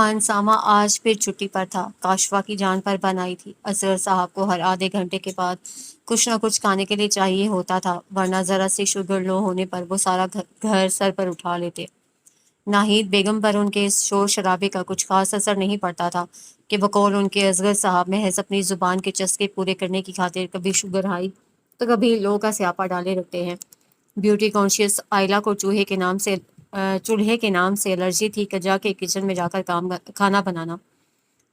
خانسامہ آج پھر چھٹی پر تھا۔ کاشفا کی جان پر بن آئی تھی۔ اصغر صاحب کو ہر آدھے گھنٹے کے بعد کچھ نہ کچھ کھانے کے لیے چاہیے ہوتا تھا، ورنہ ذرا سی شوگر لو ہونے پر وہ سارا گھر سر پر اٹھا لیتے۔ ناہید بیگم پر ان کے اس شور شرابے کا کچھ خاص اثر نہیں پڑتا تھا کہ بقول ان کے اصغر صاحب محض اپنی زبان کے چسکے پورے کرنے کی خاطر کبھی شوگر ہائی تو کبھی لو کا سیاپا ڈالے رکھتے ہیں۔ بیوٹی کانشیس آئلہ کو چولہے کے نام سے الرجی تھی کہ جا کے کچن میں جا کر کھانا بنانا۔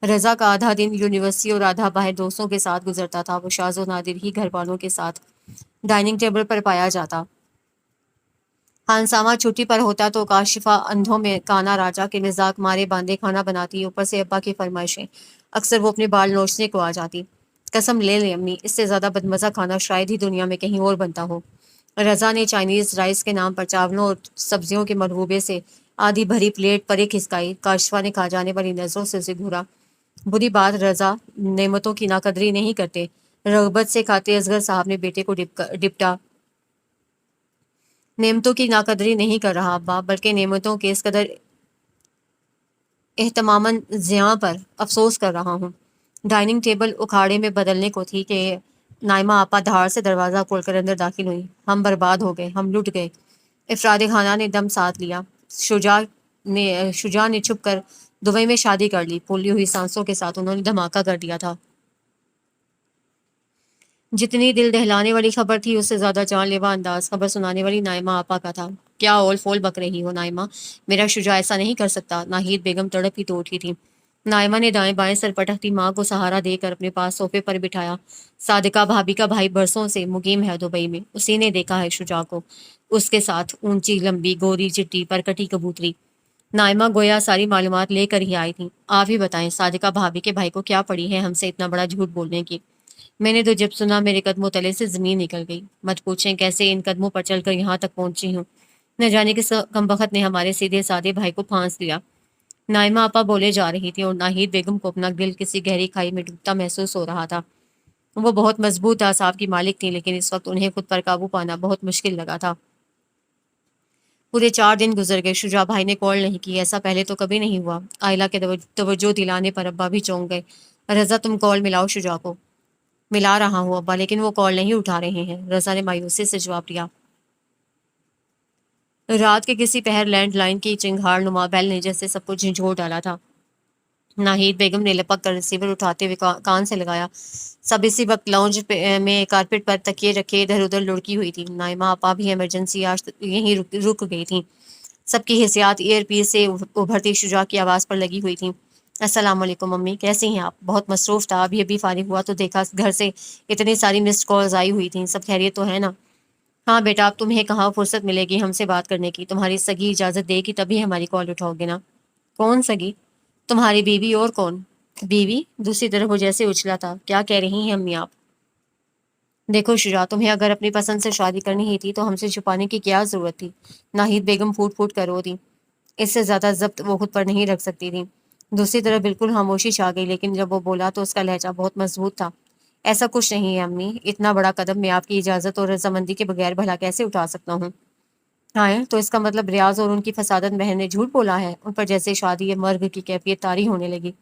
رضا کا آدھا دن یونیورسٹی اور آدھا باہر دوستوں کے ساتھ گزرتا تھا۔ وہ شاذ و نادر ہی گھر والوں کے ساتھ ڈائننگ ٹیبل پر پایا جاتا۔ خانسامہ چھٹی پر ہوتا تو کاشفہ اندھوں میں کانا راجا کے مزاق مارے باندھے کھانا بناتی، اوپر سے ابا کی فرمائشیں۔ اکثر وہ اپنے بال نوچنے کو آ جاتی۔ قسم لے لیں امی، اس سے زیادہ بدمزہ کھانا شاید ہی دنیا میں کہیں اور بنتا ہو۔ رضا نے چائنیز رائس کے نام پر چاولوں اور سبزیوں کے مرغوبے سے آدھی بھری پلیٹ پرے کھسکائی۔ کاشفہ نے کھا جانے والی نظروں سے اسے گھورا۔ بری بات، رضا نعمتوں کی ناقدری نہیں کرتے۔ رغبت سے کھاتے اصغر صاحب نے بیٹے کو ڈپٹا۔ نعمتوں کی ناقدری نہیں کر رہا ابا، بلکہ نعمتوں کے اس قدر اہتماماً زیاں پر افسوس کر رہا ہوں۔ ڈائننگ ٹیبل اکھاڑے میں بدلنے کو تھی کہ نائمہ آپا دھاڑ سے دروازہ کھول کر اندر داخل ہوئی۔ ہم برباد ہو گئے، ہم لٹ گئے۔ افراد خانہ نے دم ساتھ لیا۔ شجاع نے چھپ کر دبئی میں شادی کر لی۔ پھولی ہوئی سانسوں کے ساتھ انہوں نے دھماکہ کر دیا تھا۔ جتنی دل دہلانے والی خبر تھی، اس سے زیادہ جان لیوا انداز خبر سنانے والی نائمہ آپا کا تھا۔ کیا اول فول بک رہی ہو نائمہ؟ میرا شجاع ایسا نہیں کر سکتا۔ ناہید بیگم تڑپ ہی تو اٹھی تھی۔ نائمہ نے دائیں بائیں سر پٹکتی ماں کو سہارا دے کر اپنے پاس صوفے پر بٹھایا۔ صادقہ بھابھی کا بھائی برسوں سے مقیم ہے دبئی میں، اسی نے دیکھا ہے شجاع کو، اس کے ساتھ اونچی لمبی گوری چٹی پرکٹی کبوتری۔ نائمہ گویا ساری معلومات لے کر ہی آئی تھی۔ آپ ہی بتائیں صادقہ بھابھی کے بھائی کو کیا پڑی ہے ہم سے اتنا بڑا جھوٹ بولنے کی؟ میں نے تو جب سنا میرے قدموں تلے سے زمین نکل گئی۔ مت پوچھیں کیسے ان قدموں پر چل کر یہاں تک پہنچی ہوں۔ نہ جانے کس کمبخت نے ہمارے سیدھے سادے بھائی کو پھانس دیا۔ نائمہ آپا بولے جا رہی تھی اور ناہید بیگم کو اپنا دل کسی گہری کھائی میں ڈوبتا محسوس ہو رہا تھا۔ وہ بہت مضبوط اعصاب کی مالک تھیں، لیکن اس وقت انہیں خود پر قابو پانا بہت مشکل لگا تھا۔ پورے 4 دن گزر گئے، شجاع بھائی نے کال نہیں کی۔ ایسا پہلے تو کبھی نہیں ہوا۔ آئلہ کے توجہ دلانے پر ابا بھی چونک گئے۔ رضا تم کال ملاؤ شجاع کو۔ ملا رہا ہوں ابا، لیکن وہ کال نہیں اٹھا رہے ہیں، رضا نے مایوسی سے جواب دیا۔ رات کے کسی پہر لینڈ لائن کی چنگھاڑ نما بیل نے جیسے سب کو جھنجھوڑ ڈالا تھا۔ ناہید بیگم نے لپک کر ریسیور اٹھاتے ہوئے کان سے لگایا۔ سب اسی وقت لاؤنج میں کارپیٹ پر تکیے رکھے ادھر ادھر لڑکی ہوئی تھی۔ نائمہ آپا بھی ایمرجنسی آج یہیں رک گئی تھیں۔ سب کی حسیات ایئر پیس سے ابھرتی شجاع کی آواز پر لگی ہوئی تھیں۔ السلام علیکم امی، کیسی ہیں آپ؟ بہت مصروف تھا، ابھی فارغ ہوا تو دیکھا گھر سے اتنی ساری مسڈ کالز آئی ہوئی تھیں۔ سب خیریت تو ہے نا؟ ہاں بیٹا، اب تمہیں کہاں فرصت ملے گی ہم سے بات کرنے کی؟ تمہاری سگی اجازت دے گی تبھی ہماری کال اٹھاؤ گے نا؟ کون سگی؟ تمہاری بیوی اور کون؟ بیوی؟ دوسری طرف وہ جیسے اچھلا تھا۔ کیا کہہ رہی ہیں امی آپ؟ دیکھو شجاع، تمہیں اگر اپنی پسند سے شادی کرنی ہی تھی تو ہم سے چھپانے کی کیا ضرورت تھی؟ ناہید بیگم پھوٹ پھوٹ کر رو دی۔ اس سے زیادہ ضبط وہ خود پر نہیں رکھ سکتی تھی۔ دوسری طرف بالکل خاموشی چھا گئی، لیکن جب وہ بولا تو اس کا لہجہ بہت مضبوط تھا۔ ایسا کچھ نہیں ہے امی، اتنا بڑا قدم میں آپ کی اجازت اور رضامندی کے بغیر بھلا کیسے اٹھا سکتا ہوں؟ ہاں تو اس کا مطلب ریاض اور ان کی فسادت بہن نے جھوٹ بولا ہے؟ ان پر جیسے شادی مرگ کی کیفیت طاری ہونے لگی۔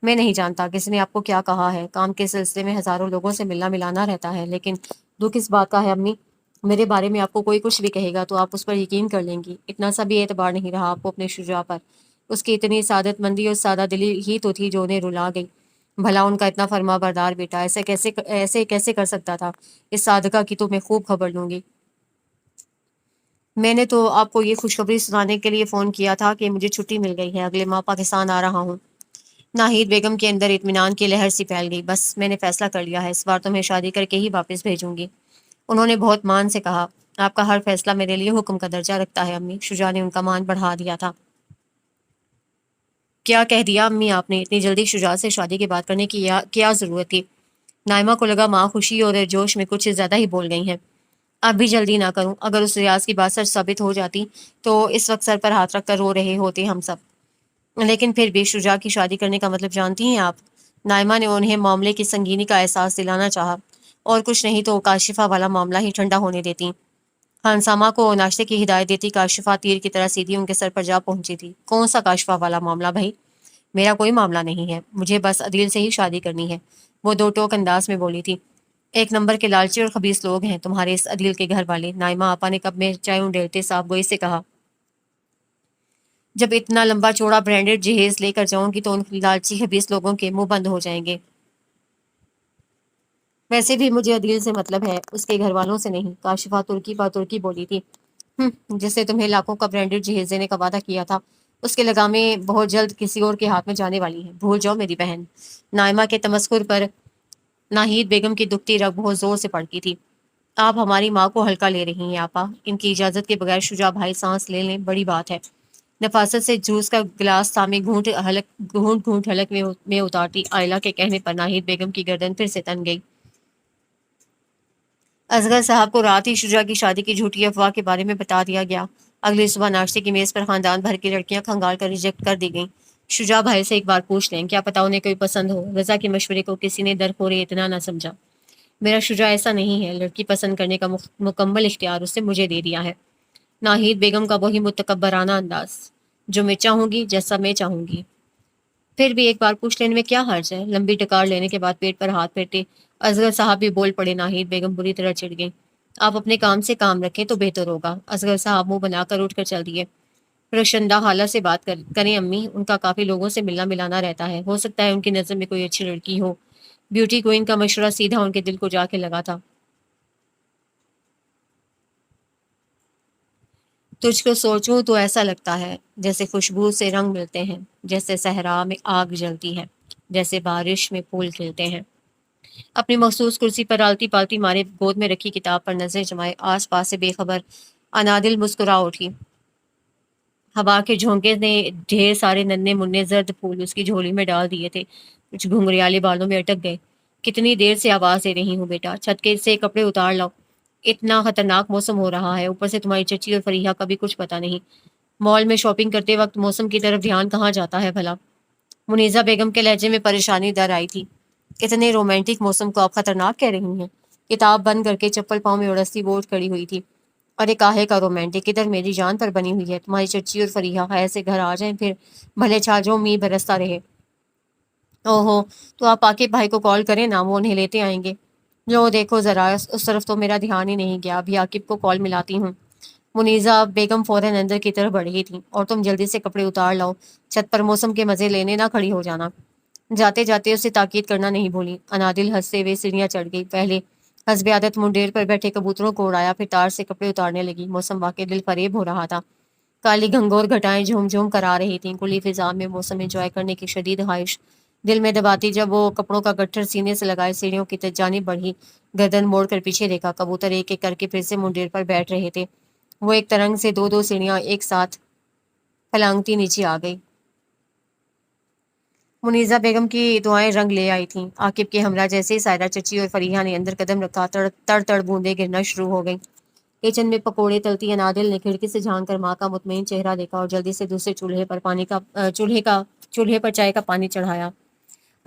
میں نہیں جانتا کس نے آپ کو کیا کہا ہے، کام کے سلسلے میں ہزاروں لوگوں سے ملنا ملانا رہتا ہے، لیکن دکھ اس بات کا ہے امی، میرے بارے میں آپ کو کوئی کچھ بھی کہے گا تو آپ اس پر یقین کر لیں گی۔ اتنا سا بھی اعتبار نہیں رہا آپ کو اپنے شجاع پر۔ اس کی اتنی سعادت مندی اور سادہ دلی ہی تو تھی جو انہیں رلا گئی۔ بھلا ان کا اتنا فرما بردار بیٹا ایسے کیسے کر سکتا تھا؟ اس صادقہ کی تو میں خوب خبر لوں گی۔ میں نے تو آپ کو یہ خوشخبری سنانے کے لیے فون کیا تھا کہ مجھے چھٹی مل گئی ہے، اگلے ماہ پاکستان آ رہا ہوں۔ ناہید بیگم کے اندر اطمینان کی لہر سی پھیل گئی۔ بس میں نے فیصلہ کر لیا ہے، اس بار تمہیں شادی کر کے ہی واپس بھیجوں گی۔ انہوں نے بہت مان سے کہا۔ آپ کا ہر فیصلہ میرے لیے حکم کا درجہ رکھتا ہے امی، شجاع نے ان کا مان بڑھا دیا تھا۔ کیا کہہ دیا امی آپ نے؟ اتنی جلدی شجاع سے شادی کی بات کرنے کی کیا ضرورت تھی؟ نائمہ کو لگا ماں خوشی اور جوش میں کچھ زیادہ ہی بول گئی ہیں۔ اب بھی جلدی نہ کروں، اگر اس ریاض کی بات سچ ثابت ہو جاتی تو اس وقت سر پر ہاتھ رکھ کر رو رہے ہوتے ہم سب۔ لیکن پھر بھی شجاع کی شادی کرنے کا مطلب جانتی ہیں آپ؟ نائمہ نے انہیں معاملے کی سنگینی کا احساس دلانا چاہا۔ اور کچھ نہیں تو کاشفہ والا معاملہ ہی ٹھنڈا ہونے دیتی۔ خانسامہ کو ناشتے کی ہدایت دیتی کاشفہ تیر کی طرح سیدھی ان کے سر پر جا پہنچی تھی۔ کون سا کاشفہ والا معاملہ بھائی؟ میرا کوئی معاملہ نہیں ہے، مجھے بس عدیل سے ہی شادی کرنی ہے، وہ دو ٹوک انداز میں بولی تھی۔ ایک نمبر کے لالچی اور خبیث لوگ ہیں تمہارے اس عدیل کے گھر والے، نائمہ آپا نے کب میں چائے اونڈیلتے صاحب گوئی سے کہا۔ جب اتنا لمبا چوڑا برانڈڈ جہیز لے کر جاؤں گی تو ان لالچی خبیث لوگوں کے منہ بند ہو جائیں گے۔ ویسے بھی مجھے عدیل سے مطلب ہے، اس کے گھر والوں سے نہیں، کاشفہ ترکی پا ترکی بولی تھی۔ جسے تمہیں لاکھوں کا برانڈڈ جہیز دینے کا وعدہ کیا تھا، اس کے لگامیں بہت جلد کسی اور کے ہاتھ میں جانے والی ہیں، بھول جاؤ میری بہن۔ نائمہ کے تمسخر پر ناہید بیگم کی دکھتی رگ بہت زور سے پڑکی تھی۔ آپ ہماری ماں کو ہلکا لے رہی ہیں آپا، ان کی اجازت کے بغیر شجاع بھائی سانس لے لیں بڑی بات ہے۔ نفاست سے جوس کا گلاس سامنے گھونٹ گھونٹ حلق میں اتارتی آئلہ کے کہنے پر ناہید بیگم کی گردن پھر سے تن گئی۔ اصغر صاحب کو رات ہی شجاع کی شادی کی جھوٹی افواہ کے بارے میں بتا دیا گیا۔ اگلی صبح ناشتے کی میز پر خاندان بھر کی لڑکیاں کھنگال کر ریجیکٹ کر دی گئیں۔ شجاع بھائی سے ایک بار پوچھ لیں، کیا پتا انہیں کوئی پسند ہو۔ رضا کے مشورے کو کسی نے درخورے اتنا نہ سمجھا۔ میرا شجاع ایسا نہیں ہے، لڑکی پسند کرنے کا مکمل اختیار اس نے مجھے دے دیا ہے۔ ناہید بیگم کا وہی متکبرانہ انداز، جو میں چاہوں گی، جیسا میں چاہوں گی۔ پھر بھی ایک بار پوچھ لینے میں کیا حرج ہے؟ لمبی ٹکار لینے کے بعد پیٹ پر ہاتھ پھیرتے اصغر صاحب بھی بول پڑے۔ ناہید بیگم بری طرح چڑ گئیں۔ آپ اپنے کام سے کام رکھیں تو بہتر ہوگا۔ اصغر صاحب منہ بنا کر اٹھ کر چل دیے۔ رخشندہ خالہ سے بات کریں امی، ان کا کافی لوگوں سے ملنا ملانا رہتا ہے، ہو سکتا ہے ان کی نظر میں کوئی اچھی لڑکی ہو۔ بیوٹی کوئن کا مشورہ سیدھا ان کے دل کو جا کے لگا تھا۔ تجھ کو سوچوں تو ایسا لگتا ہے جیسے خوشبو سے رنگ ملتے ہیں، جیسے صحرا میں آگ جلتی ہے، جیسے بارش میں پھول کھلتے ہیں۔ اپنی مخصوص کرسی پر آلتی پالتی ماں نے گود میں رکھی کتاب پر نظریں جمائے آس پاس سے بے خبر انادل مسکرا اٹھی۔ ہوا کے جھونکے نے ڈھیر سارے ننھے منھے زرد پھول اس کی جھولی میں ڈال دیے تھے، کچھ گھنگریالے بالوں میں اٹک گئے۔ کتنی دیر سے آواز دے رہی ہوں بیٹا، چھت کے سے کپڑے اتار لاؤ، اتنا خطرناک موسم ہو رہا ہے، اوپر سے تمہاری چچی اور فریحہ کا بھی کچھ پتا نہیں، مال میں شاپنگ کرتے وقت موسم کی طرف دھیان کہاں جاتا ہے بھلا۔ منیزہ بیگم کے لہجے میں پریشانی در آئی تھی۔ اتنے رومانٹک موسم کو آپ خطرناک کہہ رہی ہیں؟ کتاب بند کر کے چپل پاؤں میں اڑستی وہ اٹھ کھڑی ہوئی تھی۔ اور ایک کاہے کا رومانٹک، ادھر میری جان پر بنی ہوئی ہے، تمہاری چچی اور فریحہ خیر سے گھر آ جائیں، پھر بھلے چھاجوں می برستا رہے۔ اوہو، تو آپ عاقب بھائی کو کال کریں نا، وہ انہیں لیتے آئیں گے۔ لو دیکھو ذرا، اس طرف تو میرا دھیان ہی نہیں گیا، ابھی عاقب کو کال ملاتی ہوں۔ منیزہ بیگم فوراً اندر کی طرف بڑھ گئی تھی۔ اور تم جلدی سے کپڑے اتار لاؤ، چھت پر موسم کے مزے لینے نہ کھڑی ہو جانا۔ جاتے جاتے اسے تاکید کرنا نہیں بھولی۔ انادل ہنستے ہوئے سیڑھیاں چڑھ گئی، پہلے حسب عادت منڈیر پر بیٹھے کبوتروں کو اڑایا، پھر تار سے کپڑے اتارنے لگی۔ موسم واقعی دل فریب ہو رہا تھا۔ کالی گھنگور گھٹائیں جھوم جھوم کر آ رہی تھیں، کھلی فضا میں موسم انجوائے کرنے کی شدید خواہش دل میں دباتی جب وہ کپڑوں کا گٹھر سینے سے لگائے سیڑھیوں کی جانب بڑھی، گردن موڑ کر پیچھے دیکھا، کبوتر ایک ایک کر کے پھر سے منڈیر پر بیٹھ رہے تھے۔ وہ ایک ترنگ سے دو دو سیڑھیاں ایک ساتھ پھلانگتی نیچے آ گئی۔ منیزہ بیگم کی دعائیں رنگ لے آئی تھیں۔ عاقب کے ہمراہ جیسے ہی سائرہ چچی اور فریحہ نے اندر قدم رکھا، تڑ تڑ بوندیں گرنا شروع ہو گئیں۔ کچن میں پکوڑے تلتی انادل نے کھڑکی سے جھانک کر ماں کا مطمئن چہرہ دیکھا اور جلدی سے دوسرے چولہے پر چائے کا پانی چڑھایا۔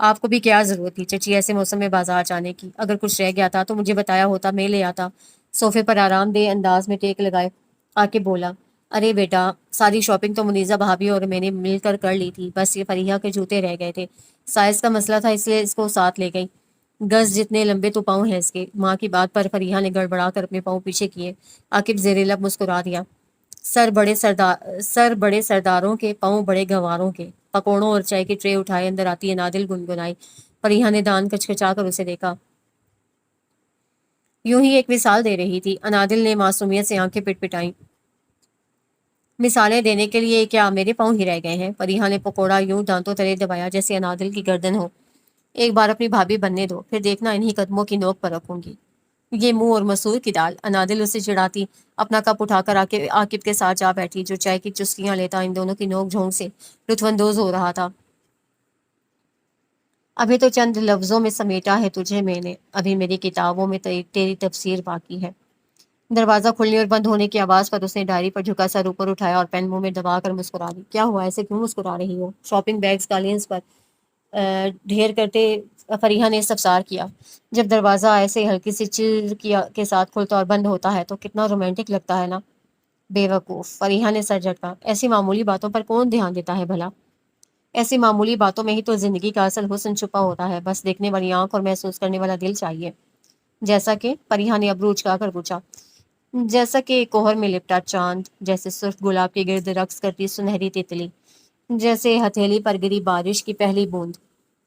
آپ کو بھی کیا ضرورت تھی چچی ایسے موسم میں بازار جانے کی؟ اگر کچھ رہ گیا تھا تو مجھے بتایا ہوتا، میں لے آتا۔ صوفے پر آرام دہ انداز میں ٹیک لگائے عاقب بولا، ارے بیٹا، ساری شاپنگ تو منیزہ بھابھی اور میں نے مل کر لی تھی، بس یہ فریحہ کے جوتے رہ گئے تھے، سائز کا مسئلہ تھا، اس لیے اس کو ساتھ لے گئی۔ گز جتنے لمبے تو پاؤں ہیں اس کے۔ ماں کی بات پر فریحہ نے گڑبڑا کر اپنے پاؤں پیچھے کیے۔ عاقب زیر لب مسکرا دیا، سر بڑے سرداروں کے، پاؤں بڑے گنواروں کے۔ پکوڑوں اور چائے کی ٹرے اٹھائے اندر آتی انادل گنگنائی۔ فریحہ نے دان کچکچا کر اسے دیکھا، یوں ہی ایک مثال دے رہی تھی۔ انادل نے معصومیت سے آنکھیں پٹ پٹائیں، مثالیں دینے کے لیے کیا میرے پاؤں ہی رہ گئے ہیں؟ فریحہ نے پکوڑا یوں دانتوں تلے دبایا جیسے انادل کی گردن ہو۔ ایک بار اپنی بھابھی بننے دو، پھر دیکھنا انہی قدموں کی نوک پر رکھوں گی۔ یہ منہ اور مسور کی دال۔ انادل اسے چڑھاتی اپنا کپ اٹھا کر عاقب کے ساتھ جا بیٹھی، جو چائے کی چسکیاں لیتا ان دونوں کی نوک جھونک سے لطف اندوز ہو رہا تھا۔ ابھی تو چند لفظوں میں سمیٹا ہے تجھے میں نے، ابھی میری کتابوں میں تیری تفسیر باقی ہے۔ دروازہ کھلنے اور بند ہونے کی آواز پر اس نے ڈائری پر جھکا سر اوپر اٹھایا اور پین منہ میں دبا کر مسکرا دی۔ کیا ہوا، ایسے کیوں مسکرا رہی ہو؟ شاپنگ بیگز قالینز پر ڈھیر کرتے فریحہ نے استفسار کیا۔ جب دروازہ ایسے ہلکی سی چل کے ساتھ کھلتا اور بند ہوتا ہے تو کتنا رومانٹک لگتا ہے نا۔ بے وقوف، فریحہ نے سر جھٹکا، ایسی معمولی باتوں پر کون دھیان دیتا ہے بھلا؟ ایسی معمولی باتوں میں ہی تو زندگی کا اصل حسن چھپا ہوتا ہے، بس دیکھنے والی آنکھ اور محسوس کرنے والا دل چاہیے۔ جیسا کہ پریہا نے ابرو اچکا کر پوچھا۔ جیسا کہ کوہر میں لپٹا چاند، جیسے سرخ گلاب کے گرد رقص کرتی سنہری تتلی، جیسے ہتھیلی پر گری بارش کی پہلی بوند،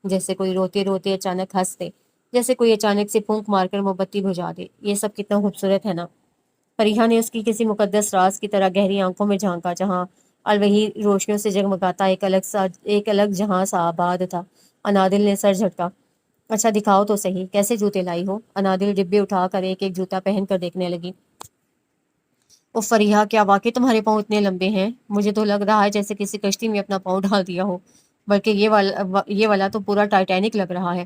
جیسے کوئی روتے روتے اچانک ہنس دے، جیسے کوئی اچانک سے پھونک مار کر موم بتی بجھا دے۔ یہ سب کتنا خوبصورت ہے نا۔ فریحہ نے اس کی کسی مقدس راز کی طرح گہری آنکھوں میں جھانکا، جہاں الوہی روشنیوں سے جگمگاتا ایک الگ جہاں سا آباد تھا۔ انادل نے سر جھٹکا۔ اچھا دکھاؤ تو صحیح، کیسے جوتے لائی ہو؟ انادل ڈبے اٹھا کر ایک ایک جوتا پہن کر دیکھنے لگی۔ او فریحہ، کیا واقعی تمہارے پاؤں اتنے لمبے ہیں؟ مجھے تو لگ رہا ہے جیسے کسی کشتی میں اپنا پاؤں ڈال دیا ہو، بلکہ یہ والا تو پورا ٹائٹینک لگ رہا ہے۔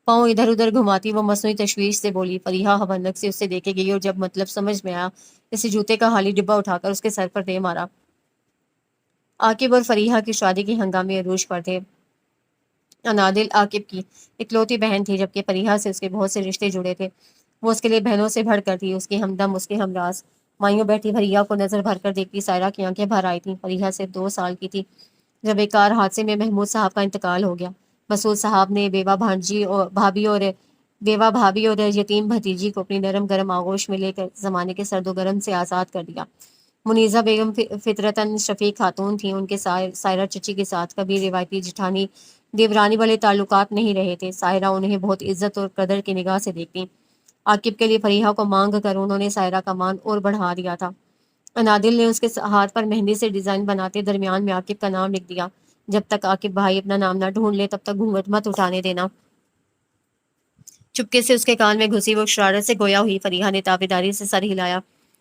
پاؤں ادھر ادھر گھماتی وہ مصنوعی تشویش سے بولی۔ فریحہ حوالک سے اسے دیکھے گئی اور جب مطلب سمجھ میں آیا، اسی جوتے کا خالی ڈبہ اٹھا کر اس کے سر پر دے مارا۔ عاقب اور فریحہ کی شادی کے ہنگامی عروج پر تھے۔ انادل عاقب کی اکلوتی بہن تھی، جبکہ فریحہ سے اس کے بہت سے رشتے جڑے تھے۔ وہ اس کے لیے بہنوں سے بڑھ کر تھی، اس کی ہمدم، اس کے ہمراز۔ مائیوں بیٹھی فریحہ کو نظر بھر کر دیکھتی سائرہ کی آنکھیں بھر آئی تھیں۔ فریحہ صرف 2 سال کی تھی جب ایک کار حادثے میں محمود صاحب کا انتقال ہو گیا۔ مسعود صاحب نے بیوہ بھابھی اور یتیم بھتیجی کو اپنی نرم گرم آغوش میں لے کر زمانے کے سرد و گرم سے آزاد کر دیا۔ منیزہ بیگم فطرتاً شفیق خاتون تھیں، ان کے سائرہ چچی کے ساتھ کبھی روایتی جٹھانی دیورانی والے تعلقات نہیں رہے تھے۔ سائرہ انہیں بہت عزت اور قدر کی نگاہ سے دیکھتی۔ عاقب کے لیے فریحہ کو مانگ کر انہوں نے سائرہ کا مان اور بڑھا دیا تھا۔ انادل نے اس کے ہاتھ پر مہندی سے ڈیزائن بناتے درمیان میں عاقب کا نام لکھ دیا۔ جب تک عاقب بھائی اپنا نام نہ ڈھونڈ لے تب تک گھونگھٹ مت اٹھانے دینا۔ چپکے سے اس کے کان میں گھسی وہ شرارت سے گویا ہوئی۔ فریحہ نے تابعداری سے سر ہلایا۔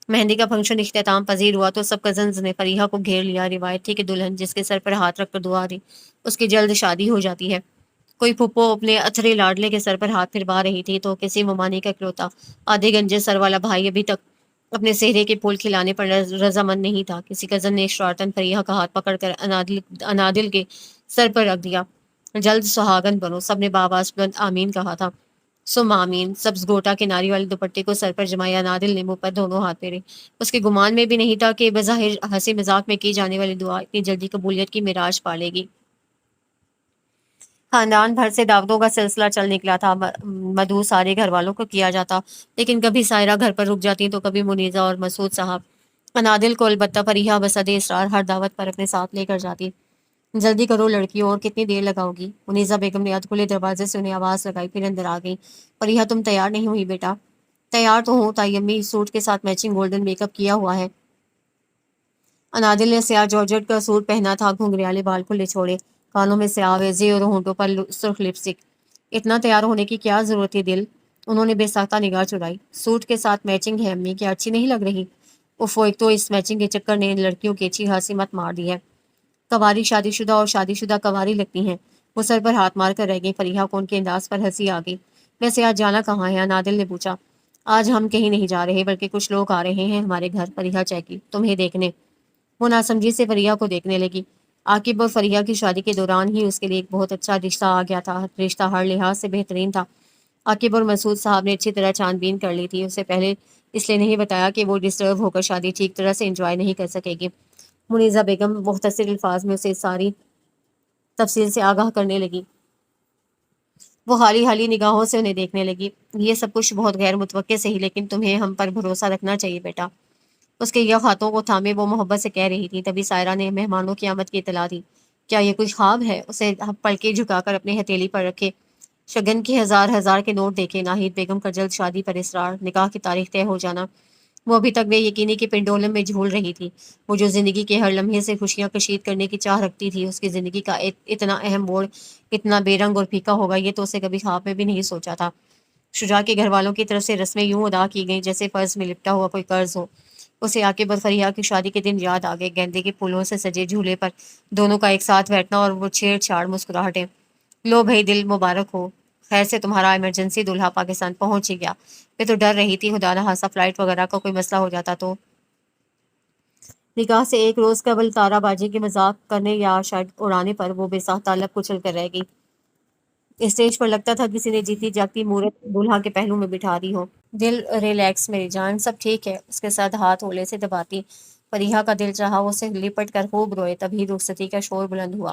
مہندی کا فنکشن اختتام پذیر ہوا تو سب کزنز نے فریحہ کو گھیر لیا۔ روایت تھی کہ دلہن جس کے سر پر ہاتھ رکھ کر دعا دی، اس کی جلد شادی ہو جاتی ہے۔ کوئی پھپھو اپنے اتھرے لاڈلے کے سر پر ہاتھ پھروا رہی تھی تو کسی ممانی کا اکلوتا آدھے گنجے سر والا بھائی ابھی تک اپنے سہرے کے پھول کھلانے پر رضامند نہیں تھا۔ کسی کزن نے شرارتاً فریحہ کا ہاتھ پکڑ کر انادل کے سر پر رکھ دیا۔ جلد سہاگن بنو، سب نے بآواز بلند آمین کہا تھا۔ سم آمین۔ سبز گوٹا کے ناری والے دوپٹے کو سر پر جمایا انادل نے منہ پر دونوں ہاتھ پھیرے۔ اس کے گمان میں بھی نہیں تھا کہ بظاہر ہنسی مذاق میں کی جانے والی دعا اتنی جلدی قبولیت کی معراج پالے گی۔ خاندان بھر سے دعوتوں کا سلسلہ چل نکلا تھا۔ مدعو سارے گھر والوں کو کیا جاتا، لیکن کبھی سائرہ گھر پر رک جاتی تو کبھی منیزہ اور مسعود صاحب۔ انادل کو البتہ فریحہ بصد اصرار ہر دعوت پر اپنے ساتھ لے کر جاتی۔ جلدی کرو لڑکیوں، اور کتنی دیر لگاؤ گی؟ منیزہ بیگم نے ادھ کھلے دروازے سے انہیں آواز لگائی، پھر اندر آ گئی۔ فریحہ، تم تیار نہیں ہوئی بیٹا؟ تیار تو ہوں تائی امی، سوٹ کے ساتھ میچنگ گولڈن میک اپ کیا ہوا ہے۔ انادل نے سیاہ جارجٹ کا سوٹ پہنا تھا، گھنگریالے بال کھلے چھوڑے، کانوں میں سیاہ ویزے اور ہونٹوں پر سرخ لپسٹک۔ اتنا تیار ہونے کی کیا ضرورت تھی دل؟ انہوں نے بے ساختہ نگاہ چڑھائی۔ سوٹ کے ساتھ میچنگ ہے امی، کیا اچھی نہیں لگ رہی؟ اوفو، ایک تو اس میچنگ کے چکر نے لڑکیوں کی اچھی خاصی مت مار دی ہے۔ کواری شادی شدہ اور شادی شدہ کواری لگتی ہیں۔ وہ سر پر ہاتھ مار کر رہ گئی۔ فریحہ کو ان کے انداز پر ہنسی آ گئی۔ ویسے آج جانا کہاں ہے؟ انادل نے پوچھا۔ آج ہم کہیں نہیں جا رہے، بلکہ کچھ لوگ آ رہے ہیں ہمارے گھر، فریحہ چہکی، تمہیں دیکھنے۔ وہ ناسمجھی سے فریحہ کو دیکھنے لگی۔ عاقب اور فریحہ کی شادی کے دوران ہی اس کے لیے ایک بہت اچھا رشتہ آ گیا تھا۔ رشتہ ہر لحاظ سے بہترین تھا۔ عاقب اور مسعود صاحب نے اچھی طرح چھان بین کر لی تھی۔ اسے پہلے اس لیے نہیں بتایا کہ وہ ڈسٹرب ہو کر شادی ٹھیک طرح سے انجوائے نہیں کر سکے گی۔ منیزہ بیگم مختصر الفاظ میں اسے ساری تفصیل سے آگاہ کرنے لگی۔ وہ حالی حالی نگاہوں سے انہیں دیکھنے لگی۔ یہ سب کچھ بہت غیر متوقع سے ہی، لیکن تمہیں ہم پر بھروسہ رکھنا چاہیے بیٹا۔ اس کے یہ ہاتھوں کو تھامے وہ محبت سے کہہ رہی تھی، تبھی سائرہ نے مہمانوں کی آمد کی اطلاع دی۔ کیا یہ کوئی خواب ہے؟ اسے پلکیں جھکا کر اپنے ہتھیلی پر رکھے شگن کے ہزار ہزار کے نوٹ دیکھے۔ ناہید بیگم کا جلد شادی پر اصرار، نکاح کی تاریخ طے ہو جانا۔ وہ ابھی تک بے یقینی کے پنڈولم میں جھول رہی تھی۔ وہ جو زندگی کے ہر لمحے سے خوشیاں کشید کرنے کی چاہ رکھتی تھی، اس کی زندگی کا اتنا اہم موڑ اتنا بے رنگ اور پھیکا ہوگا، یہ تو اسے کبھی خواب میں بھی نہیں سوچا تھا۔ شجاع کے گھر والوں کی طرف سے رسمیں یوں ادا کی گئیں جیسے فرض میں لپٹا ہوا کوئی قرض ہو۔ اسے عاقب اور فریحہ کی شادی کے دن یاد آ گئے، گیندے کے پھولوں سے سجے جھولے پر دونوں کا ایک ساتھ بیٹھنا اور وہ چھیڑ چھاڑ مسکراہٹیں۔ لو بھائی دل مبارک ہو، خیر سے تمہارا ایمرجنسی دولہا پاکستان پہنچ ہی گیا۔ میں تو ڈر رہی تھی خدا نہ خواستہ فلائٹ وغیرہ کا کوئی مسئلہ ہو جاتا تو۔ نکاح سے ایک روز قبل تارا بازی کے مذاق کرنے یا شاید اڑانے پر وہ بے ساختہ الگ کچل کر رہ گئی۔ اسٹیج پر لگتا تھا کسی نے جیتی جاگتی مورت دولہا کے پہلو میں بٹھا دی ہو۔ دل ریلیکس میری جان، سب ٹھیک ہے، اس کے ساتھ ہاتھ ہولے سے دباتی فریحہ کا دل چاہا وہ اسے لپٹ کر خوب روئے۔ تبھی رخصتی کا شور بلند ہوا۔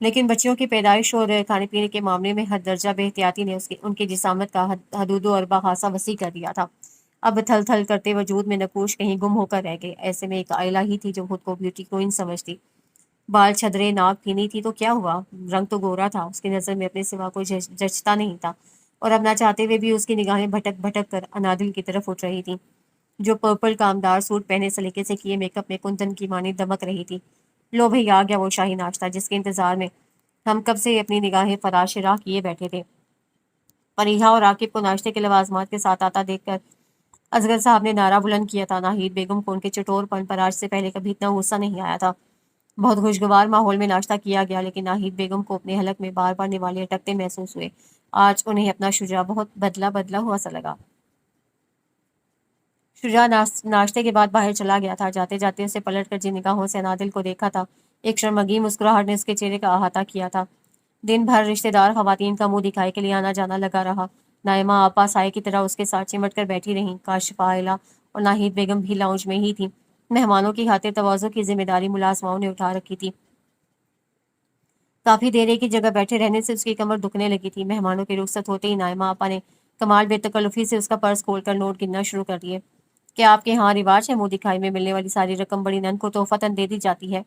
لیکن بچیوں کی پیدائش اور کھانے پینے کے معاملے میں ہر درجہ بے احتیاطی نے ان کی جسامت کا حدود و اربا خاصا وسیع کر دیا تھا۔ اب تھل تھل کرتے وجود میں نقوش کہیں گم ہو کر رہ گئے۔ ایسے میں ایک آئلہ ہی تھی جو خود کو بیوٹی کوئن سمجھتی۔ بال چھدرے، ناک پھینی تھی تو کیا ہوا، رنگ تو گورا تھا، اس کی نظر میں اپنے سوا کوئی جچتا نہیں تھا، اور اب نہ چاہتے ہوئے بھی اس کی نگاہیں بھٹک بھٹک کر انادل کی طرف اٹھ رہی تھیں، جو پرپل کامدار سوٹ پہنے سلیقے سے کیے میک اپ میں کندن کی مانی دمک رہی تھی۔ لو بھئی آ گیا وہ شاہی ناشتہ جس کے انتظار میں ہم کب سے اپنی نگاہیں فراش راہ کیے بیٹھے تھے۔ فریحہ اور عاقب کو ناشتے کے لوازمات کے ساتھ آتا دیکھ کر اصغر صاحب نے نعرہ بلند کیا تھا۔ ناہید بیگم کو ان کے چٹور پن پر آج سے پہلے کبھی اتنا غصہ نہیں آیا تھا۔ بہت خوشگوار ماحول میں ناشتہ کیا گیا، لیکن ناہید بیگم کو اپنے حلق میں بار بار نوالے اٹکتے محسوس ہوئے۔ آج انہیں اپنا شجاع بہت بدلا بدلا ہوا سا لگا۔ شجاع ناشتے کے بعد باہر چلا گیا تھا۔ جاتے جاتے اسے پلٹ کر جن نگاہوں سے انادل کو دیکھا تھا، ایک شرمگی مسکراہٹ نے اس کے چہرے کا احاطہ کیا تھا۔ دن بھر رشتہ دار خواتین کا منہ دکھائی کے لیے آنا جانا لگا رہا۔ نائمہ آپا سائے کی طرح اس کے ساتھ چمٹ کر بیٹھی رہیں۔ کاشفہ، آئلہ اور ناہید بیگم بھی لاؤنج میں ہی تھیں۔ مہمانوں کی خاطر تواضع کی ذمہ داری ملازماؤں نے اٹھا رکھی تھی۔ کافی دیر ایک ہی جگہ بیٹھے رہنے سے اس کی کمر دکھنے لگی تھی۔ مہمانوں کے رخصت ہوتے ہی نائمہ آپا نے کمال بے تکلفی سے اس کا پرس کھول کر نوٹ گننا شروع کر دیے۔ کیا آپ کے ہاں رواج ہے منہ دکھائی میں ملنے والی ساری رقم بڑی نند کو تحفتاً دے دی جاتی ہے؟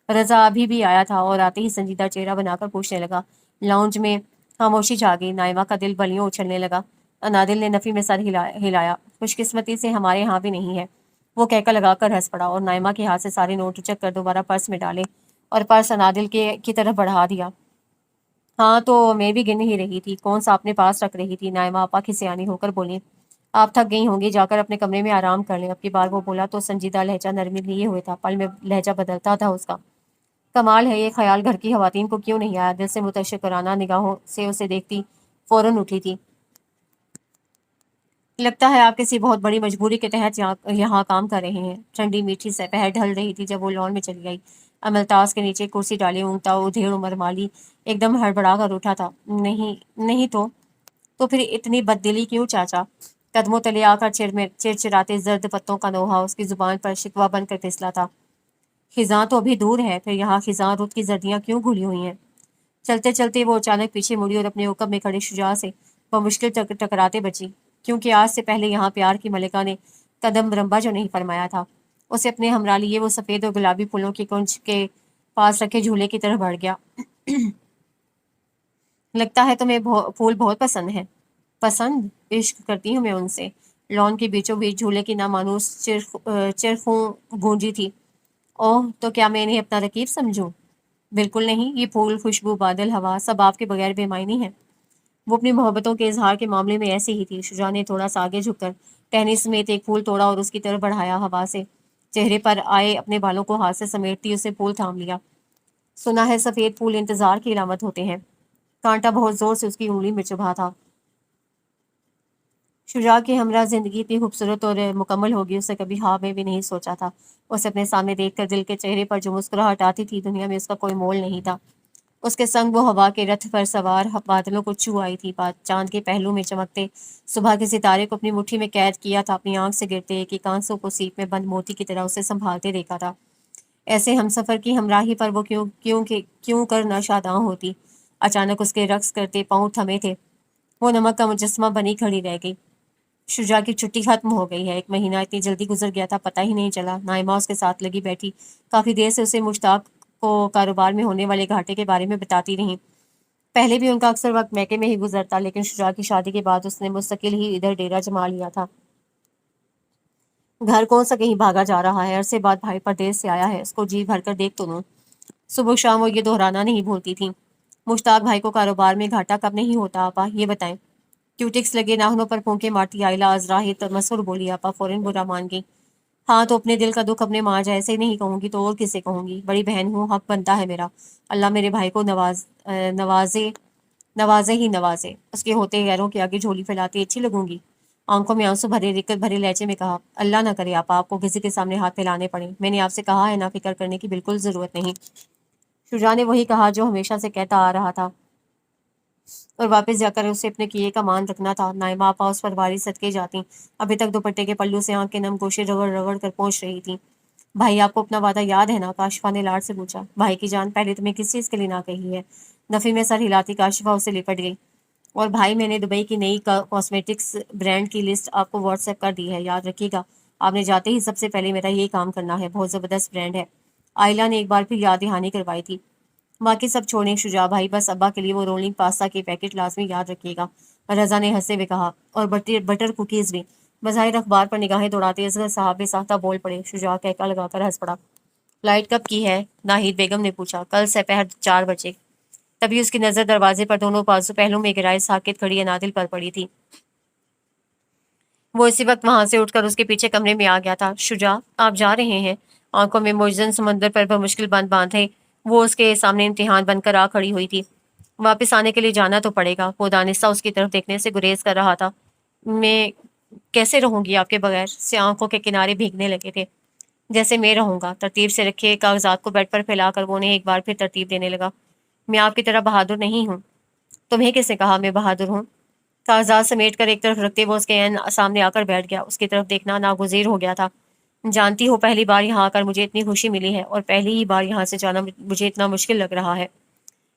رضا ابھی بھی آیا تھا اور آتے ہی سنجیدہ چہرہ بنا کر پوچھنے لگا۔ لاؤنج میں خاموشی چھا گئی۔ نائمہ کا دل بلیوں اچھلنے لگا۔ انادل نے نفی میں سر ہلایا۔ خوش قسمتی سے ہمارے ہاں بھی نہیں ہے، وہ کہکا لگا کر ہنس پڑا اور نائمہ کے ہاتھ سے سارے نوٹ اچک کر دوبارہ پرس میں ڈالے اور پرس انادل کی طرف بڑھا دیا۔ ہاں تو میں بھی گن ہی رہی تھی، کون سا اپنے پاس رکھ رہی تھی؟ نائمہ آپا کھسیانی ہو کر بولی۔ آپ تھک گئی ہوں گی، جا کر اپنے کمرے میں آرام کر لیں۔ اب کی بار وہ بولا تو سنجیدہ لہجہ نرمی لیے ہوئے تھا، پل میں لہجہ بدلتا تھا اس کا۔ کمال ہے، یہ خیال گھر کی خواتین کو کیوں نہیں آیا؟ دل سے متشکرانہ نگاہوں سے اسے دیکھتی فوراً اٹھی تھی۔ لگتا ہے آپ کسی بہت بڑی مجبوری کے تحت یہاں کام کر رہے ہیں۔ ٹھنڈی میٹھی سپہر ڈھل رہی تھی جب وہ لان میں چلی آئی۔ عملتاز کے نیچے کرسی ڈالے اونگتا ادھیڑ عمر مالی ایک دم ہڑبڑا کر اٹھا تھا۔ نہیں نہیں تو پھر اتنی بددلی کیوں چاچا؟ قدموں تلے آ کر چرچراتے زرد پتوں کا نوحہ اس کی زبان پر شکوہ بن کر پھسلا تھا۔ خزاں تو ابھی دور ہے، پھر یہاں خزاں رت کی زردیاں کیوں گھلی ہوئی ہیں؟ چلتے چلتے وہ اچانک پیچھے مڑی اور اپنے عقب میں کھڑے شجاع سے بمشکل ٹکراتے بچی، کیونکہ آج سے پہلے یہاں پیار کی ملکہ نے قدم برمبا جو نہیں فرمایا تھا۔ اسے اپنے ہمراہ لیے وہ سفید اور گلابی پھولوں کی کنج کے پاس رکھے جھولے کی طرف بڑھ گیا۔ لگتا ہے تمہیں پھول بہت پسند ہے۔ پسند؟ عشق کرتی ہوں میں ان سے۔ لان کے بیچوں بیچ جھولے کی نامانوس چرخوں گونجی تھی۔ اوہ، تو کیا میں انہیں اپنا رقیب سمجھوں؟ بالکل نہیں، یہ پھول، خوشبو، بادل، ہوا سب آپ کے بغیر بے معنی ہیں۔ وہ اپنی محبتوں کے اظہار کے معاملے میں ایسی ہی تھی۔ شجاع نے تھوڑا سا آگے جھک کر ٹہنی سمیت ایک پھول توڑا اور اس کی طرف بڑھایا۔ ہوا سے چہرے پر آئے اپنے بالوں کو ہاتھ سے سمیٹتی اسے پھول تھام لیا۔ سنا ہے سفید پھول انتظار کی علامت ہوتے ہیں۔ کانٹا بہت زور سے اس کی انگلی میں چبھا تھا۔ شجاع کی ہمراہ زندگی اتنی خوبصورت اور مکمل ہوگی اسے کبھی خواب میں بھی نہیں سوچا تھا۔ اسے اپنے سامنے دیکھ کر دل کے چہرے پر جو مسکراہٹ آتی تھی دنیا میں اس کا کوئی مول نہیں تھا۔ اس کے سنگ وہ ہوا کے رتھ پر سوار بادلوں کو چھو آئی تھی۔ چاند کے پہلو میں چمکتے صبح کے ستارے کو اپنی مٹھی میں قید کیا تھا، اپنی آنکھ سے گرتے ایک ایک آنسو کو سیپ میں بند موتی کی طرح اسے سنبھالتے دیکھا تھا۔ ایسے ہمسفر کی ہمراہی پر وہ کیوں کر نہ شاداں ہوتی۔ اچانک اس کے رقص کرتے پاؤں تھمے تھے، وہ نمک کا مجسمہ بنی کھڑی رہ گئی۔ شجاع کی چھٹی ختم ہو گئی ہے۔ ایک مہینہ اتنی جلدی گزر گیا تھا، پتہ ہی نہیں چلا۔ نائمہ اس کے ساتھ لگی بیٹھی کافی دیر سے اسے مشتاق کو کاروبار میں ہونے والے گھاٹے کے بارے میں بتاتی رہی۔ پہلے بھی ان کا اکثر وقت میکے میں ہی گزرتا، لیکن شجاع کی شادی کے بعد اس نے مستقل ہی ادھر ڈیرا جما لیا تھا۔ گھر کون سا کہیں بھاگا جا رہا ہے، عرصے بعد بھائی پردیس سے آیا ہے، اس کو جی بھر کر دیکھ تو لوں۔ صبح شام وہ یہ دہرانا نہیں بھولتی تھیں۔ مشتاق بھائی کو کاروبار میں گھاٹا کب نہیں ہوتا آپا، یہ بتائیں؟ کیوٹکس لگے ناخنوں پر پھونکے مارتی آئلہ عذرا مسحور بولی۔ آپا فوراً برا مان گئی۔ ہاں تو اپنے دل کا دکھ اپنے ماں جیسے نہیں کہوں گی تو اور کسے کہوں گی؟ بڑی بہن ہوں، حق بنتا ہے میرا۔ اللہ میرے بھائی کو نوازے ہی نوازے۔ اس کے ہوتے غیروں کے آگے جھولی پھیلاتی اچھی لگوں گی؟ آنکھوں میں آنسو بھرے دقت بھرے لہجے میں کہا۔ اللہ نہ کرے آپا آپ کو کسی کے سامنے ہاتھ پھیلانے پڑے، میں نے آپ سے کہا ہے نا، فکر کرنے کی بالکل ضرورت نہیں۔ شجاع نے وہی کہا جو ہمیشہ سے کہتا آ رہا تھا، اور واپس جا کر اسے اپنے کیے کا مان رکھنا تھا۔ نائمہ آپا اس پر واری صدقے جاتی، ابھی تک دوپٹے کے پلو سے آنکھ کے نم گوشے رگڑ رگڑ کر پہنچ رہی تھی۔ بھائی آپ کو اپنا وعدہ یاد ہے نا؟ کاشفا نے لاڈ سے پوچھا۔ بھائی کی جان، پہلے تمہیں کس چیز کے لیے نہ کہی ہے؟ نفی میں سر ہلاتی کاشفا اسے لپٹ گئی۔ اور بھائی، میں نے دبئی کی نئی کاسمیٹکس برانڈ کی لسٹ آپ کو واٹس ایپ کر دی ہے، یاد رکھیے گا۔ آپ نے جاتے ہی سب سے پہلے میرا یہی کام کرنا ہے، بہت زبردست برانڈ ہے۔ آئلہ نے ایک بار پھر یاد دہانی کروائی تھی۔ باقی سب چھوڑیں شجاع بھائی، بس ابا کے لیے وہ رولنگ پاستا کے پیکٹ لازمی یاد رکھیے گا، رضا نے ہنستے ہوئے کہا۔ اور بٹر کوکیز بھی۔ بظاہر اخبار پر نگاہیں دوڑاتے اصغر صاحب بے ساختہ بول پڑے۔ شجاع کہکا لگا کر ہنس پڑا۔ فلائٹ کب کی ہے؟ ناہید بیگم نے پوچھا۔ کل سپہر 4 بجے۔ تبھی اس کی نظر دروازے پر دونوں پہلوں میں گرائے ساکت کھڑی انادل پر پڑی تھی۔ وہ اسی وقت وہاں سے اٹھ کر اس کے پیچھے کمرے میں آ گیا تھا۔ شجاع، آپ جا رہے ہیں؟ آنکھوں میں مجزن سمندر پر بمشکل بند باندھے وہ اس کے سامنے امتحان بن کر آ کھڑی ہوئی تھی۔ واپس آنے کے لیے جانا تو پڑے گا۔ وہ دانستہ اس کی طرف دیکھنے سے گریز کر رہا تھا۔ میں کیسے رہوں گی آپ کے بغیر؟ سے آنکھوں کے کنارے بھیگنے لگے تھے۔ جیسے میں رہوں گا۔ ترتیب سے رکھے کاغذات کو بیڈ پر پھیلا کر وہ انہیں ایک بار پھر ترتیب دینے لگا۔ میں آپ کی طرح بہادر نہیں ہوں۔ تمہیں کس نے کہا میں بہادر ہوں؟ کاغذات سمیٹ کر ایک طرف رکھتے وہ اس کے عین سامنے آ کر بیٹھ گیا۔ اس کی طرف دیکھنا ناگزیر ہو گیا تھا۔ جانتی ہو، پہلی بار یہاں آ کر مجھے اتنی خوشی ملی ہے، اور پہلی ہی بار یہاں سے جانا مجھے اتنا مشکل لگ رہا ہے۔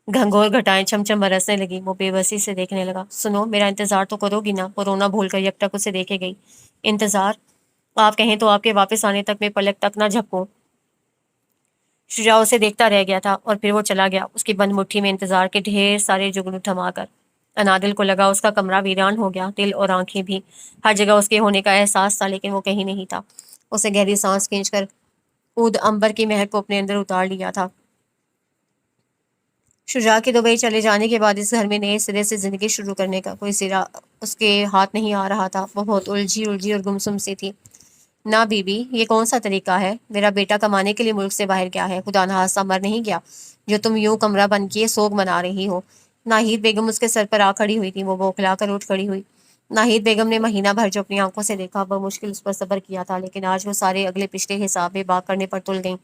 گھنگور گھٹائیں چھم چھم برسنے لگی۔ وہ بے بسی سے دیکھنے لگا۔ سنو، میرا انتظار تو کرو گی نا؟ وہ رونا بھول کر یک ٹک اسے دیکھے گئی۔ انتظار؟ آپ کہیں تو آپ کے واپس آنے تک میں پلک تک نہ جھپکوں۔ شجاع اسے دیکھتا رہ گیا تھا، اور پھر وہ چلا گیا، اس کی بند مٹھی میں انتظار کے ڈھیر سارے جگنو تھما کر۔ انادل کو لگا اس کا کمرہ ویران ہو گیا، دل اور آنکھیں بھی۔ ہر جگہ اس کے ہونے کا احساس تھا، لیکن وہ کہیں نہیں تھا۔ اسے گہری سانس کھینچ کر اود عنبر کی مہک کو اپنے اندر اتار لیا تھا۔ شجاع کے دبئی چلے جانے کے بعد اس گھر میں نئے سرے سے زندگی شروع کرنے کا کوئی سرا اس کے ہاتھ نہیں آ رہا تھا۔ وہ بہت الجھی اور گمسم سی تھی۔ نہ بی بی، یہ کون سا طریقہ ہے؟ میرا بیٹا کمانے کے لیے ملک سے باہر گیا ہے، خدا نخواستہ مر نہیں گیا جو تم یوں کمرہ بند کیے سوگ منا رہی ہو؟ ناہید بیگم اس کے سر پر آ کھڑی ہوئی تھی۔ وہ بوکھلا کر اٹھ کھڑی ہوئی۔ ناہید بیگم نے مہینہ بھر جو اپنی آنکھوں سے دیکھا بمشکل اس پر صبر کیا تھا، لیکن آج وہ سارے اگلے پچھلے حساب بے باک کرنے پر تل گئیں۔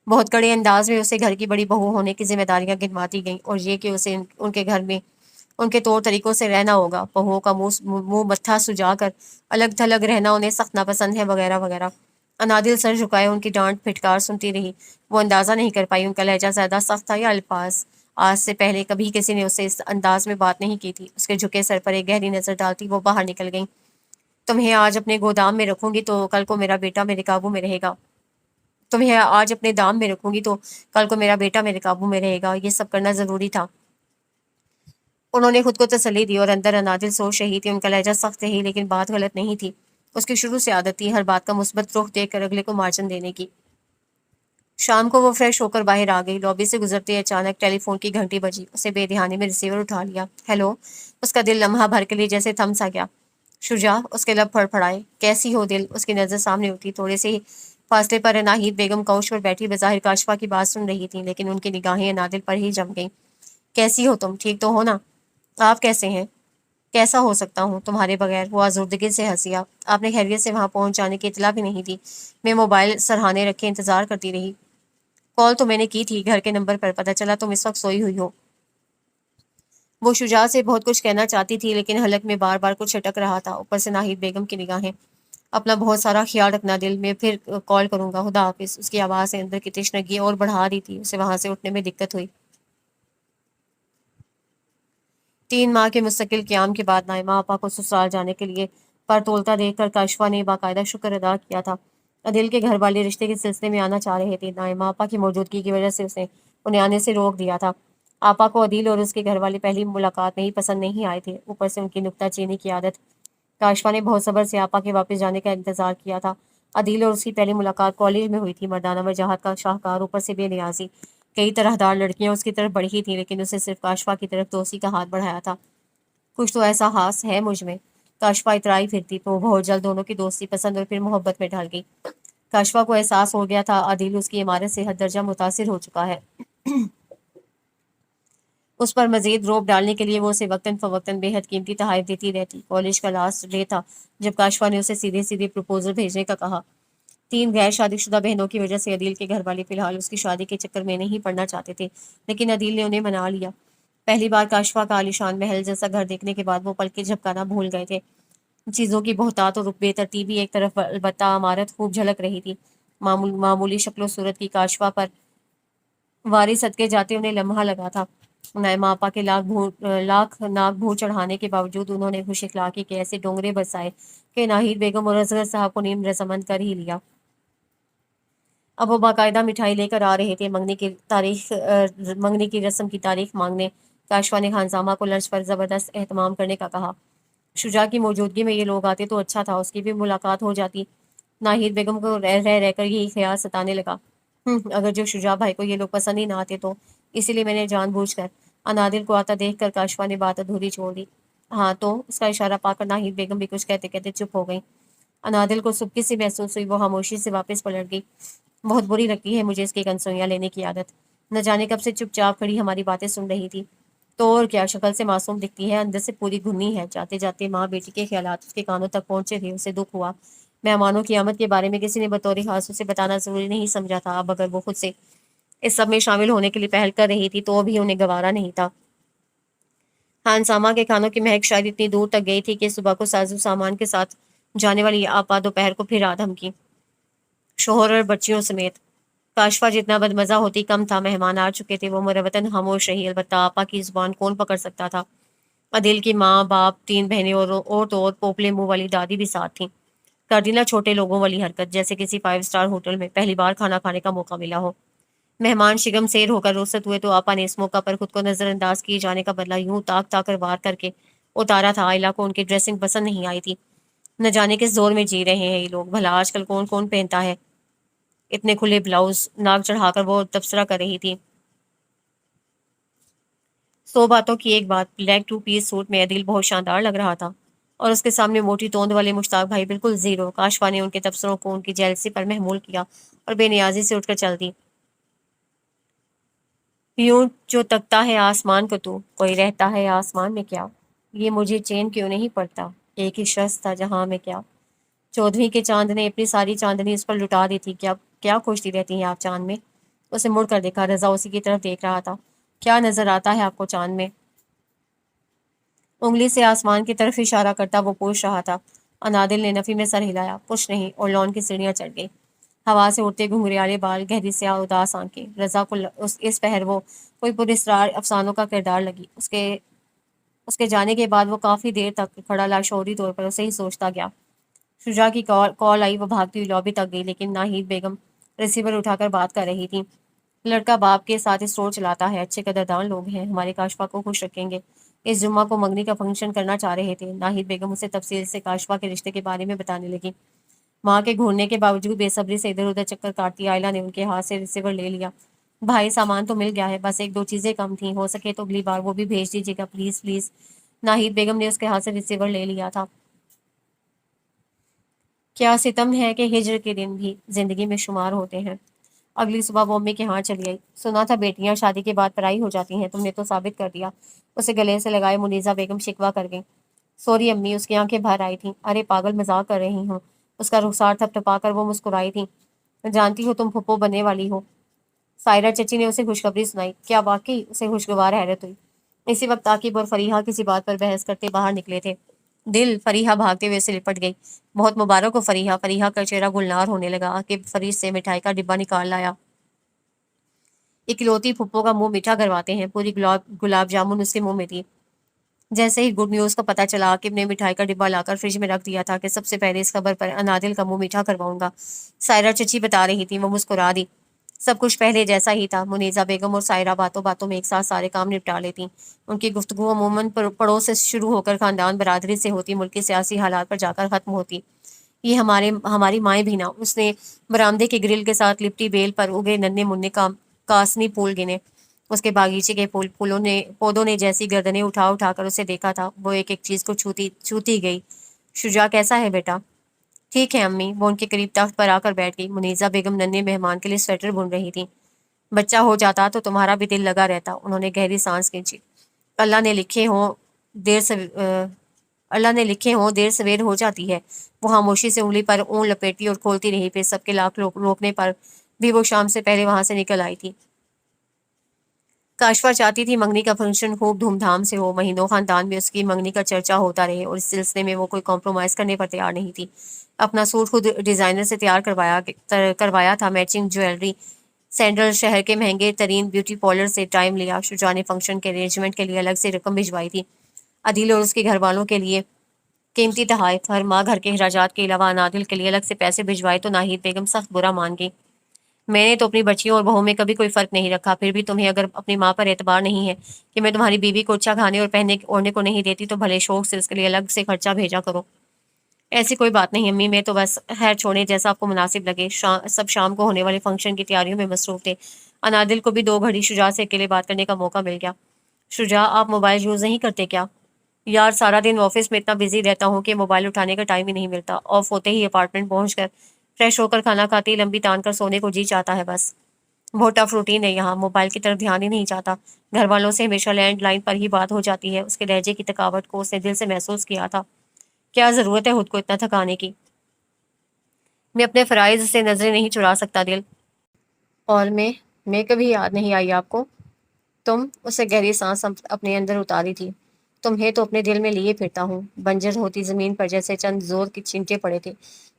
بہت کڑے انداز میں اسے گھر کی بڑی بہو ہونے کی ذمہ داریاں گنواتی گئیں، اور یہ کہ اسے ان کے گھر میں ان کے طور طریقوں سے رہنا ہوگا۔ بہوؤں کا منہ متھا سجا کر الگ تھلگ رہنا انہیں سخت ناپسند ہے، وغیرہ وغیرہ۔ انادل سر جھکائے ان کی ڈانٹ پھٹکار سنتی رہی۔ وہ اندازہ نہیں کر پائی ان کا لہجہ زیادہ سخت تھا یا الفاظ۔ آج سے پہلے کبھی کسی نے اسے اس انداز میں بات نہیں کی تھی۔ اس کے جھکے سر پر ایک گہری نظر ڈالتی وہ باہر نکل گئیں۔ تمہیں آج اپنے گودام میں رکھوں گی تو کل کو میرا بیٹا میرے قابو میں رہے گا۔ تمہیں آج اپنے دام میں رکھوں گی تو کل کو میرا بیٹا میرے قابو میں رہے گا۔ یہ سب کرنا ضروری تھا۔ انہوں نے خود کو تسلی دی، اور اندر انادل سوچ رہی تھی ان کا لہجہ سخت ہی، لیکن بات غلط نہیں تھی۔ اس کی شروع سے عادت تھی ہر بات کا مثبت رخ دیکھ کر اگلے کو مارجن دینے کی۔ شام کو وہ فریش ہو کر باہر آ گئی۔ لابی سے گزرتے اچانک ٹیلی فون کی گھنٹی بجی۔ اسے بے دھیانی میں ریسیور اٹھا لیا۔ ہیلو؟ اس کا دل لمحہ بھر کے لیے جیسے تھم سا گیا۔ شجاع؟ اس کے لب پھڑ پھڑائے۔ کیسی ہو دل؟ اس کی نظر سامنے اٹھی۔ تھوڑے سے ہی فاصلے پر ناہید بیگم کوچ پر بیٹھی بظاہر کاشفا کی بات سن رہی تھیں، لیکن ان کی نگاہیں انادل پر ہی جم گئیں۔ کیسی ہو تم؟ ٹھیک تو ہو نا؟ آپ کیسے ہیں؟ کیسا ہو سکتا ہوں تمہارے بغیر؟ وہ آزردگی سے ہنسیا۔ آپ نے خیریت سے وہاں پہنچ جانے کی اطلاع بھی نہیں دی۔ میں موبائل سرہانے رکھے انتظار کرتی رہی۔ کال تو میں نے کی تھی گھر کے نمبر پر، پتہ چلا تم اس وقت سوئی ہوئی ہو۔ وہ شجاع سے بہت کچھ کہنا چاہتی تھی، لیکن حلق میں بار بار کچھ اٹک رہا تھا۔ اوپر سے ناہید بیگم کی نگاہیں۔ اپنا بہت سارا خیال رکھنا دل، میں پھر کال کروں گا، خدا حافظ۔ اس کی آواز سے اندر کی تشنگی اور بڑھا رہی تھی۔ اسے وہاں سے اٹھنے میں دقت ہوئی۔ 3 ماہ کے مستقل قیام کے بعد نائمہ آپا کو سسرال جانے کے لیے پر تولتا دیکھ کر کاشفا نے باقاعدہ شکر ادا کیا تھا۔ عدیل کے گھر والے رشتے کے سلسلے میں آنا چاہ رہے تھے۔ نائمہ آپا کی موجودگی کی وجہ سے انہیں آنے سے روک دیا تھا۔ آپا کو عدیل اور اس کے گھر والے پہلی ملاقات میں ہی پسند نہیں آئے تھے، اوپر سے ان کی نکتہ چینی کی عادت۔ کاشفا نے بہت صبر سے آپا کے واپس جانے کا انتظار کیا تھا۔ عدیل اور اس کی پہلی ملاقات کالج میں ہوئی تھی۔ مردانہ وجاہت کا شاہکار، اوپر سے بے نیازی۔ کئی طرحدار لڑکیاں اس کی طرف بڑھی تھیں، لیکن اسے صرف کاشفا کی طرف دوستی کا ہاتھ بڑھایا تھا۔ کچھ تو ایسا خاص ہے مجھ میں، کاشفا اترائی پھرتی، تو وہ بہت جلد دونوں کی دوستی پسند اور پھر محبت میں ڈھل گئی۔ کاشفا کو احساس ہو گیا تھا عدیل اس کی عمارت سے حد درجہ متاثر ہو چکا ہے۔ اس پر مزید روب ڈالنے کے لیے وہ اسے وقتاً فوقتاً بے حد قیمتی تحائف دیتی رہتی۔ کالج کا لاسٹ ڈے تھا جب کاشفا نے اسے سیدھے سیدھے پروپوزل بھیجنے کا کہا۔ 3 غیر شادی شدہ بہنوں کی وجہ سے عدیل کے گھر والے فی الحال اس کی شادی کے چکر میں نہیں پڑنا چاہتے تھے، لیکن عدیل نے انہیں منا لیا۔ پہلی بار کاشفا کا عالیشان محل جیسا گھر دیکھنے کے بعد وہ پلکیں جھپکانا بھول گئے تھے۔ چیزوں کی بہتات اور رقبے ترتیبی ایک طرف، البتہ عمارت خوب جھلک رہی تھی۔ معمولی شکل و صورت کی کاشفہ پر وارث صدقے جاتے انہیں لمحہ لگا تھا۔ نائمہ آپا کے لاکھ ناک بھور چڑھانے کے باوجود انہوں نے خوش اخلاقی کے ایسے ڈونگرے برسائے کہ ناہید بیگم اور اصغر صاحب کو نیم رضامند کر ہی لیا۔ اب وہ باقاعدہ مٹھائی لے کر آ رہے تھے۔ منگنی کی رسم کی تاریخ مانگنے کاشفہ نے خانزامہ کو لنچ پر زبردست اہتمام کرنے کا کہا۔ شجاع کی موجودگی میں یہ لوگ آتے تو اچھا تھا، اس کی بھی ملاقات ہو جاتی۔ ناہید بیگم کو رہ کر یہی خیال ستانے لگا، اگر جو شجاع بھائی کو یہ لوگ پسند ہی نہ آتے تو، اسی لیے میں نے جان بوجھ کر انادل کو آتا دیکھ کر کاشفہ نے بات ادھوری چھوڑ دی۔ ہاں تو، اس کا اشارہ پا کر ناہید بیگم بھی کچھ کہتے کہتے چپ ہو گئیں۔ انادل کو سبکی سی محسوس ہوئی، وہ خاموشی سے واپس پلٹ گئی۔ بہت بری لگتی ہے مجھے اس کی کنسوئیاں لینے کی عادت، نہ جانے کب سے چپ چاپ کھڑی ہماری باتیں سن رہی تھی۔ تو اور کیا، شکل سے معصوم دکھتی ہے، اندر سے پوری گھنی ہے۔ جاتے جاتے ماں بیٹی کے خیالات اس کے کانوں تک پہنچے تھے، اسے دکھ ہوا۔ مہمانوں کی آمد کے بارے میں کسی نے بطور خاص اسے بتانا ضروری نہیں سمجھا تھا۔ اب اگر وہ خود سے اس سب میں شامل ہونے کے لیے پہل کر رہی تھی تو بھی انہیں گوارا نہیں تھا۔ خانسامہ کے کھانوں کی مہک شاید اتنی دور تک گئی تھی کہ صبح کو سازو سامان کے ساتھ جانے والی آپا دوپہر کو پھر آدم کی، شوہر اور بچیوں سمیت۔ کاشفہ جتنا بدمزہ ہوتی کم تھا، مہمان آ چکے تھے، وہ مروتاً خاموش رہی۔ البتہ آپا کی زبان کون پکڑ سکتا تھا؟ عدیل کی ماں باپ، 3 بہنیں اور تو اور پوپلے منہ والی دادی بھی ساتھ تھیں۔ کر دی نہ چھوٹے لوگوں والی حرکت، جیسے کسی 5 اسٹار ہوٹل میں پہلی بار کھانا کھانے کا موقع ملا ہو۔ مہمان شگم سیر ہو کر رخصت ہوئے تو آپا نے اس موقع پر خود کو نظر انداز کیے جانے کا بدلہ یوں تاک تاک کر وار کر کے اتارا تھا۔ عائلہ کو ان کی ڈریسنگ پسند نہیں آئی تھی۔ نہ جانے کس زور میں جی رہے ہیں یہ لوگ، بھلا آج کل کون کون پہنتا ہے اتنے کھلے بلاؤز؟ ناک چڑھا کر وہ تبصرہ کر رہی تھی۔ 100 باتوں کی ایک بات، بلیک 2 پیس سوٹ میں عدیل بہت شاندار لگ رہا تھا، اور اس کے سامنے موٹی توند والے مشتاق بھائی بالکل زیرو۔ کاشفہ نے ان کے تبصروں کو ان کی جیلسی پر محمول کیا اور بے نیازی سے اٹھ کر چل دی۔ یوں جو تکتا ہے آسمان کو تو، کوئی رہتا ہے آسمان میں کیا؟ یہ مجھے چین کیوں نہیں پڑتا؟ ایک ہی شخص تھا جہاں میں کیا؟ 14ویں کے چاند نے اپنی ساری چاندنی اس پر لٹا دی تھی۔ کیا کھوجتی رہتی ہیں آپ چاند میں؟ اسے مڑ کر دیکھا، رضا اسی کی طرف دیکھ رہا تھا۔ کیا نظر آتا ہے آپ کو چاند میں؟ انگلی سے آسمان کی طرف اشارہ کرتا وہ پوچھ رہا تھا۔ انادل نے نفی میں سر ہلایا، کچھ نہیں، اور لون کی سیڑھیاں چڑھ گئی۔ ہوا سے اڑتے گھنگریالے بال، گہری سیاہ اداس آنکھیں۔ رضا کو اس پہر وہ کوئی پراسرار افسانوں کا کردار لگی۔ اس کے جانے کے بعد وہ کافی دیر تک کھڑا لاشعوری طور پر اسے ہی سوچتا گیا۔ شجاع کی کال آئی، وہ بھاگتی ہوئی لابی تک گئی، لیکن ناہید بیگم ریسیور اٹھا کر بات کر رہی تھی۔ لڑکا باپ کے ساتھ اسٹور چلاتا ہے، اچھے قدردان لوگ ہیں، ہمارے کاشفہ کو خوش رکھیں گے۔ اس جمعہ کو منگنی کا فنکشن کرنا چاہ رہے تھے۔ ناہید بیگم اسے تفصیل سے کاشفہ کے رشتے کے بارے میں بتانے لگی۔ ماں کے گھورنے کے باوجود بے صبری سے ادھر ادھر چکر کاٹتی عائلہ نے ان کے ہاتھ سے ریسیور لے لیا۔ بھائی سامان تو مل گیا ہے، بس 1-2 چیزیں کم تھیں، ہو سکے تو اگلی بار وہ بھی بھیج دیجیے گا پلیز پلیز۔ ناہید بیگم نے اس کے ہاتھ سے ریسیور لے لیا تھا۔ کیا ستم ہے کہ ہجر کے دن بھی زندگی میں شمار ہوتے ہیں۔ اگلی صبح وہ امی کے ہاں چلی آئی۔ سنا تھا بیٹیاں شادی کے بعد پرائی ہو جاتی ہیں، تم نے تو ثابت کر دیا۔ اسے گلے سے لگائے منیزہ بیگم شکوہ کر گئیں۔ سوری امی، اس کی آنکھیں بھر آئی تھیں۔ ارے پاگل، مذاق کر رہی ہوں۔ اس کا رخسار تھپ تھپا کر وہ مسکرائی تھیں۔ جانتی ہو تم پھپھو بننے والی ہو۔ سائرہ چچی نے اسے خوشخبری سنائی۔ کیا واقعی؟ اسے خوشگوار حیرت ہوئی۔ اسی وقت عاقب اور فریحہ کسی بات پر بحث کرتے باہر نکلے تھے۔ دل، فریحہ بھاگتے ہوئے سے لپٹ گئی۔ بہت مبارک ہو فریحہ۔ فریحہ کا چہرہ گلنار ہونے لگا۔ عاقب فریج سے مٹھائی کا ڈبہ نکال لایا۔ اکلوتی پھپھو کا منہ میٹھا کرواتے ہیں، پوری گلاب جامن اس کے منہ میں تھی۔ جیسے ہی گڈ نیوز کا پتہ چلا، عاقب نے مٹھائی کا ڈبہ لا کر فریج میں رکھ دیا تھا کہ سب سے پہلے اس خبر پر انادل کا منہ میٹھا کرواؤں گا۔ سائرہ چچی بتا رہی تھی، وہ مسکرا دی۔ سب کچھ پہلے جیسا ہی تھا۔ منیزہ بیگم اور سائرہ باتوں باتوں میں ایک ساتھ سارے کام نپٹا لیتی۔ ان کی گفتگو عموماً پڑوس سے شروع ہو کر خاندان برادری سے ہوتی، ملکی سیاسی حالات پر جا کر ختم ہوتی۔ یہ ہماری مائیں بھی نہ۔ اس نے برآمدے کے گرل کے ساتھ لپٹی بیل پر اگے ننھے منھے کاسنی پھول گنے۔ اس کے باغیچے کے پودوں نے جیسی گردنیں اٹھا اٹھا کر اسے دیکھا تھا، وہ ایک ایک چیز کو چھوتی گئی۔ شجاع کیسا ہے بیٹا؟ ٹھیک ہے امی۔ وہ ان کے قریب تخت پر آ کر بیٹھ گئی۔ منیزہ بیگم ننھے مہمان کے لیے سویٹر بن رہی تھی۔ بچہ ہو جاتا تو تمہارا بھی دل لگا رہتا۔ انہوں نے گہری سانس کھینچی۔ اللہ نے لکھے ہوں دیر سویر ہو جاتی ہے۔ وہ خاموشی سے انگلی پر اون لپیٹتی اور کھولتی رہی، پھر سب کے لاکھ روکنے پر بھی وہ شام سے پہلے وہاں سے نکل آئی تھی۔ کاشفہ چاہتی تھی منگنی کا فنکشن خوب دھوم دھام سے ہو، مہینوں خاندان میں اس کی منگنی کا چرچا ہوتا رہے، اور اس سلسلے میں وہ کوئی کمپرومائز کرنے پر تیار نہیں تھی۔ اپنا سوٹ خود ڈیزائنر سے تیار کروایا تھا، میچنگ جویلری، سینڈل، شہر کے مہنگے ترین بیوٹی پارلر سے ٹائم لیا۔ شجاع نے فنکشن کے ارینجمنٹ کے لیے الگ سے رقم بھجوائی تھی۔ عدیل اور اس کے گھر والوں کے لیے قیمتی تحائف، ہر ماہ گھر کے اخراجات کے علاوہ انادل کے لیے الگ سے پیسے بھجوائے تو ناہید بیگم سخت برا مان گئی۔ میں نے تو اپنی بچیوں اور بہوں میں کبھی کوئی فرق نہیں رکھا، پھر بھی تمہیں اگر اپنی ماں پر اعتبار نہیں ہے کہ میں تمہاری بیوی کو اچھا کھانے اور پہننے اوڑھنے کو نہیں دیتی تو بھلے شوق سے اس کے لیے الگ سے خرچہ بھیجا کرو۔ ایسی کوئی بات نہیں امی، میں تو بس خیر چھوڑیں، جیسا آپ کو مناسب لگے۔ سب شام کو ہونے والے فنکشن کی تیاریوں میں مصروف تھے۔ انادل کو بھی 2 گھڑی شجاع سے اکیلے بات کرنے کا موقع مل گیا۔ شجاع، آپ موبائل یوز نہیں کرتے کیا؟ یار سارا دن آفس میں اتنا بزی رہتا ہوں کہ موبائل اٹھانے کا ٹائم ہی نہیں ملتا۔ آف ہوتے ہی اپارٹمنٹ پہنچ کر فریش ہو کر کھانا کھاتے ہی لمبی تان کر سونے کو جی چاہتا ہے بس۔ بہت ٹف روٹین ہے یہاں، موبائل کی طرف دھیان ہی نہیں چاہتا۔ گھر والوں سے ہمیشہ لینڈ لائن پر ہی بات ہو جاتی ہے۔ اس کے لہجے کی تھکاوٹ کو اس نے دل سے محسوس کیا تھا۔ کیا ضرورت ہے خود کو اتنا تھکانے کی؟ میں اپنے فرائض سے نظریں نہیں چرا سکتا دل۔ اور میں کبھی یاد نہیں آئی آپ کو؟ تم، اسے گہری سانس اپنے اندر اتاری تھی، تمہیں تو اپنے دل میں لیے پھرتا ہوں۔ بنجر ہوتی زمین پر جیسے چند زور کے چھینٹے پڑے تھے،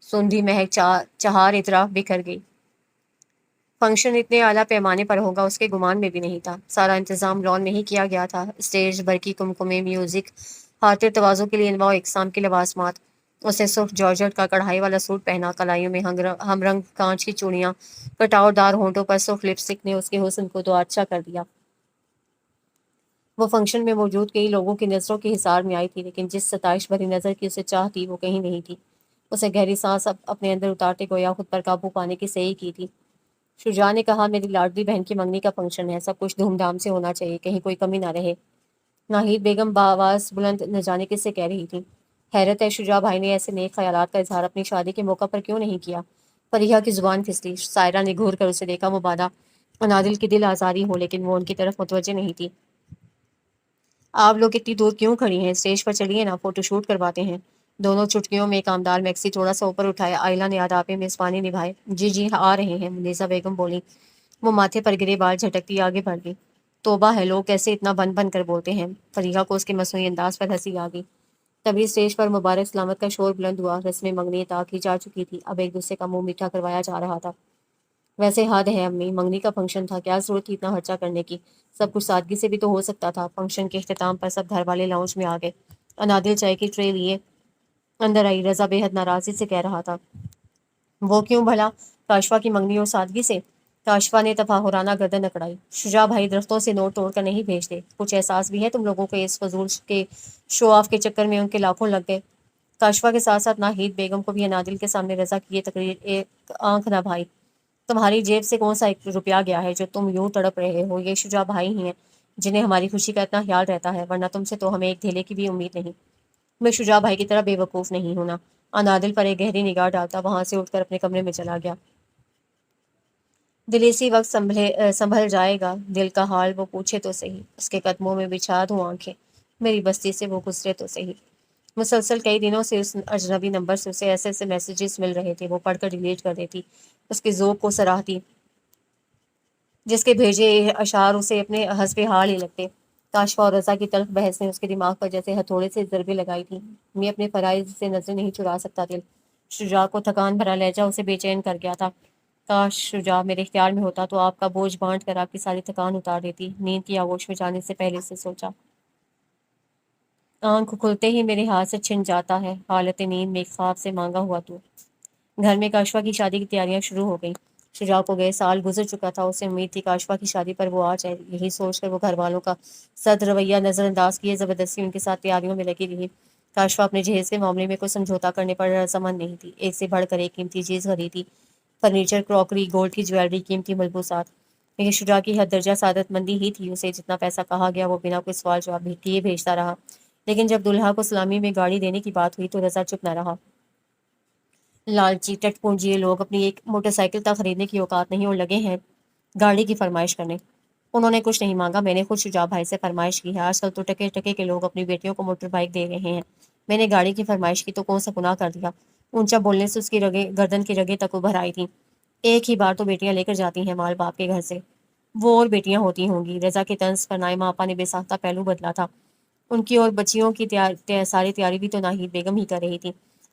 سوندھی مہک چہار اطراف بکھر گئی۔ فنکشن اتنے اعلیٰ پیمانے پر ہوگا اس کے گمان میں بھی نہیں تھا۔ سارا انتظام لان میں ہی کیا گیا تھا، اسٹیج، برقی کمکمے، میوزک، خاطر تواضع کے لیے انواع و اقسام کے لوازمات۔ اسے سرخ جارجٹ کا کڑھائی والا سوٹ پہنا، کلائیوں میں ہم رنگ کانچ کی چوڑیاں، کٹاؤ دار ہونٹوں پر سرخ لپسٹک نے اس کے حسن کو تو اچھا کر دیا۔ وہ فنکشن میں موجود کئی لوگوں کی نظروں کے حصار میں آئی تھی، لیکن جس ستائش بھری نظر کی اسے چاہ تھی وہ کہیں نہیں تھی۔ اسے گہری سانس اپنے اندر اتارتے گویا خود پر قابو پانے کی صحیح کی تھی۔ شجاع نے کہا، میری لاڈلی بہن کی منگنی کا فنکشن ہے، سب کچھ دھوم دھام سے ہونا چاہیے، کہیں کوئی کمی نہ رہے۔ ناہید بیگم بآواز بلند نہ جانے کس سے کہہ رہی تھی۔ حیرت ہے شجاع بھائی نے ایسے نیک خیالات کا اظہار اپنی شادی کے موقع پر کیوں نہیں کیا؟ فریحہ کی زبان پھسلی۔ سائرہ نے گھور کر اسے دیکھا، مبادا انادل کی دل آزاری ہو، لیکن وہ ان کی طرف متوجہ نہیں تھی۔ آپ لوگ اتنی دور کیوں کھڑی ہیں؟ اسٹیج پر چلیے نا، فوٹو شوٹ کرواتے ہیں۔ دونوں چٹکیوں میں کامدار میکسی تھوڑا سا اوپر اٹھایا، آئلہ نے آداب میزبانی نبھائے۔ جی جی آ رہے ہیں، منیزہ بیگم بولی۔ وہ ماتھے پر گرے بال جھٹکتی آگے بڑھ گئی۔ توبہ ہے، لوگ کیسے اتنا بن بن کر بولتے ہیں۔ فریحہ کو اس کے مصنوعی انداز پر ہنسی آ گئی۔ تبھی اسٹیج پر مبارک سلامت کا شور بلند ہوا۔ رسم منگنی ادا کی جا چکی تھی، اب ایک دوسرے کا منہ میٹھا کروایا جا رہا تھا۔ ویسے حد ہے امی، منگنی کا فنکشن تھا، کیا ضرورت تھی اتنا خرچہ کرنے کی؟ سب کچھ سادگی سے بھی تو ہو سکتا تھا۔ فنکشن کے اختتام پر سب گھر والے لاؤنج میں آ گئے۔ انادل چائے کی ٹرے لیے اندر آئی، رضا بے حد ناراضی سے کہہ رہا تھا، وہ کیوں بھلا؟ کاشفا کی منگنی اور سادگی سے؟ کاشفا نے تفاہرانہ گردن اکڑائی۔ شجاع بھائی درختوں سے نوٹ توڑ کر نہیں بھیجتے، کچھ احساس بھی ہے تم لوگوں کو؟ اس فضول کے شو آف کے چکر میں ان کے لاکھوں لگ گئے۔ کاشفا کے ساتھ ساتھ ناہید بیگم کو بھی انادل کے سامنے رضا کی یہ تقریر ایک آنکھ نہ بھائی۔ تمہاری جیب سے کون سا 1 روپیہ گیا ہے جو تم یوں تڑپ رہے ہو؟ یہ شجاع بھائی ہی ہیں جنہیں ہماری خوشی کا اتنا خیال رہتا ہے، ورنہ تم سے تو ہمیں ایک دھیلے کی بھی امید نہیں۔ میں شجاع بھائی کی طرح بے وقوف نہیں ہونا۔ انادل پر ایک گہری نگاہ ڈالتا وہاں سے اٹھ کر اپنے کمرے میں چلا گیا۔ دل اسی وقت سنبھل جائے گا، دل کا حال وہ پوچھے تو صحیح، اس کے قدموں میں بچھا دوں آنکھیں، میری بستی سے وہ گزرے تو صحیح۔ مسلسل کئی دنوں سے اس اجنبی نمبر سے اسے ایسے میسیجز مل رہے تھے، وہ پڑھ کر ڈیلیٹ کر دیتی، اس کے ذوق کو سراہتی، جس کے بھیجے اشعار اسے اپنے حسب حال ہی لگتے۔ کاشفا اور رضا کی تلخ بحث نے اس کے دماغ پر جیسے ہتھوڑے سے ضربیں لگائی تھیں۔ میں اپنے فرائض سے نظریں نہیں چرا سکتا دل۔ شجاع کو تھکان بھرا لہجہ اسے بے چین کر گیا تھا۔ کاش شجاع میرے اختیار میں ہوتا تو آپ کا بوجھ بانٹ کر آپ کی ساری تھکان اتار دیتی۔ نیند کی آغوش میں جانے سے پہلے سے سوچا۔ آنکھ کھلتے ہی میرے ہاتھ سے چھن جاتا ہے حالت نیند میں ایک خواب سے مانگا ہوا تو۔ گھر میں کاشفا کی شادی کی تیاریاں شروع ہو گئیں۔ شجاع کو گئے سال گزر چکا تھا، اسے امید تھی کاشفا کی شادی پر وہ آ جائے۔ یہی سوچ کر وہ گھر والوں کا سخت رویہ نظر انداز کیے زبردستی ان کے ساتھ تیاریوں میں لگی رہی۔ کاشفا اپنے جہیز کے معاملے میں کوئی سمجھوتا کرنے پر رضامند نہیں تھی، ایک سے بڑھ کر ایک قیمتی چیز خریدی، فرنیچر، کراکری، گولڈ کی جویلری، قیمتی ملبوسات۔ لیکن شجاع کی حد درجہ سعادت مندی ہی تھی، اسے جتنا پیسہ کہا گیا وہ بنا کوئی سوال جواب کیے بھیجتا رہا۔ لیکن جب دلہا کو سلامی میں گاڑی دینے کی بات ہوئی تو رضا چپ نہ رہا۔ لالچی ٹٹ پونجیے لوگ اپنی ایک موٹر سائیکل تک خریدنے کی اوقات نہیں اور لگے ہیں گاڑی کی فرمائش کرنے۔ انہوں نے کچھ نہیں مانگا، میں نے خود شجاع بھائی سے فرمائش کی ہے۔ آج کل تو ٹکے ٹکے کے لوگ اپنی بیٹیوں کو موٹر بائک دے رہے ہیں، میں نے گاڑی کی فرمائش کی تو کون سا گناہ کر دیا؟ اونچا بولنے سے اس کی گردن کی رگیں تک ابھر آئی تھیں۔ ایک ہی بار تو بیٹیاں لے کر جاتی ہیں مال باپ کے گھر سے، وہ اور بیٹیاں ہوتی ہوں گی۔ رضا کے طنز پر نائمہ آپا نے بے ساختہ پہلو بدلا تھا۔ ان کی اور بچیوں کی ساری تیاری بھی تو ناہید بیگم ہی کر رہی تھی۔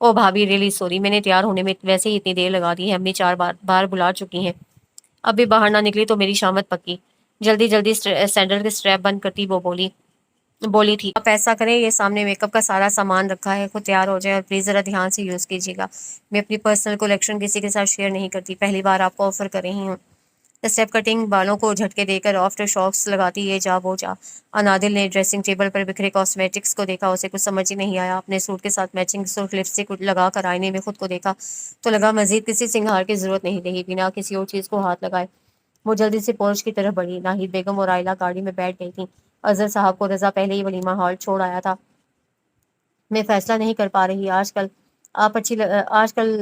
او بھابی ریلی سوری، میں نے تیار ہونے میں ویسے ہی اتنی دیر لگا دی ہے، امی چار بار بار بلا چکی ہیں، اب بھی باہر نہ نکلی تو میری شامت پکی۔ جلدی جلدی سینڈل کے اسٹریپ بند کرتی وہ بولی تھی، آپ ایسا کریں، یہ سامنے میک اپ کا سارا سامان رکھا ہے، خود تیار ہو جائے اور پلیز ذرا دھیان سے یوز کیجیے گا، میں اپنی پرسنل کلیکشن کسی کے ساتھ شیئر نہیں کرتی، پہلی بار آپ کو آفر کر رہی ہوں۔ اسٹیپ کٹنگ بالوں کو جھٹکے دے کر آفٹر شاکس لگاتی یہ جا وہ جا۔ انادل نے ڈریسنگ ٹیبل پر بکھرے کاسمیٹکس کو دیکھا، اسے کچھ سمجھ ہی نہیں آیا، اپنے سوٹ کے ساتھ میچنگ سرخ لپسٹک لگا کر آئینے میں خود کو دیکھا تو لگا مزید کسی سنگھار کی ضرورت نہیں رہی، بنا کسی اور چیز کو ہاتھ لگائے وہ جلدی سے پورچ کی طرف بڑھی۔ ناہید بیگم اور عائلہ گاڑی میں بیٹھ گئی تھیں، اظہر صاحب کو رضا پہلے ہی ولیمہ ہال چھوڑ آیا تھا۔ میں فیصلہ نہیں کر پا رہی آج کل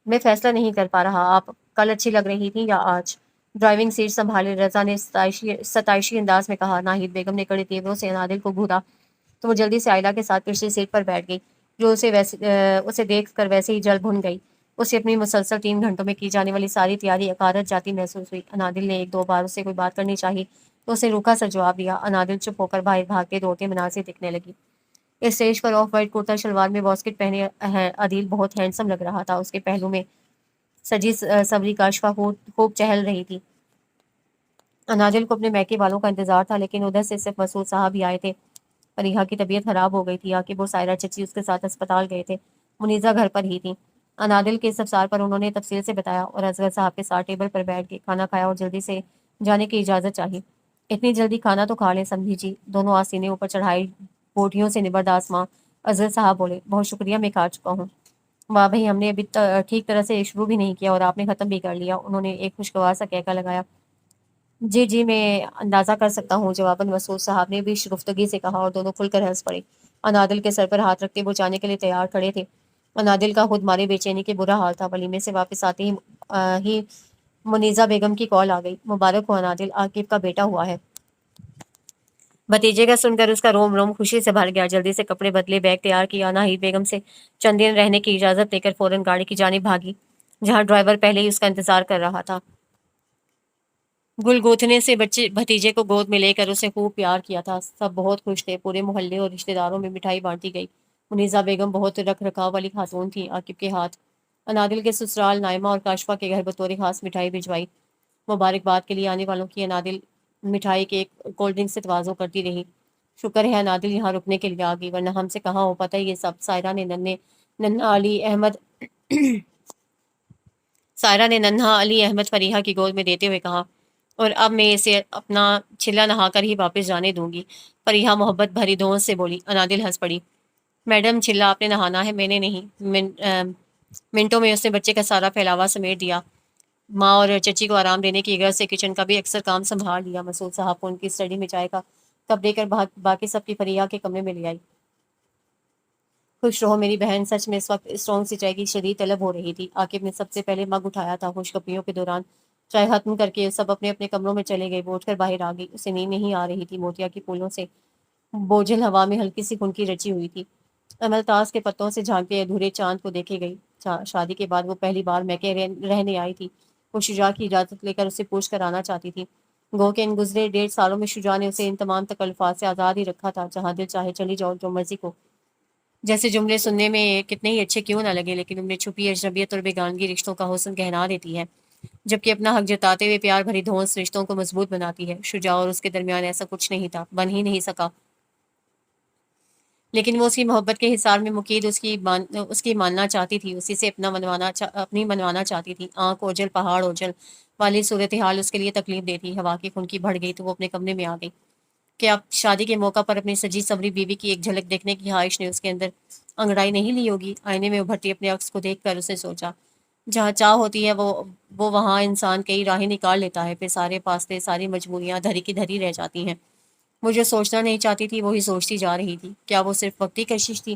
میں فیصلہ نہیں کر پا رہا، آپ کل اچھی لگ رہی تھی یا آج؟ ڈرائیونگ سیٹ سنبھالے رضا نے ستائشی انداز میں کہا۔ ناہید بیگم نے کڑے تیوروں سے انادل کو گھورا تو وہ جلدی سے عائلہ کے ساتھ پچھلی سیٹ پر بیٹھ گئی، جو اسے دیکھ کر ویسے ہی جل بھن گئی۔ اسے اپنی مسلسل 3 گھنٹوں میں کی جانے والی ساری تیاری عقارت جاتی محسوس ہوئی۔ انادل نے ایک دو بار اسے کوئی بات کرنی چاہی تو اسے روکھا سا جواب دیا۔ انادل چپ ہو کر باہر بھاگتے دوڑتے مناظر دکھنے لگی۔ اس اسٹیج پر آف وائٹ کرتا شلوار میں واسکٹ پہنے عدیل بہت ہینڈسم لگ رہا تھا، اس کے پہلو میں سجی سبری کاشفا خوب چہل رہی تھی۔ انادل کو اپنے میکے والوں کا انتظار تھا، لیکن ادھر سے صرف مسعود صاحب ہی آئے تھے۔ فریحہ کی طبیعت خراب ہو گئی تھی، عاقب اور سائرہ چچی اس کے ساتھ اسپتال گئے تھے، منیزہ گھر پر ہی تھی۔ انادل کے اس افسار پر انہوں نے تفصیل سے بتایا اور اصغر صاحب کے ساتھ ٹیبل پر بیٹھ کے کھانا کھایا اور جلدی سے جانے کی اجازت چاہی۔ اتنی جلدی کھانا تو کھا لیں سمجھی جی، دونوں آسینے اوپر چڑھائی بوٹیوں سے نبرد ماں۔ اصغر صاحب بولے، بہت شکریہ، میں کھا چکا ہوں۔ واہ بھائی، ہم نے ابھی ٹھیک طرح سے شروع بھی نہیں کیا اور آپ نے ختم بھی کر لیا، انہوں نے ایک خوشگوار سا کہکا لگایا۔ جی جی، میں اندازہ کر سکتا ہوں، جواباً مسعود صاحب نے بھی شگفتگی سے کہا اور دونوں کھل کر ہنس پڑے۔ انادل کے سر پر ہاتھ رکھتے وہ جانے کے لیے تیار کھڑے تھے۔ انادل کا خود مارے بے چینی کے برا حال تھا۔ ولیمے سے واپس آتے ہی منیزہ بیگم کی کال آ گئی۔ مبارک ہو انادل، عاقب کا بیٹا ہوا ہے۔ بھتیجے کا سن کر اس کا روم روم خوشی سے بھر گیا، جلدی سے کپڑے بدلے، بیگ تیار کیا، ناہید بیگم سے چند دن رہنے کی اجازت لے کر فوراً گاڑی کی جانب بھاگی، جہاں ڈرائیور پہلے ہی اس کا انتظار کر رہا تھا۔ گل گوتھنے سے بچے بھتیجے کو گود میں لے کر اسے خوب پیار کیا تھا، سب بہت خوش تھے، پورے محلے اور رشتہ داروں میں مٹھائی بانٹی گئی۔ منیزہ بیگم بہت رکھ رکھاو والی خاتون تھی، عاقب کے ہاتھ انادل کے سسرال نائمہ اور کاشفا کے گھر بطور خاص مٹھائی بھجوائی۔ مبارکباد کے لیے آنے والوں کی انادل مٹھائی کیک کولڈ ڈرنک سے تواضع کرتی رہی۔ شکر ہے انادل یہاں رکنے کے لیے آ گئی، ورنہ ہم سے کہاں ہو پاتا یہ سب۔ سائرہ نے ننھا علی احمد فریحہ کی گود میں دیتے ہوئے کہا، اور اب میں اسے اپنا چھلا نہا کر ہی واپس جانے دوں گی، فریحہ محبت بھری دھون سے بولی۔ انادل ہنس پڑی، میڈم چھلا آپ نے نہانا ہے، میں نے نہیں۔ منٹوں میں اس نے بچے کا سارا پھیلاوا سمیٹ دیا، ماں اور چچی کو آرام دینے کی غرض سے کچن کا بھی اکثر کام سنبھال لیا۔ مسعود صاحب کو ان کی اسٹڈی میں چائے کا کپ دے کر باقی سب کی فریحہ کے کمرے میں لے آئی۔ خوش رہو میری بہن، سچ میں اس وقت اسٹرانگ سی چائے کی شدید طلب ہو رہی تھی۔ عاقب نے سب سے پہلے مگ اٹھایا تھا۔ خوش کپیوں کے دوران چائے ختم کر کے سب اپنے اپنے کمروں میں چلے گئے، وہ اٹھ کر باہر آ گئی، اسے نیند نہیں آ رہی تھی، موتیا کی پھولوں سے بوجھل ہوا میں ہلکی سی خنکی رچی ہوئی تھی۔ امل تاس کے پتوں سے جھانکتے ادھورے چاند کو دیکھے گئی۔ شادی کے بعد وہ پہلی بار میکے رہنے آئی تھی، وہ شجاع کی اجازت لے کر اسے پوچھ کر آنا چاہتی تھی، گو کہ ان گزرے 1.5 سالوں میں شجاع نے اسے ان تمام تکلفات سے آزاد ہی رکھا تھا، جہاں دل چاہے چلی جاؤ، جو مرضی کو۔ جیسے جملے سننے میں کتنے ہی اچھے کیوں نہ لگے، لیکن ان میں چھپی اجنبیت اور بیگانگی رشتوں کا حسن گہرا دیتی ہے، جبکہ اپنا حق جتاتے ہوئے پیار بھری دھونس رشتوں کو مضبوط بناتی ہے۔ شجاع اور اس کے درمیان ایسا کچھ نہیں تھا، بن ہی نہیں سکا، لیکن وہ اس کی محبت کے حصار میں مقید اس کی ماننا چاہتی تھی، اسی سے اپنی منوانا چاہتی تھی۔ آنکھ اوجل پہاڑ اوجل والی صورتحال اس کے لیے تکلیف دیتی۔ ہوا کی خنکی بڑھ گئی تو وہ اپنے کمرے میں آ گئی کہ اب شادی کے موقع پر اپنی سجی سوری بیوی کی ایک جھلک دیکھنے کی خواہش نے اس کے اندر انگڑائی نہیں لی ہوگی۔ آئینے میں ابھرتی اپنے عکس کو دیکھ کر اس نے سوچا، جہاں چاہ ہوتی ہے وہ وہاں انسان کئی راہیں نکال لیتا ہے، پھر سارے فاصلے، ساری مجبوریاں دھری کی دھری رہ جاتی ہیں۔ وہ جو سوچنا نہیں چاہتی تھی وہی سوچتی جا رہی تھی۔ کیا وہ صرف وقتی کشش تھی؟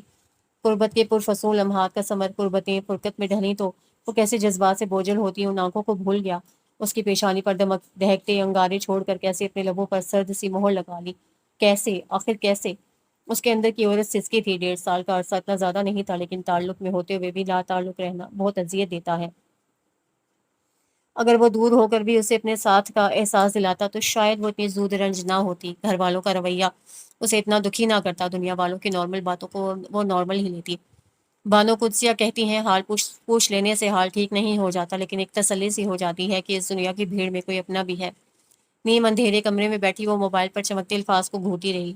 قربت کے پرفسوں لمحات کا ثمر قربتیں فرقت میں ڈھلیں تو وہ کیسے جذبات سے بوجھل ہوتی، ان آنکھوں کو بھول گیا، اس کی پیشانی پر دہکتے انگارے چھوڑ کر کیسے اپنے لبوں پر سرد سی مہر لگا لی۔ کیسے، آخر کیسے؟ اس کے اندر کی عورت سسکی تھی۔ 1.5 سال کا عرصہ اتنا زیادہ نہیں تھا، لیکن تعلق میں ہوتے ہوئے بھی لا تعلق رہنا بہت اذیت دیتا ہے۔ اگر وہ دور ہو کر بھی اسے اپنے ساتھ کا احساس دلاتا تو شاید وہ اتنی زود رنج نہ ہوتی، گھر والوں کا رویہ اسے اتنا دکھی نہ کرتا، دنیا والوں کی نارمل باتوں کو وہ نارمل ہی لیتی۔ بانو قدسیہ کہتی ہیں حال پوچھ لینے سے حال ٹھیک نہیں ہو جاتا، لیکن ایک تسلی سی ہو جاتی ہے کہ اس دنیا کی بھیڑ میں کوئی اپنا بھی ہے۔ نیم اندھیرے کمرے میں بیٹھی وہ موبائل پر چمکتے الفاظ کو گھونٹتی رہی۔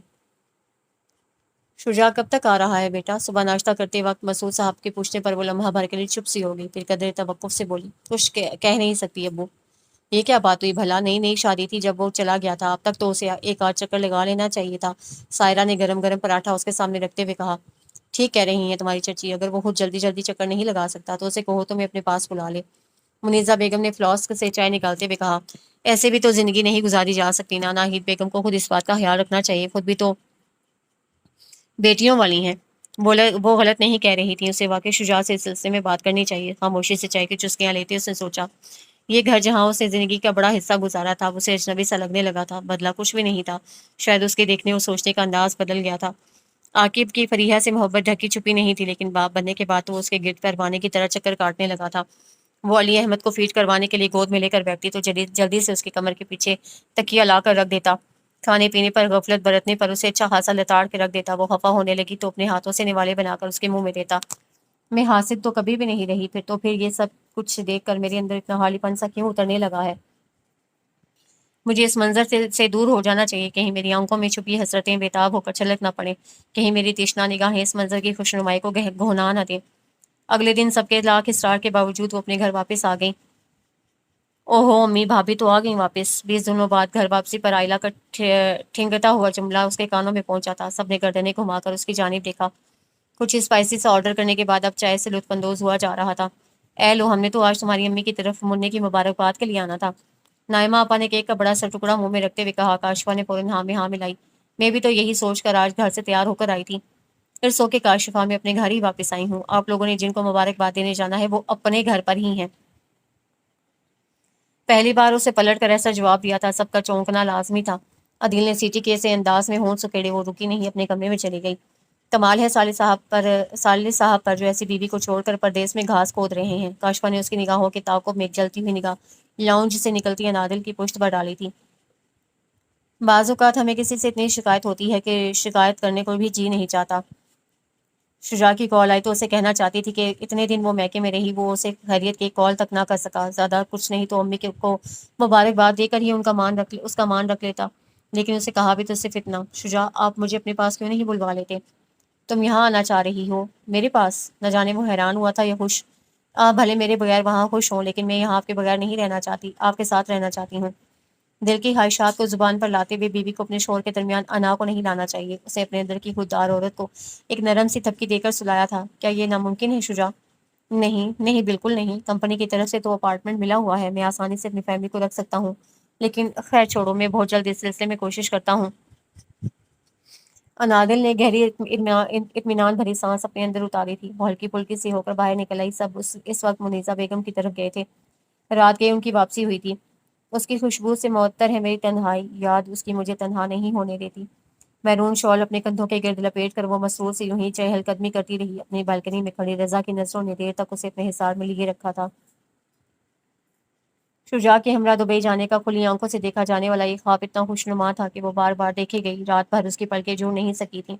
شجاع کب تک آ رہا ہے بیٹا؟ صبح ناشتہ کرتے وقت مسعود صاحب کے پوچھنے پر وہ لمحہ بھر کے لیے چپ سی ہو گئی، پھر قدرے توقف سے بولی، کچھ کہہ نہیں سکتی ابو۔ یہ کیا بات ہوئی بھلا؟ نئی نئی شادی تھی جب وہ چلا گیا تھا، اب تک تو اسے ایک آدھ چکر لگا لینا چاہیے تھا۔ سائرہ نے گرم گرم پراٹھا اس کے سامنے رکھتے ہوئے کہا، ٹھیک کہہ رہی ہیں تمہاری چچی، اگر وہ خود جلدی جلدی چکر نہیں لگا سکتا تو اسے کہو تو میں اپنے پاس بلا لے۔ منیزہ بیگم نے فلاسک سے چائے نکالتے ہوئے کہا، ایسے بھی تو زندگی نہیں گزاری جا سکتی نا، ناہید بیگم کو خود اس بات کا خیال رکھنا چاہیے، خود بھی تو بیٹیوں والی ہیں۔ وہ غلط نہیں کہہ رہی تھی، اسے واقعی شجاع سے اس سلسلے میں بات کرنی چاہیے۔ خاموشی سے چائے کی چسکیاں لیتے اس نے سوچا، یہ گھر جہاں اسے زندگی کا بڑا حصہ گزارا تھا اسے اجنبی سا لگنے لگا تھا، بدلا کچھ بھی نہیں تھا، شاید اس کے دیکھنے اور سوچنے کا انداز بدل گیا تھا۔ عاقب کی فریحہ سے محبت ڈھکی چھپی نہیں تھی، لیکن باپ بننے کے بعد تو اس کے گرد پروانے کی طرح چکر کاٹنے لگا تھا۔ وہ علی احمد کو فیڈ کروانے کے لیے گود میں لے کر بیٹھتی تو جلدی سے اس کی کمر کے پیچھے تکیہ لا کر رکھ دیتا، کھانے پینے پر غفلت برتنے پر اسے اچھا خاصا لتاڑ کے رکھ دیتا، وہ خفا ہونے لگی تو اپنے ہاتھوں سے نوالے بنا کر اس کے منہ میں دیتا۔ میں حاسد تو کبھی بھی نہیں رہی، پھر یہ سب کچھ دیکھ کر میرے اندر اتنا حالی پن سا کیوں اترنے لگا ہے؟ مجھے اس منظر سے دور ہو جانا چاہیے، کہیں میری آنکھوں میں چھپی حسرتیں بےتاب ہو کر چھلک نہ پڑیں، کہیں میری تشنہ نگاہیں اس منظر کی خوشنمائی کو گھونا نہ دیں۔ اگلے دن سب کے لاکھ اصرار کے باوجود وہ اپنے گھر واپس آ گئیں۔ اوہو امی بھابھی تو آ گئیں واپس۔ 20 دنوں بعد گھر واپسی پر آئلہ کا ٹھنگتا ہوا جملہ اس کے کانوں میں پہنچا تھا۔ سب نے گردنیں گھما کر اس کی جانب دیکھا۔ کچھ اسپائسی سا آرڈر کرنے کے بعد اب چائے سے لطف اندوز ہوا جا رہا تھا۔ اے لو، ہم نے تو آج تمہاری امی کی طرف مڑنے کی مبارکباد کے لیے آنا تھا۔ نائمہ آپا نے کیک کا بڑا سا ٹکڑا منہ میں رکھتے ہوئے کہا۔ کاشفا نے فوراً ہاں میں ہاں ملائی۔ میں بھی تو یہی سوچ کر آج گھر سے تیار ہو کر آئی تھی۔ پھر سو کے کاشفا میں اپنے گھر ہی واپس آئی ہوں۔ آپ لوگوں نے جن کو مبارکباد دینے جانا ہے وہ اپنے گھر پر ہی ہیں۔ پہلی بار اسے پلٹ کر ایسا جواب دیا تھا، سب کا چونکنا لازمی تھا۔ عدیل نے سیٹی کے سے انداز میں ہونٹ سکیڑے، وہ رکی نہیں، اپنے کمرے میں چلی گئی۔ کمال ہے صالح صاحب پر جو ایسی بیوی کو چھوڑ کر پردیس میں گھاس کھود رہے ہیں۔ کاشفا نے اس کی نگاہوں کے تعاقب میں ایک جلتی ہوئی نگاہ لاؤنج سے نکلتی انادل کی پشت پر ڈالی تھی۔ بعض اوقات ہمیں کسی سے اتنی شکایت ہوتی ہے کہ شکایت کرنے کو بھی جی نہیں چاہتا۔ شجاع کی کال آئی تو اسے کہنا چاہتی تھی کہ اتنے دن وہ میکے میں رہی، وہ اسے خیریت کی کال تک نہ کر سکا، زیادہ کچھ نہیں تو امی کو مبارکباد دے کر ہی اس کا مان رکھ لیتا، لیکن اسے کہا بھی تو صرف اتنا، شجاع آپ مجھے اپنے پاس کیوں نہیں بلوا لیتے؟ تم یہاں آنا چاہ رہی ہو میرے پاس؟ نہ جانے وہ حیران ہوا تھا یا خوش۔ آپ بھلے میرے بغیر وہاں خوش ہوں، لیکن میں یہاں آپ کے بغیر نہیں رہنا چاہتی، آپ کے ساتھ رہنا چاہتی ہوں۔ دل کی خواہشات کو زبان پر لاتے ہوئے بیوی کو اپنے شوہر کے درمیان انا کو نہیں لانا چاہیے۔ اسے اپنے اندر کی خوددار عورت کو ایک نرم سی تھپکی دے کر سلایا تھا۔ کیا یہ ناممکن ہے شجاع؟ نہیں نہیں، بالکل نہیں، کمپنی کی طرف سے تو اپارٹمنٹ ملا ہوا ہے، میں آسانی سے اپنی فیملی کو رکھ سکتا ہوں، لیکن خیر چھوڑو، میں بہت جلد اس سلسلے میں کوشش کرتا ہوں۔ انادل نے گہری اطمینان بھری سانس اپنے اندر اتاری تھی، وہ ہلکی پھلکی سی ہو کر باہر نکل آئی۔ سب اس وقت منیزہ بیگم کی طرف گئے تھے۔ رات گئے ان کی واپسی ہوئی تھی۔ اس کی خوشبو سے معطر ہے میری تنہائی، یاد اس کی مجھے تنہا نہیں ہونے دیتی۔ میرون شال اپنے کندھوں کے گرد لپیٹ کر وہ مسرور سے یوں ہی چہل قدمی کرتی رہی۔ اپنی بالکنی میں کھڑی رضا کی نظروں نے دیر تک اسے اپنے حصار میں لیے رکھا تھا۔ شجاع کے ہمراہ دبئی جانے کا کھلی آنکھوں سے دیکھا جانے والا یہ خواب اتنا خوشنما تھا کہ وہ بار بار دیکھی گئی۔ رات بھر اس کی پلکیں جھول نہیں سکی تھیں۔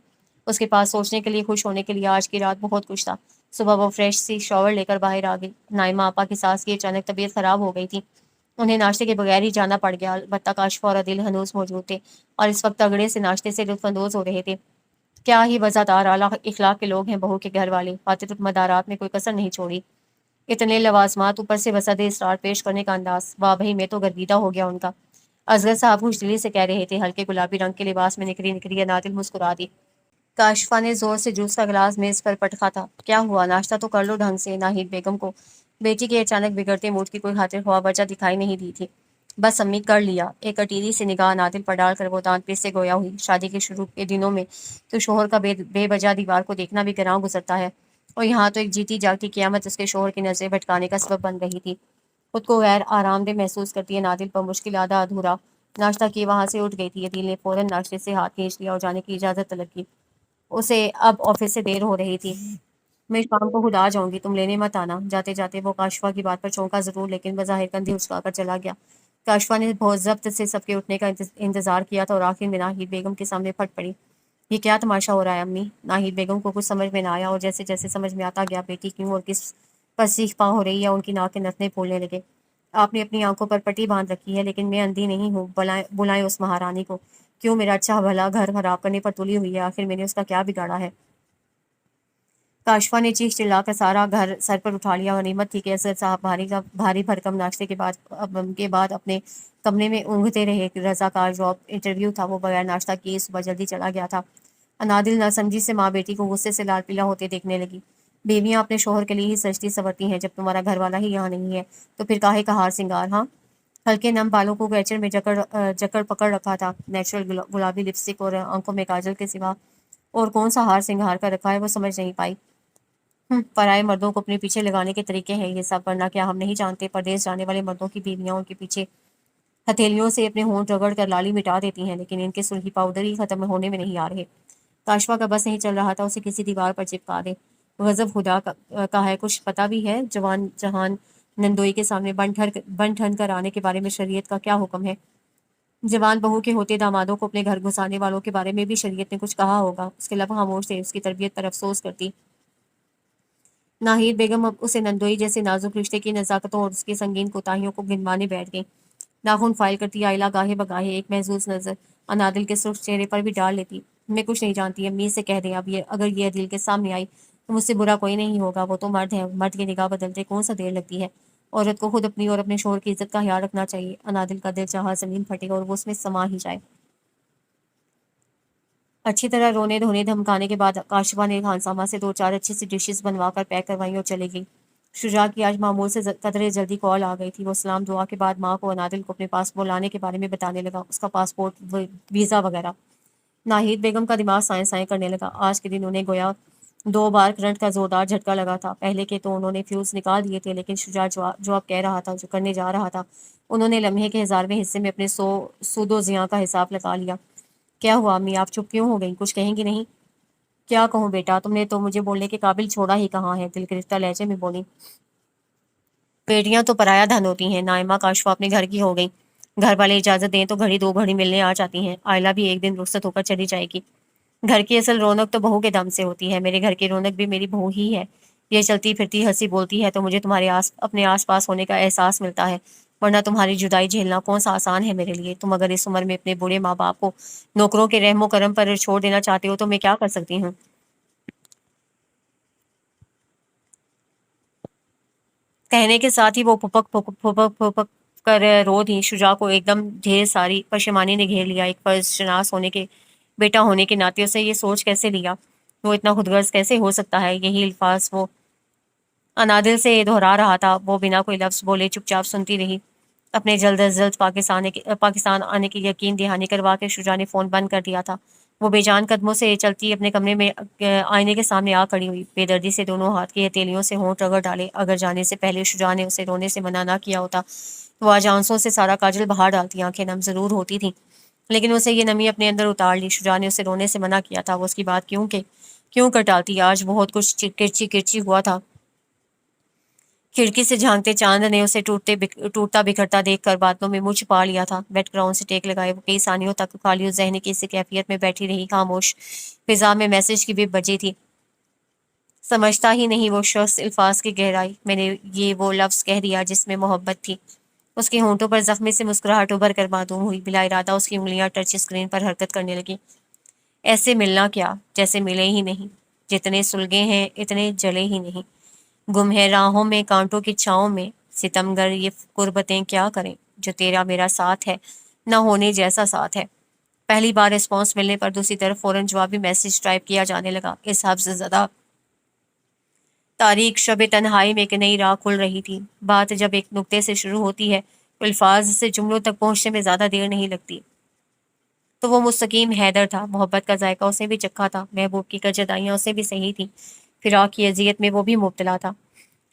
اس کے پاس سوچنے کے لیے، خوش ہونے کے لیے آج کی رات بہت کچھ تھا۔ صبح وہ فریش سی شاور لے کر باہر آ گئی۔ نائمہ آپا کی ساس کی اچانک طبیعت خراب ہو گئی تھی، انہیں ناشتے کے بغیر ہی جانا پڑ گیا، البتہ کاشفا اور عدیل ہنوز موجود تھے اور اس وقت تگڑے سے ناشتے سے لطف اندوز ہو رہے تھے۔ کیا ہی وضاحت اعلیٰ اخلاق کے لوگ ہیں بہو کے گھر والے، خاطر مدارات میں کوئی کسر نہیں چھوڑی۔ اتنے لوازمات، اوپر سے وسعت اسرار پیش کرنے کا انداز، واہ بھئی میں تو گرویدہ ہو گیا ان کا۔ اصغر صاحب خوش دلی سے کہہ رہے تھے۔ ہلکے گلابی رنگ کے لباس میں نکھری نکھری انادل مسکرا دی۔ کاشفا نے زور سے جوس کا گلاس میز پر پٹکا تھا۔ کیا ہوا؟ ناشتہ تو کر لو ڈھنگ سے۔ ناہید بیگم کو بیٹی کے اچانک بگڑتے موڈ کی کوئی خاطر خواہ وجہ دکھائی نہیں دی تھی۔ بس امی کر لیا۔ ایک اٹیری سے نگاہ نادل پر ڈال کر وہ دانت پیسے گویا ہوئی۔ شادی کے شروع کے دنوں میں تو شوہر کا بے وجہ دیوار کو دیکھنا بھی گراں گزرتا ہے، اور یہاں تو ایک جیتی جاگتی قیامت اس کے شوہر کی نظریں بھٹکانے کا سبب بن رہی تھی۔ خود کو غیر آرام دہ محسوس کرتی ہے نادل پر مشکل آدھا ادھورا ناشتہ کیے وہاں سے اٹھ گئی تھی۔ عدیل نے فوراً ناشتے سے ہاتھ کھینچ لیا اور جانے کی اجازت طلب کی۔ اسے اب آفس سے دیر ہو رہی تھی۔ میں شام کو خود آ جاؤں گی، تم لینے مت آنا۔ جاتے جاتے وہ کاشفا کی بات پر چونکا ضرور، لیکن بظاہر کندھے اچکا کر چلا گیا۔ کاشفا نے بہت ضبط سے سب کے اٹھنے کا انتظار کیا تھا اور آخر میں ناہید بیگم کے سامنے پھٹ پڑی۔ یہ کیا تماشا ہو رہا ہے امی؟ ناہید بیگم کو کچھ سمجھ میں نہ آیا، اور جیسے جیسے سمجھ میں آتا گیا بیٹی کیوں اور کس پر سیخ پاں ہو رہی ہے، ان کی ناک کے نتنے پھولنے لگے۔ آپ نے اپنی آنکھوں پر پٹی باندھ رکھی ہے، لیکن میں اندھی نہیں ہوں، بلائیں اس مہارانی کو۔ کیوں میرا اچھا بھلا گھر خراب کرنے پر تلی ہوئی ہے؟ آخر میں نے اس کا کیا بگاڑا ہے؟ کاشفا نے چیخ چلا کر سارا گھر سر پر اٹھا لیا، اور غنیمت تھی کہ اسد صاحب بھاری بھرکم ناشتے کے بعد اپنے کمرے میں اونگھتے رہے۔ رضاکار جاب انٹرویو تھا، وہ بغیر ناشتہ کیے صبح جلدی چلا گیا تھا۔ انادل ناسمجھی سے ماں بیٹی کو غصے سے لال پیلا ہوتے دیکھنے لگی۔ بیویاں اپنے شوہر کے لیے ہی سجتی سنورتی ہیں، جب تمہارا گھر والا ہی یہاں نہیں ہے تو پھر کاہے کا ہار سنگار؟ ہاں، ہلکے نم بالوں کو گیچر میں جکڑ پکڑ رکھا تھا۔ نیچرل گلابی لپسٹک اور آنکھوں میں کاجل کے سوا اور کون سا ہار سنگار کر رکھا ہے وہ سمجھ نہیں پائی۔ پرائے مردوں کو اپنے پیچھے لگانے کے طریقے ہیں یہ سب، ورنہ کیا ہم نہیں جانتے پردیس جانے والے مردوں کی بیویاں ان کے پیچھے ہتھیلیوں سے اپنے ہونٹ رگڑ کر لالی مٹا دیتی ہیں، لیکن ان کے سرخی پاؤڈر ہی ختم ہونے میں نہیں آ رہے۔ کاشفا کا بس نہیں چل رہا تھا اسے کسی دیوار پر چپکا دے۔ غضب خدا کا ہے، کچھ پتہ بھی ہے جوان جہان نندوئی کے سامنے بن ٹھن کر آنے کے بارے میں شریعت کا کیا حکم ہے؟ جوان بہو کے ہوتے دامادوں کو اپنے گھر گھسانے والوں کے بارے میں بھی شریعت نے کچھ کہا ہوگا۔ اس کے لب خاموش تھے، اس کی تربیت پر افسوس کرتی۔ ناہید بیگم اب اسے نندوئی جیسے نازک رشتے کی نزاکتوں اور اس کی سنگین کوتاہیوں کو گنوانے بیٹھ گئی۔ ناخن فائل کرتی آئلہ گاہے بگاہے ایک محظوظ نظر انادل کے سرخ چہرے پر بھی ڈال لیتی۔ میں کچھ نہیں جانتی، امی سے کہہ دیں اب اگر یہ عدیل کے سامنے آئی تو مجھ سے برا کوئی نہیں ہوگا، وہ تو مرد ہے، مرد کی نگاہ بدلتے کون سا دیر لگتی ہے؟ عورت کو خود اپنی اور اپنے شوہر کی عزت کا خیال رکھنا چاہیے۔ انادل کا دل چاہا زمین پھٹے اور وہ اس میں سما ہی جائے۔ اچھی طرح رونے دھونے دھمکانے کے بعد کاشفا نے خانسامہ سے 2-4 اچھی سی ڈشز بنوا کر پیک کروائیں اور چلے گئی۔ شجاع کی آج معمول سے قدرے جلدی کال آ گئی تھی۔ وہ سلام دعا کے بعد ماں کو انادل کو اپنے پاس بلانے کے بارے میں بتانے لگا، اس کا پاسپورٹ، ویزا وغیرہ۔ ناہید بیگم کا دماغ سائیں سائیں کرنے لگا۔ آج کے دن انہیں گویا 2 بار کرنٹ کا زوردار جھٹکا لگا تھا۔ پہلے کے تو انہوں نے فیوز نکال دیے تھے، لیکن شجاع جو اب کہہ رہا تھا، جو کرنے جا رہا تھا، انہوں نے لمحے کے 1000ویں حصے میں اپنے سود و زیاں کا حساب لگا لیا۔ کیا ہوا امی، آپ چپ کیوں ہو گئیں؟ کچھ کہیں گی نہیں؟ کیا کہوں بیٹا، تم نے تو مجھے بولنے کے قابل چھوڑا ہی کہاں ہے، دل گرفتہ لہجے میں بولی۔ بیٹیاں تو پرایا دھن ہوتی ہیں۔ نائمہ کاشفا اپنے گھر کی ہو گئی، گھر والے اجازت دیں تو گھڑی 2 گھڑی ملنے آ جاتی ہیں۔ آئلہ بھی ایک دن رخصت ہو کر چلی جائے گی۔ گھر کی اصل رونق تو بہو کے دم سے ہوتی ہے۔ میرے گھر کی رونق بھی میری بہو ہی ہے۔ یہ چلتی پھرتی ہنسی بولتی ہے تو مجھے تمہارے اپنے آس پاس ہونے کا احساس ملتا ہے، ورنہ تمہاری جدائی جھیلنا کون سا آسان ہے میرے لیے۔ تم اگر اس عمر میں اپنے بوڑھے ماں باپ کو نوکروں کے رحم و کرم پر چھوڑ دینا چاہتے ہو تو میں کیا کر سکتی ہوں؟ کہنے کے ساتھ ہی وہ پھپک پھپک پھپک پھپک کر رو دی۔ شجاع کو ایک دم ڈھیر ساری پشیمانی نے گھیر لیا۔ ایک فرض شناس ہونے کے بیٹا ہونے کے ناطے اسے یہ سوچ کیسے لیا؟ وہ اتنا خود غرض کیسے ہو سکتا ہے؟ یہی الفاظ وہ انادل سے دہرا رہا تھا۔ وہ بنا کوئی لفظ بولے چپ چاپ سنتی رہی۔ اپنے جلد از جلد پاکستان آنے کی یقین دہانی کروا کے شجاع نے فون بند کر دیا تھا۔ وہ بے جان قدموں سے چلتی اپنے کمرے میں آئینے کے سامنے آ کھڑی ہوئی، بے دردی سے دونوں ہاتھ کی ہتھیلیوں سے ہونٹ رگڑ ڈالے۔ اگر جانے سے پہلے شجاع نے اسے رونے سے منع نہ کیا ہوتا تو آج آنسوں سے سارا کاجل بہا ڈالتی، آنکھیں نم ضرور ہوتی تھیں، لیکن اسے یہ نمی اپنے اندر اتار لی۔ شجاع نے اسے رونے سے منع کیا تھا، وہ اس کی بات کیوں کر ٹالتی؟ آج بہت کچھ کرچی کرچی ہوا تھا۔ کھڑکی سے جھانکتے چاند نے اسے ٹوٹتا بکھرتا دیکھ کر باتوں میں منہ چھپا لیا تھا۔ بیڈ گراؤنڈ سے ٹیک لگائے وہ کئی ثانیوں تک خالی ذہن کی اسی کیفیت میں بیٹھی رہی، خاموش۔ فضا میں میسج کی بھی بجی تھی۔ سمجھتا ہی نہیں وہ شخص الفاظ کی گہرائی۔ میں نے یہ وہ لفظ کہہ دیا جس میں محبت تھی۔ اس کے ہونٹوں پر زخمی سے مسکراہٹ ابھر کر معدوم ہوئی۔ بلا ارادہ اس کی انگلیاں ٹچ اسکرین پر حرکت کرنے لگی۔ ایسے ملنا کیا، جیسے ملے ہی نہیں۔ جتنے سلگے ہیں اتنے جلے ہی نہیں۔ گم ہے راہوں میں کانٹوں کی چھاؤں میں، ستمگر یہ قربتیں کیا کریں، جو تیرا میرا ساتھ ہے نہ ہونے جیسا ساتھ ہے۔ پہلی بار رسپانس ملنے پر دوسری طرف فوراً جوابی میسج ٹائپ کیا جانے لگا۔ اس حفظ زدہ تاریک شب تنہائی میں ایک نئی راہ کھل رہی تھی۔ بات جب ایک نقطے سے شروع ہوتی ہے تو الفاظ سے جملوں تک پہنچنے میں زیادہ دیر نہیں لگتی۔ تو وہ مستقیم حیدر تھا۔ محبت کا ذائقہ اسے بھی چکھا تھا، محبوب کی جدائیاں اسے بھی سہی تھیں، فراق کی اذیت میں وہ بھی مبتلا تھا۔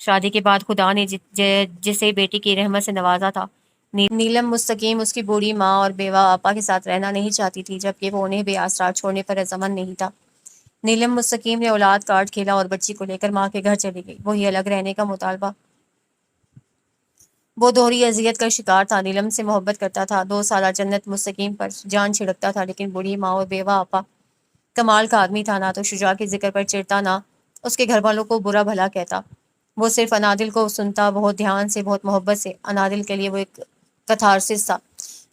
شادی کے بعد خدا نے جسے بیٹی کی رحمت سے نوازا تھا، نیلم مستقیم اس کی بوڑھی ماں اور بیوہ آپا کے ساتھ رہنا نہیں چاہتی تھی، جبکہ وہ انہیں بے آسرا چھوڑنے پر رضامند نہیں تھا۔ نیلم مستقیم نے اولاد کارڈ کھیلا اور بچی کو لے کر ماں کے گھر چلی گئی۔ وہی الگ رہنے کا مطالبہ۔ وہ دوہری اذیت کا شکار تھا۔ نیلم سے محبت کرتا تھا، 2 سالہ جنت مستقیم پر جان چھڑکتا تھا، لیکن بوڑھی ماں اور بیوہ آپا کمال کا آدمی تھا، نہ تو شجاع کے ذکر پر چڑھتا، نہ اس کے گھر والوں کو برا بھلا کہتا۔ وہ صرف انادل کو سنتا، بہت دھیان سے، بہت محبت سے۔ انادل کے لیے وہ ایک کتھارسس تھا،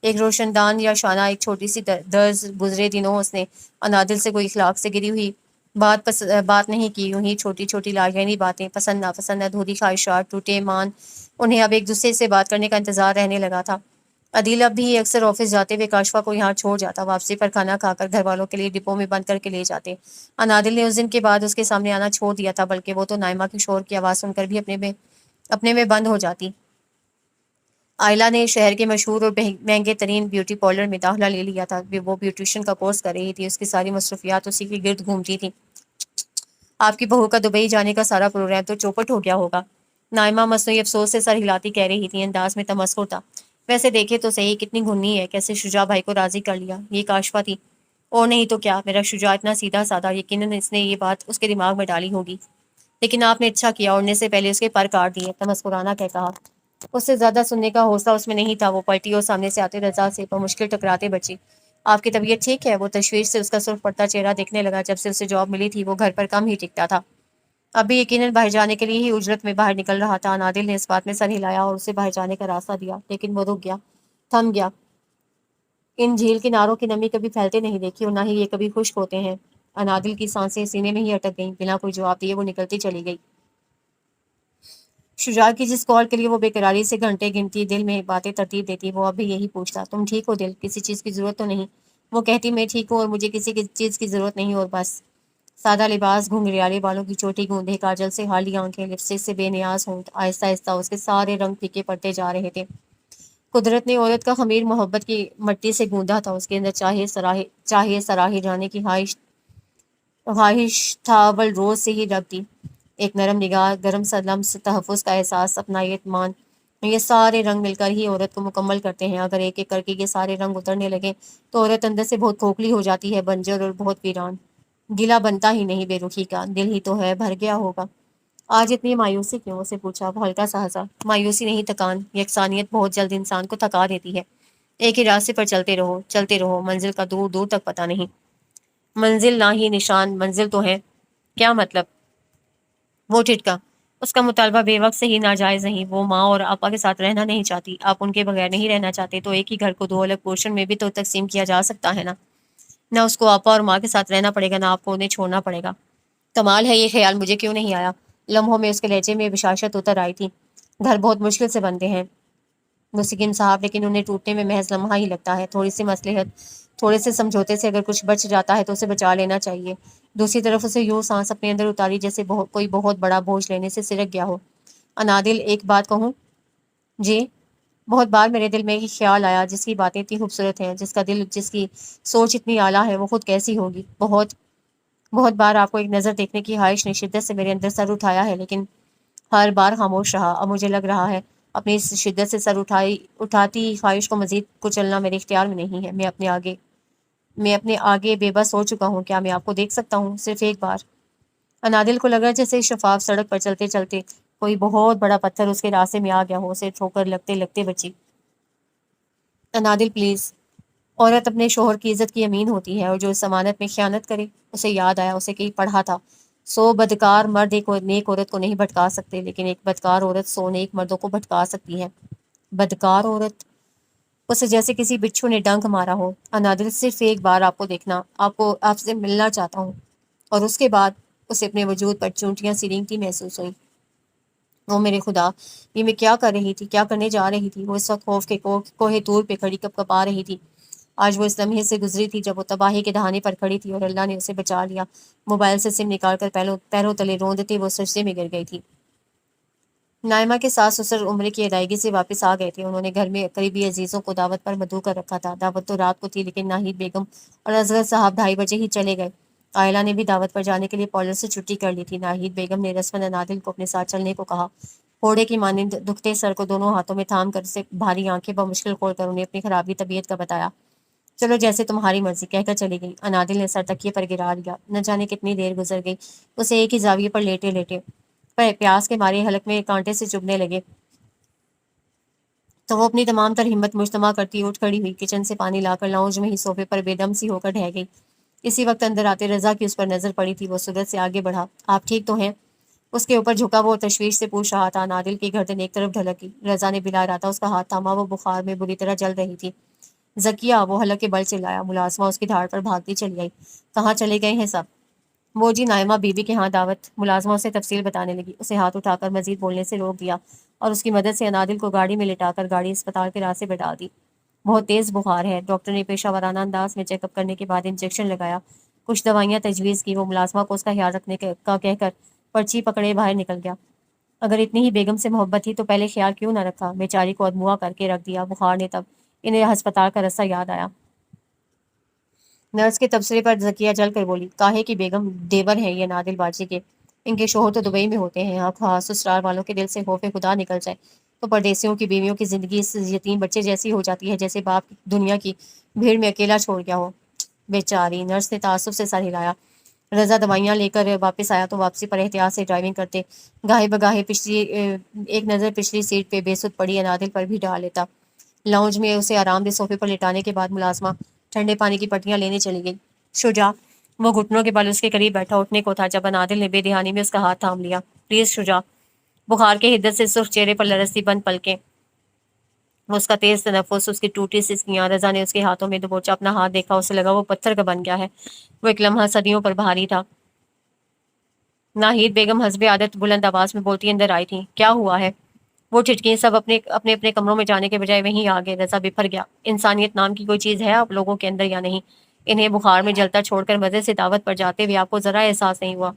ایک روشن دان یا شانہ، ایک چھوٹی سی درز۔ گزرے دنوں اس نے انادل سے کوئی اخلاق سے گری ہوئی بات نہیں کی، یوں ہی چھوٹی چھوٹی لاجینی باتیں، پسند ناپسند، ادھوری خواہشات، ٹوٹے ایمان، انہیں اب ایک دوسرے سے بات کرنے کا انتظار رہنے لگا تھا۔ عدیل اب بھی اکثر آفس جاتے ہوئے کاشفا کو یہاں چھوڑ جاتا، واپسی پر کھانا کھا کر گھر والوں کے لیے ڈپو میں بند کر کے لے جاتے۔ انادل نے اس دن کے بعد اس کے سامنے آنا چھوڑ دیا تھا، بلکہ وہ تو نائمہ کے شور کی آواز سن کر بھی اپنے میں بند ہو جاتی۔ آئلہ نے شہر کے مشہور اور مہنگے ترین بیوٹی پارلر میں داخلہ لے لیا تھا۔ وہ بیوٹیشین کا کورس کر رہی تھی، اس کی ساری مصروفیات اسی کے گرد گھومتی تھیں۔ آپ کی بہو کا دبئی جانے کا سارا پروگرام تو چوپٹ ہو گیا ہوگا، نائمہ مصنوعی افسوس سے سر ہلاتی کہہ رہی تھی، انداز میں تمسخر تھا۔ ویسے دیکھے تو صحیح، کتنی گھنی ہے، کیسے شجاع بھائی کو راضی کر لیا۔ یہ کاشفا تھی، اور نہیں تو کیا۔ میرا شجاع اتنا سیدھا سادہ، یقیناً اس نے یہ بات اس کے دماغ میں ڈالی ہوگی، لیکن آپ نے اچھا کیا، اڑنے سے پہلے اس کے پر کاٹ دیے، تمسخرانہ کہا۔ اس سے زیادہ سننے کا حوصلہ اس میں نہیں تھا۔ وہ پلٹی اور سامنے سے آتے رضا سے بمشکل ٹکراتے بچی۔ آپ کی طبیعت ٹھیک ہے؟ وہ تشویش سے اس کا سرخ پڑتا چہرہ دیکھنے لگا۔ جب سے اسے جاب ملی تھی وہ گھر پر کم ہی ٹکتا تھا، اب بھی یقیناً باہر جانے کے لیے ہی اجرت میں باہر نکل رہا تھا۔ نادل نے اس بات میں سر ہلایا اور اسے باہر جانے کا راستہ دیا، لیکن وہ رک گیا، تھم گیا۔ ان جھیل کناروں کی نمی کبھی پھیلتے نہیں دیکھی، اور نہ ہی یہ کبھی خشک ہوتے ہیں۔ انادل کی سانسیں سینے میں ہی اٹک گئیں، بنا کوئی جواب دیے وہ نکلتی چلی گئی۔ شجاع کی جس کال کے لیے وہ بے قراری سے گھنٹے گنتی، دل میں باتیں ترتیب دیتی، وہ اب بھی یہی پوچھتا، تم ٹھیک ہو دل؟ کسی چیز کی ضرورت تو نہیں؟ وہ کہتی، میں ٹھیک ہوں اور مجھے کسی چیز کی ضرورت نہیں، اور بس۔ سادہ لباس، گھنگریالے بالوں کی چوٹی گوندے، کاجل سے خالی آنکھیں، لپسٹک سے بے نیاز ہونٹ، آہستہ آہستہ اس کے سارے رنگ پھیکے پڑتے جا رہے تھے۔ قدرت نے عورت کا خمیر محبت کی مٹی سے گوندا تھا، اس کے اندر چاہیے سراہے جانے کی خواہش تھا، اول روز سے ہی رکھ دی۔ ایک نرم نگاہ، گرم سا لمس، تحفظ کا احساس، اپنا اعتماد، یہ سارے رنگ مل کر ہی عورت کو مکمل کرتے ہیں۔ اگر ایک ایک کر کے یہ سارے رنگ اترنے لگے تو عورت اندر سے بہت کھوکھلی ہو جاتی ہے، بنجر اور بہت ویران۔ گلا بنتا ہی نہیں بے رخی کا، دل ہی تو ہے، بھر گیا ہوگا۔ آج اتنی مایوسی کیوں؟ اسے پوچھا، وہ ہلکا سا ہنسا۔ مایوسی نہیں، تکان، یکسانیت بہت جلد انسان کو تھکا دیتی ہے۔ ایک ہی راستے پر چلتے رہو، منزل کا دور دور تک پتہ نہیں۔ منزل نہ ہی نشان، منزل تو ہے۔ کیا مطلب؟ وہ ٹھٹکا۔ اس کا مطالبہ بے وقت سے ہی ناجائز نہیں۔ وہ ماں اور آپا کے ساتھ رہنا نہیں چاہتی۔ آپ ان کے بغیر نہیں رہنا چاہتے تو ایک ہی گھر کو دو الگ پورشن میں بھی تو تقسیم کیا جا سکتا ہے نا۔ نہ اس کو آپا اور ماں کے ساتھ رہنا پڑے گا، نہ آپ کو انہیں چھوڑنا پڑے گا۔ کمال ہے، یہ خیال مجھے کیوں نہیں آیا؟ لمحوں میں اس کے لہجے میں بشاشت اتر آئی تھی۔ گھر بہت مشکل سے بنتے ہیں مسکین صاحب، لیکن انہیں ٹوٹنے میں محض لمحہ ہی لگتا ہے۔ تھوڑی سی مصلحت، تھوڑے سے سمجھوتے سے اگر کچھ بچ جاتا ہے تو اسے بچا لینا چاہیے۔ دوسری طرف اسے یوں سانس اپنے اندر اتاری جیسے کوئی بہت بڑا بوجھ لینے سے سرک گیا ہو۔ انادل، ایک بات کہوں؟ جی؟ بہت بار میرے دل میں ایک خیال آیا، جس کی باتیں اتنی خوبصورت ہیں، جس کا دل، جس کی سوچ اتنی اعلیٰ ہے، وہ خود کیسی ہوگی؟ بہت بار آپ کو ایک نظر دیکھنے کی خواہش نے شدت سے میرے اندر سر اٹھایا ہے، لیکن ہر بار خاموش رہا۔ اب مجھے لگ رہا ہے اپنی اس شدت سے سر اٹھاتی خواہش کو مزید کچلنا میرے اختیار میں نہیں ہے۔ میں اپنے آگے بے بس ہو چکا ہوں۔ کیا میں آپ کو دیکھ سکتا ہوں؟ صرف ایک بار؟ انادل کو لگا جیسے شفاف سڑک پر چلتے چلتے کوئی بہت بڑا پتھر اس کے راستے میں آ گیا ہو۔ اسے ٹھوکر لگتے لگتے بچی۔ انادل پلیز۔ عورت اپنے شوہر کی عزت کی امین ہوتی ہے، اور جو اس ضمانت میں خیانت کرے، اسے یاد آیا، اسے کہیں پڑھا تھا، 100 بدکار مرد ایک نیک عورت کو نہیں بھٹکا سکتے، لیکن ایک بدکار عورت 100 نیک مردوں کو بھٹکا سکتی ہے۔ بدکار عورت؟ اسے جیسے کسی بچھو نے ڈنک مارا ہو۔ انادل، صرف ایک بار آپ کو دیکھنا، آپ سے ملنا چاہتا ہوں۔ اور اس کے بعد اسے اپنے وجود پر چونٹیاں سی رینگتی محسوس ہوئی۔ او میرے خدا، یہ میں کیا کر رہی تھی، کیا کرنے جا رہی تھی؟ وہ اس وقت خوف کے کوہ طور پہ کھڑی کپ کپا رہی تھی۔ آج وہ اس لمحے سے گزری تھی جب وہ تباہی کے دہانے پر کھڑی تھی، اور اللہ نے اسے بچا لیا۔ موبائل سے سم نکال کر پیروں تلے روندتے وہ سجدے میں گر گئی تھی۔ نائمہ کے ساس سسر عمرے کی ادائیگی سے واپس آ گئے تھے۔ انہوں نے گھر میں قریبی عزیزوں کو دعوت پر مدعو کر رکھا تھا۔ دعوت تو رات کو تھی، لیکن ناہید بیگم اور اصغر صاحب 2:30 بجے ہی چلے گئے۔ عائلہ نے بھی دعوت پر جانے کے لیے پارلر سے چھٹی کر لی تھی۔ ناہید بیگم نے رسماً انادل کو اپنے ساتھ چلنے کو کہا۔ پھوڑے کی مانند دکھتے سر کو دونوں ہاتھوں میں تھام کر، اسے بھاری آنکھیں بمشکل کھول کر انہیں اپنی خرابی طبیعت کا بتایا۔ چلو جیسے تمہاری مرضی، کہہ کر چلی گئی۔ انادل نے سر تکیے پر گرا لیا۔ نہ جانے کتنی دیر گزر گئی، اسے ایک ہی زاویے پر لیٹے لیٹے پیاس کے مارے حلق میں کانٹے سے چبھنے لگے تو وہ اپنی تمام تر ہمت مجتمع کرتی اٹھ کھڑی ہوئی، کچن سے پانی لا کر لاؤنج میں ہی صوفے پر بے دم سی ہو کر ڈھہ گئی۔ اسی وقت اندر آتے رضا کی اس پر نظر پڑی تھی۔ وہ سرت سے آگے بڑھا۔ آپ ٹھیک تو ہیں؟ اس کے اوپر جھکا وہ تشویش سے پوچھ رہا تھا۔ نادل کی گردن ایک طرف ڈھلکی۔ رضا نے بلا ارادہ اس کا ہاتھ تھاما۔ وہ بخار میں بری طرح جل رہی تھی۔ ذکیہ، وہ حلق کے بل چلایا۔ ملازمہ اس کی دھاڑ پر بھاگتی چلی آئی۔ کہاں چلے گئے ہیں سب؟ وہ جی نائمہ بی بی کے ہاں دعوت۔ ملازمہ اسے تفصیل بتانے لگی۔ اسے ہاتھ اٹھا کر مزید بولنے سے روک دیا اور اس کی مدد سے انادل کو گاڑی میں لٹا کر گاڑی اسپتال کے راستے بٹھا دی۔ بہت تیز بخار ہے۔ ڈاکٹر نے پیشہ ورانہ انداز میں چیک اپ کرنے کے بعد انجیکشن لگایا، کچھ دوائیاں تجویز کی۔ وہ ملازمہ کو اس کا خیال رکھنے کا کہہ کر پرچی پکڑے باہر نکل گیا۔ اگر اتنی ہی بیگم سے محبت تھی تو پہلے خیال کیوں نہ رکھا؟ بیچاری کو ادموا کر کے رکھ دیا۔ بخار نے تب انہیں ہسپتال کا رستہ یاد آیا۔ نرس کے تبصرے پر ذکیہ جل کر بولی، کاہے کی بیگم دیور ہیں یہ نادل باجی کے، ان کے شوہر تو دبئی میں ہوتے ہیں۔ اب ہاں سسرال والوں کے دل سے خوف خدا نکل جائے تو پردیسیوں کی بیویوں کی زندگی اس یتیم بچے جیسی ہو جاتی ہے جیسے باپ دنیا کی بھیڑ میں اکیلا چھوڑ گیا ہو۔ بیچاری، نرس نے تعصب سے سر ہلایا۔ رضا دوائیاں لے کر واپس آیا تو واپسی پر احتیاط سے ڈرائیونگ کرتے گاہے بگاہے ایک نظر پچھلی سیٹ پہ بے سود پڑی انادل پر بھی ڈال لیتا۔ لاؤنج میں اسے آرام دہ صوفے پر لٹانے کے بعد ملازمہ ٹھنڈے پانی کی پٹیاں لینے چلی گئی۔ شجاع، وہ گھٹنوں کے بل اس کے قریب بیٹھا اٹھنے کو تھا جب انادل نے بے دہانی میں اس کا ہاتھ تھام لیا۔ پلیز شجاع۔ بخار کے حدت سے سرخ چہرے پر لرزتی بند پلکیں، اس کا تیز تنفس، اس کی ٹوٹی سسکیاں۔ رضا نے اس کے ہاتھوں میں دبوچا اپنا ہاتھ دیکھا، اسے لگا وہ پتھر کا بن گیا ہے۔ وہ ایک لمحہ صدیوں پر بھاری تھا۔ ناہید بیگم حسب عادت بلند آواز میں بولتی اندر آئی تھیں۔ کیا ہوا ہے؟ وہ ٹھٹکیں۔ سب اپنے اپنے کمروں میں جانے کے بجائے وہیں آ گئے۔ رضا بفر گیا۔ انسانیت نام کی کوئی چیز ہے آپ لوگوں کے اندر یا نہیں؟ انہیں بخار میں جلتا چھوڑ کر مزے سے دعوت پر جاتے ہوئے آپ کو ذرا احساس نہیں ہوا؟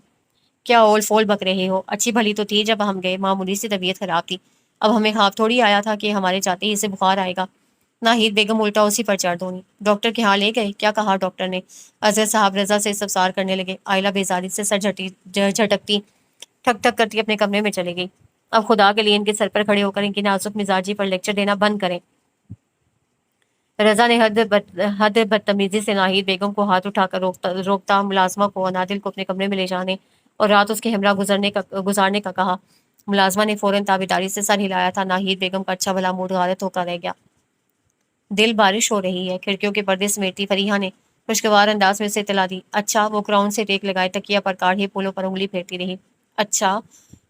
کیا اول فول بک رہے ہو؟ اچھی بھلی تو تھی جب ہم گئے، معمولی سی طبیعت خراب تھی۔ اب ہمیں خواب تھوڑی آیا تھا کہ ہمارے جاتے ہی اسے بخار آئے گا۔ ناہید بیگم الٹا اسی پر چڑھ دونی۔ ڈاکٹر کے ہاں لے گئے؟ کیا کہا ڈاکٹر نے؟ اظہر صاحب رضا سے استفسار کرنے لگے۔ عائلہ بیزاری سے سر جھٹکتی ٹھک ٹھک کرتی اپنے کمرے میں چلی گئی۔ اب خدا کے لیے ان کے سر پر کھڑے ہو کر ان کی نازک مزاجی پر لیکچر دینا بند کریں۔ رضا نے حد بدتمیزی سے ناہید بیگم کو ہاتھ اٹھا کر روکتا ملازمہ کو انادل کو اپنے کمرے میں لے جانے اور رات اس کے ہمراہ گزارنے کا کہا۔ ملازمہ نے فوراً تابیداری سے سر ہلایا تھا۔ ناہید بیگم کا اچھا بھلا موڈ غارت ہو کر رہ گیا۔ دل بارش ہو رہی ہے، کھڑکیوں کے پردے سمیٹتی فریحہ نے خوشگوار انداز میں اسے اطلاع دی۔ اچھا؟ وہ کراؤن سے ٹیک لگائے تکیہ پر کاڑھے پھولوں پر انگلی پھیرتی رہی۔ اچھا؟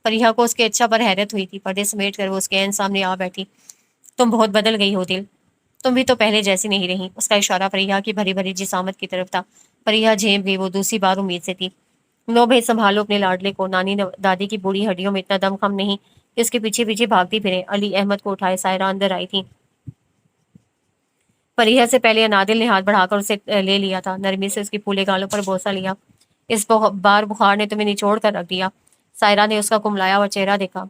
فریحہ کو اس کے اچھا پر حیرت ہوئی تھی۔ پردے سمیٹ کر وہ اس کے عین سامنے آ بیٹھی۔ تم بہت بدل گئی ہو دل، تم بھی تو پہلے جیسی نہیں رہی۔ اس کا اشارہ فریحہ کی بھری بھری جسامت کی طرف تھا۔ فریحہ جھیپ گئی۔ وہ دوسری بار امید سے تھی۔ لو بھائی سنبھالو اپنے لاڈلے کو۔ نانی دادی کی بوڑھی ہڈیوں میں اتنا دم خم نہیں کہ اس کے پیچھے پیچھے بھاگتی پھرے۔ علی احمد کو اٹھائے سائرہ اندر آئی تھی۔ فریحہ سے پہلے انادل نے ہاتھ بڑھا کر اسے لے لیا تھا۔ نرمی سے اس کی پھولے گالوں پر بوسہ لیا۔ اس بار بخار نے تمہیں نچوڑ کر رکھ دیا۔ سائرہ نے اس کا کملایا ہوا چہرہ دیکھا۔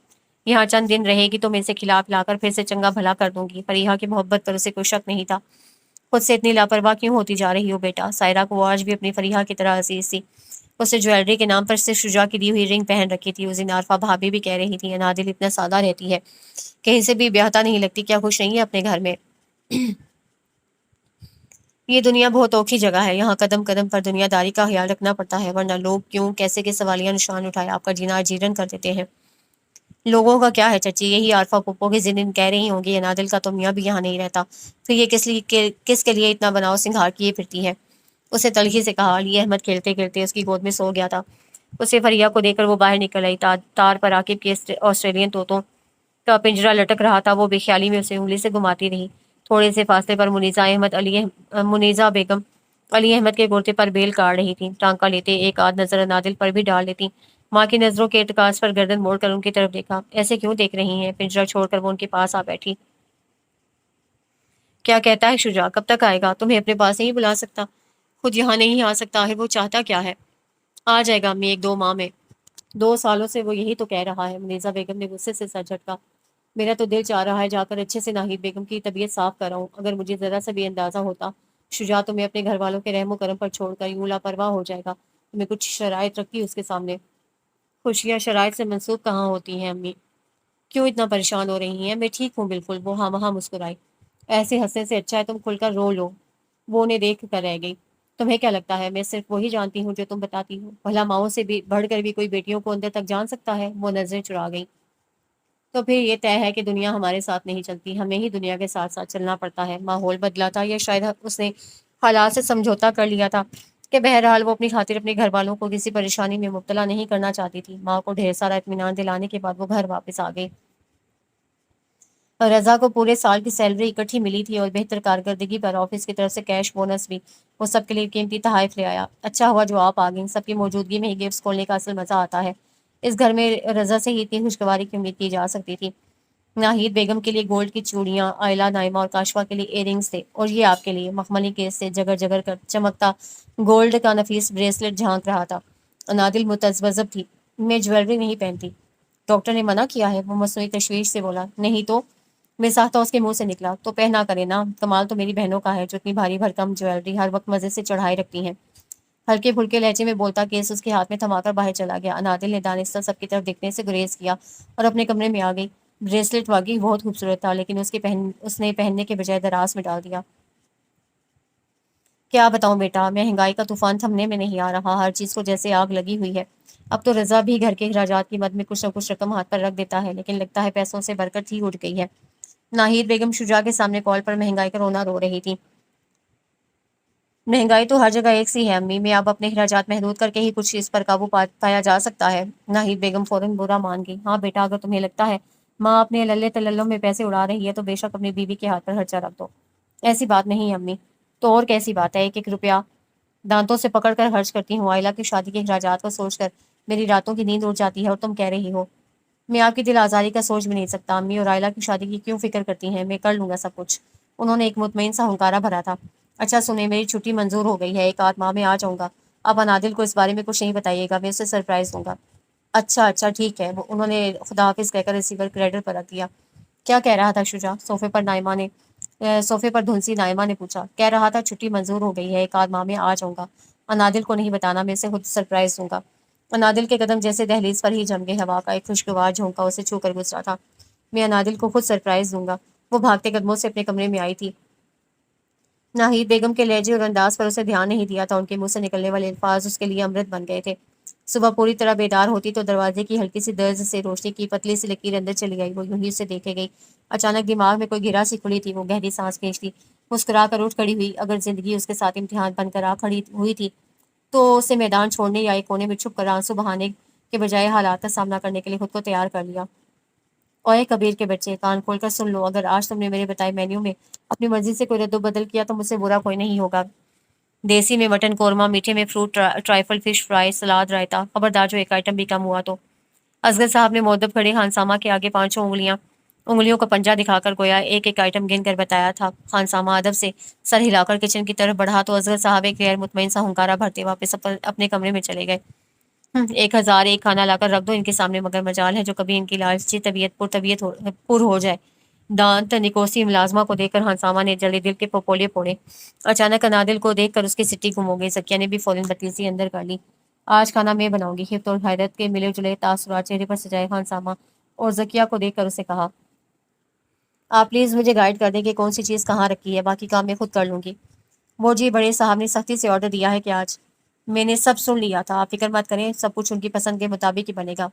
یہاں چند دن رہے گی تو میں اسے کھلا پلا کر پھر سے چنگا بھلا کر دوں گی۔ فریحہ کی محبت پر اسے کوئی شک نہیں تھا۔ خود سے اتنی لاپرواہ کیوں ہوتی جا رہی ہو بیٹا؟ سائرہ کو وہ آج بھی اپنی فریحہ کی طرح عزیز تھی۔ اسے جویلری کے نام پر سے شجاع کی دی ہوئی رنگ پہن رکھی تھی۔ اس دن عارفہ بھابھی بھی کہہ رہی تھی انادل اتنا سادہ رہتی ہے، کہیں سے بھی بیاہتا نہیں لگتی، کیا خوش نہیں ہے اپنے گھر میں؟ یہ دنیا بہت اوکھی جگہ ہے، یہاں قدم قدم پر دنیا داری کا خیال رکھنا پڑتا ہے، ورنہ لوگ کیوں کیسے کے سوالیہ نشان اٹھائے آپ کا جینا جیرن کر دیتے ہیں۔ لوگوں کا کیا ہے چچی؟ یہی عارفہ پھپھو کے دن کہہ رہی ہوں گی انادل کا تو میاں بھی یہاں نہیں رہتا، پھر یہ کس کے لیے اتنا بناؤ سنگھار کیے پھرتی ہے؟ اسے تلخی سے کہا۔ علی احمد کھیلتے کھیلتے اس کی گود میں سو گیا تھا۔ اسے فریحہ کو دیکھ کر وہ باہر نکل آئی۔ تار پر عاقب کے آسٹریلین طوطوں کا پنجرا لٹک رہا تھا۔ وہ بے خیالی میں اسے انگلی سے گھماتی رہی۔ تھوڑے سے فاصلے پر منیزہ بیگم علی احمد کے کرتے پر بیل کاٹ رہی تھی۔ ٹانکا لیتے ایک آدھ نظر انادل پر بھی ڈال لیتی۔ ماں کی نظروں کے ارتکاز پر گردن موڑ کر ان کی طرف دیکھا۔ ایسے کیوں دیکھ رہی ہیں؟ پنجرا چھوڑ کر وہ ان کے پاس آ بیٹھی۔ کیا کہتا ہے شجاع؟ کب تک آئے گا؟ تمہیں اپنے پاس نہیں بلا سکتا؟ خود یہاں نہیں آ سکتا ہے؟ وہ چاہتا کیا ہے؟ آ جائے گا امی، ایک دو ماہ میں۔ 2 سالوں سے وہ یہی تو کہہ رہا ہے۔ منیزہ بیگم نے غصے سے سر جھٹکا۔ میرا تو دل چاہ رہا ہے جا کر اچھے سے ناہید بیگم کی طبیعت صاف کر آؤں۔ اگر مجھے ذرا سا بھی اندازہ ہوتا شجاع تمہیں اپنے گھر والوں کے رحم و کرم پر چھوڑ کر یوں لاپرواہ ہو جائے گا تو میں کچھ شرائط رکھتی اس کے سامنے۔ خوشیاں شرائط سے منسوخ کہاں ہوتی ہیں امی؟ کیوں اتنا پریشان ہو رہی ہیں؟ میں ٹھیک ہوں بالکل۔ وہ ہاں وہاں مسکرائی۔ ایسے ہنسنے سے اچھا ہے تم کھل کر رو لو۔ وہ انہیں دیکھ کر رہ گئی۔ تمہیں کیا لگتا ہے میں صرف وہی جانتی ہوں جو تم بتاتی ہو؟ بھلا ماؤں سے بھی بڑھ کر بھی کوئی بیٹیوں کو اندر تک جان سکتا ہے؟ وہ نظریں چرا گئی۔ تو پھر یہ طے ہے کہ دنیا ہمارے ساتھ نہیں چلتی، ہمیں ہی دنیا کے ساتھ ساتھ چلنا پڑتا ہے۔ ماحول بدلا تھا یا شاید اس نے حالات سے سمجھوتا کر لیا تھا۔ کہ بہرحال وہ اپنی خاطر اپنے گھر والوں کو کسی پریشانی میں مبتلا نہیں کرنا چاہتی تھی۔ ماں کو ڈھیر سارا اطمینان دلانے کے بعد وہ گھر واپس آ گئی۔ رضا کو پورے سال کی سیلری اکٹھی ملی تھی اور بہتر کارکردگی پر آفس کی طرف سے کیش بونس بھی۔ وہ سب کے لیے قیمتی تحائف لے آیا۔ اچھا ہوا جو آپ آ گئیں، سب کی موجودگی میں ہی گفٹس کھولنے کا اصل مزہ آتا ہے۔ اس گھر میں رضا سے ہی اتنی خوشگواری کی امید کی جا سکتی تھی۔ ناہید بیگم کے لیے گولڈ کی چوڑیاں، آئلہ، نائمہ اور کاشفا کے لیے ایئر رنگس تھے، اور یہ آپ کے لیے مخملی کیس سے جگر جگر کر چمکتا گولڈ کا نفیس بریسلٹ جھانک رہا تھا۔ انادل متذبذب تھی۔ میں جویلری نہیں پہنتی، ڈاکٹر نے منع کیا ہے، وہ مصنوعی تشویش سے بولا۔ نہیں تو، میں ساختہ اس کے منہ سے نکلا۔ تو پہنا کرے نا، کمال تو میری بہنوں کا ہے جو اتنی بھاری بھرکم جویلری ہر وقت مزے سے چڑھائے رکھتی ہیں۔ ہلکے پھلکے لہجے میں بولتا کیس اس کے ہاتھ میں تھما کر باہر چلا گیا۔ انادل نے دانستہ سب کی طرف دیکھنے سے گریز کیا اور اپنے کمرے میں آ گئی۔ بریسلٹ واقعی بہت خوبصورت تھا، لیکن اس نے پہننے کے بجائے دراز میں ڈال دیا۔ کیا بتاؤں بیٹا، مہنگائی کا طوفان تھمنے میں نہیں آ رہا، ہر چیز کو جیسے آگ لگی ہوئی ہے۔ اب تو رضا بھی گھر کے اخراجات کی مد میں کچھ نہ کچھ رقم ہاتھ پر رکھ دیتا ہے، لیکن لگتا ہے پیسوں سے برکت ہی اٹھ گئی ہے۔ ناہید بیگم شجاع کے سامنے کال پر مہنگائی کا رونا رو رہی تھی۔ مہنگائی تو ہر جگہ ایک سی ہے امی، میں اب اپنے اخراجات محدود کر کے ہی کچھ اس پر قابو پایا جا سکتا ہے۔ ناہید بیگم فوراً برا مان گئی۔ ہاں بیٹا، اگر تمہیں لگتا ہے ماں اپنے للے تللوں میں پیسے اڑا رہی ہے تو بے شک اپنی بیوی کے ہاتھ پر خرچہ رکھ دو۔ ایسی بات نہیں امی۔ تو اور کیسی بات ہے، ایک ایک روپیہ دانتوں سے پکڑ کر خرچ کرتی ہوں۔ آئلہ کی شادی کے اخراجات کو سوچ کر میری راتوں کی نیند اڑ جاتی ہے، اور تم کہہ رہی ہو میں آپ کی دل آزاری کا سوچ بھی نہیں سکتا۔ امی اور آئلہ کی شادی کی کیوں فکر کرتی ہیں، میں کر لوں گا سب کچھ۔ انہوں نے ایک مطمئن سا ہنکارا بھرا تھا۔ اچھا سنیں، میری چھٹی منظور ہو گئی ہے، ایک آدھ ماہ میں آ جاؤں گا۔ اب انادل کو اس بارے میں کچھ نہیں بتائیے گا، میں اسے سرپرائز دوں گا۔ اچھا اچھا ٹھیک ہے، انہوں نے خدا حافظ کہہ کر ریسیور کریڈر پر رکھ دیا۔ کیا کہہ رہا تھا شجا؟ صوفے پر دھنسی نائمہ نے پوچھا۔ کہہ رہا تھا چھٹی منظور ہو گئی ہے، ایک آدھ ماہ میں آ جاؤں گا۔ انادل کو نہیں بتانا، میں اسے خود سرپرائز دوں گا۔ انادل کے قدم جیسے دہلیز پر ہی جم گئے، ہوا کا ایک خوشگوار جھونکا اسے چھو کر گزرا تھا۔ میں انادل کو خود سرپرائز دوں گا۔ وہ بھاگتے قدموں سے اپنے کمرے میں آئی تھی۔ ناہید بیگم کے لہجے اور انداز پر اسے دھیان نہیں دیا تھا، ان کے منہ سے نکلنے والے الفاظ اس کے لیے امرت بن گئے تھے۔ صبح پوری طرح بیدار ہوتی تو دروازے کی ہلکی سی درز سے روشنی کی پتلی سی لکیر اندر چلی گئی۔ وہ یوں ہی اسے دیکھے گئی۔ اچانک دماغ میں کوئی گرا سی کھلی تھی، وہ گہری سانس کھینچتی مسکرا کر اٹھ کھڑی ہوئی۔ اگر زندگی اس کے ساتھ امتحان بن کر آ کھڑی ہوئی تھی تو اسے میدان چھوڑنے یا ایک کونے میں چھپ کر آنسو بہانے کے بجائے حالات کا سامنا کرنے کے لیے خود کو تیار کر لیا۔ اوئے کبیر کے بچے، کان کھول کر سن لو، اگر آج تم نے میرے بتائے مینیو میں اپنی مرضی سے کوئی رد و بدل کیا تو مجھ سے برا کوئی نہیں ہوگا۔ دیسی میں مٹن قورمہ، میٹھے میں فروٹ ٹرائفل، فش فرائی، سلاد، رائتا۔ خبردار جو ایک آئٹم بھی کم ہوا تو۔ اصغر صاحب نے مؤدب کھڑے خانسامہ کے آگے پانچوں انگلیوں کا پنجہ دکھا کر گویا ایک ایک آئٹم گن کر بتایا تھا۔ خانسامہ ادب سے سر ہلا کر کچن کی طرف بڑھا تو اصغر صاحب ایک غیر مطمئن سا ہنکارا بھرتے واپس اپنے کمرے میں چلے گئے۔ 1001 کھانا لا کر رکھ دو ان کے سامنے، مگر مجال ہے جو کبھی ان کی لالچی طبیعت پر ہو جائے۔ دانت نکوسی ملازمہ کو دیکھ کر خانسامہ نے جلدی دل کے پپولے پھوڑے۔ اچانک انادل کو دیکھ کر اس کی سٹی گم ہو گئی۔ ذکیہ نے بھی فوراً بتیسی اندر کر لی۔ آج کھانا میں بناؤں گی، خفت اور حیرت کے ملے جلے تاثرات چہرے پر سجائے خانسامہ اور ذکیہ کو دیکھ کر اسے کہا، آپ پلیز مجھے گائیڈ کر دیں کہ کون سی چیز کہاں رکھی ہے، باقی کام میں خود کر لوں گی۔ وہ جی بڑے صاحب نے سختی سے آرڈر دیا ہے کہ آج۔ میں نے سب سن لیا تھا، آپ فکر مت کریں، سب کچھ ان کی پسند کے مطابق ہی بنے گا۔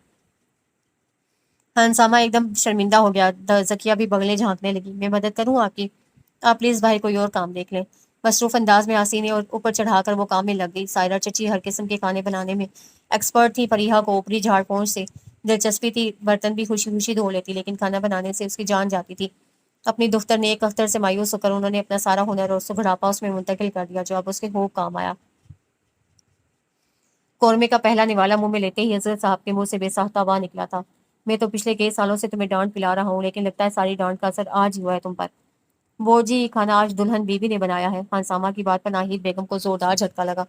خانسامہ ایک دم شرمندہ ہو گیا۔ ذکیہ بھی بغلیں جھانکنے لگی۔ میں مدد کروں آپ کی؟ آپ پلیز بھائی کوئی اور کام دیکھ لیں۔ مصروف انداز میں آسینے اور اوپر چڑھا کر وہ کام میں لگ گئی۔ سائرہ چچی ہر قسم کے کھانے بنانے میں ایکسپرٹ تھی۔ فریحہ کو اوپری جھاڑ پونچھ سے دلچسپی تھی، برتن بھی خوشی خوشی دھو لیتی، لیکن کھانا بنانے سے اس کی جان جاتی تھی۔ اپنی دختر نے ایک اختر سے مایوس ہو کر انہوں نے اپنا سارا ہنر اور سگڑاپا اس میں منتقل کر دیا، جو اب اس کے خوب کام آیا۔ قورمے کا پہلا نوالا منہ میں لیتے ہی حضرت صاحب کے منہ سے بے ساختہ واہ نکلا تھا، میں تو پچھلے کئی سالوں سے تمہیں ڈانٹ پلا رہا ہوں، لیکن لگتا ہے ساری ڈانٹ کا اثر آج ہی ہوا ہے تم پر۔ وہ جی کھانا آج دلہن بیوی نے بنایا ہے۔ خانسامہ کی بات پر ناہید بیگم کو زوردار جھٹکا لگا۔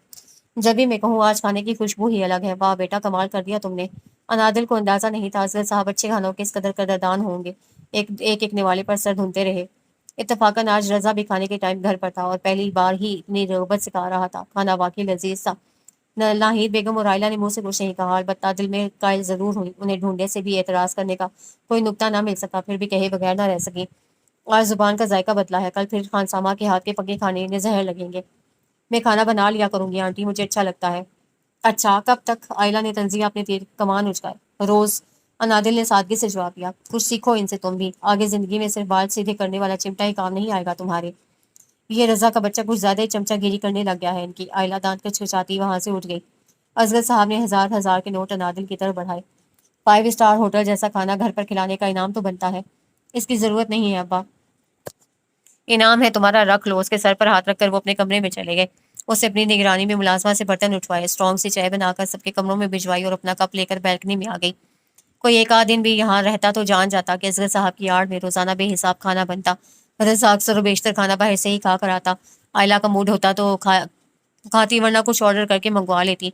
جب بھی میں کہوں آج کھانے کی خوشبو ہی الگ ہے۔ واہ بیٹا، کمال کر دیا تم نے۔ انادل کو اندازہ نہیں تھا حضرت صاحب اچھے کھانوں کے اس قدر قدردان ہوں گے۔ ایک نوالے پر سر دھنتے رہے۔ اتفاقاً آج رضا بھی کھانے کے ٹائم گھر پر تھا اور پہلی بار ہی اتنی رغبت سے کھا رہا تھا۔ کھانا واقعی لذیذ تھا۔ ناہید بیگم اور عائلہ نے منہ سے کچھ نہیں کہا، البتہ دل میں قائل ضرور ہوئی۔ انہیں ڈھونڈے سے بھی اعتراض کرنے کا کوئی نکتہ نہ مل سکا، پھر بھی کہے بغیر نہ رہ سکی۔ آج زبان کا ذائقہ بدلا ہے، کل پھر خانسامہ کے ہاتھ کے پکے کھانے انہیں زہر لگیں گے۔ میں کھانا بنا لیا کروں گی آنٹی، مجھے اچھا لگتا ہے۔ اچھا کب تک؟ عائلہ نے تنزیہ اپنے تیر کمان اچکائے۔ روز، انادل نے سادگی سے جواب دیا۔ کچھ سیکھو ان سے تم بھی، آگے زندگی میں صرف بال سیدھے کرنے والا چمٹا ہی کام نہیں آئے گا تمہارے۔ یہ رضا کا بچہ کچھ زیادہ ہی چمچا گیری کرنے لگ گیا ہے، ان کی آئلہ دانت کر چھچاتی وہاں سے اٹھ گئی۔ اصغر صاحب نے ہزار ہزار کے نوٹ انادل کی طرف بڑھائے۔ 5 اسٹار ہوٹل جیسا کھانا گھر پر کھلانے کا انعام تو بنتا ہے۔ اس کی ضرورت نہیں ہے ابا، انعام ہے تمہارا، رکھ لو۔ اس کے سر پر ہاتھ رکھ کر وہ اپنے کمرے میں چلے گئے۔ اس نے اپنی نگرانی میں ملازمہ سے برتن اٹھوائے، اسٹرانگ سی چائے بنا کر سب کے کمروں میں بھجوائی اور اپنا کپ لے کر بیلکنی میں آ گئی۔ کوئی ایک آدھ دن بھی یہاں رہتا تو جان جاتا کہ اصغر صاحب کی آڑ میں روزانہ بے حساب کھانا بنتا۔ رضا اکثر و بیشتر کھانا باہر سے ہی کھا کر آتا۔ آئلہ کا موڈ ہوتا تو کھاتی، ورنہ کچھ آرڈر کر کے منگوا لیتی۔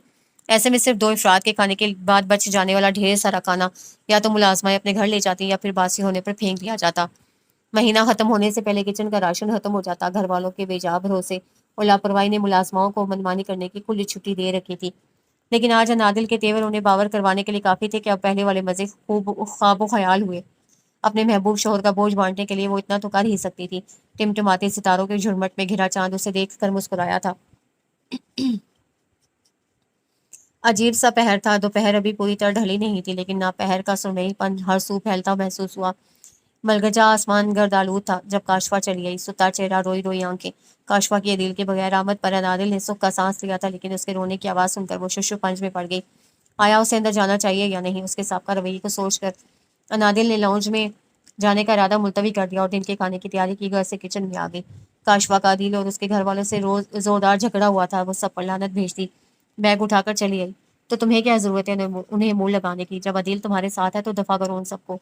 ایسے میں صرف 2 افراد کے کھانے کے بعد بچ جانے والا ڈھیر سارا کھانا یا تو ملازمہ اپنے گھر لے جاتی یا پھر باسی ہونے پر پھینک دیا جاتا۔ مہینہ ختم ہونے سے پہلے کچن کا راشن ختم ہو جاتا۔ گھر والوں کے بے جا بھروسے اور لاپرواہی نے ملازماؤں کو منمانی کرنے کی کھلی چھٹی دے رکھی تھی، لیکن آج انادل کے تیور انہیں باور کروانے کے لیے کافی تھے کہ اب پہلے والے مزے خواب و خیال ہوئے۔ اپنے محبوب شوہر کا بوجھ بانٹنے کے لیے وہ اتنا تو کر ہی سکتی تھی۔ ٹمٹماتے ستاروں کے جھرمٹ میں گھرا چاند اسے دیکھ کر مسکرایا تھا۔ عجیب سا پہر تھا۔ دوپہر ابھی پوری طرح ڈھلی نہیں تھی، لیکن ناپہر کا سرمئی پن ہر سو پھیلتا محسوس ہوا۔ ملگجا آسمان گرد آلود تھا جب کاشفا چلی آئی، ستا چہرہ، روئی روئی آنکھیں۔ کاشفا کی عدیل کے بغیر آمد پر انادل نے سکھ کا سانس لیا تھا، لیکن اس کے رونے کی آواز سن کر وہ ششو پنج میں پڑ گئی۔ آیا اسے اندر جانا چاہیے یا نہیں، اس کے سابقہ رویے کو سوچ کر انادل نے لاؤنج میں جانے کا ارادہ ملتوی کر دیا اور دن کے کھانے کی تیاری کی، گھر سے کچن میں آ گئی۔ کاشفا کا عدیل اور اس کے گھر والوں سے زوردار جھگڑا ہوا تھا، وہ سب پر لعنت بھیجتی۔ بیگ اٹھا کر چلی آئی۔ تو تمہیں کیا ضرورت ہے انہیں منہ لگانے کی؟ جب عدیل تمہارے ساتھ ہے تو دفع کرو ان سب کو۔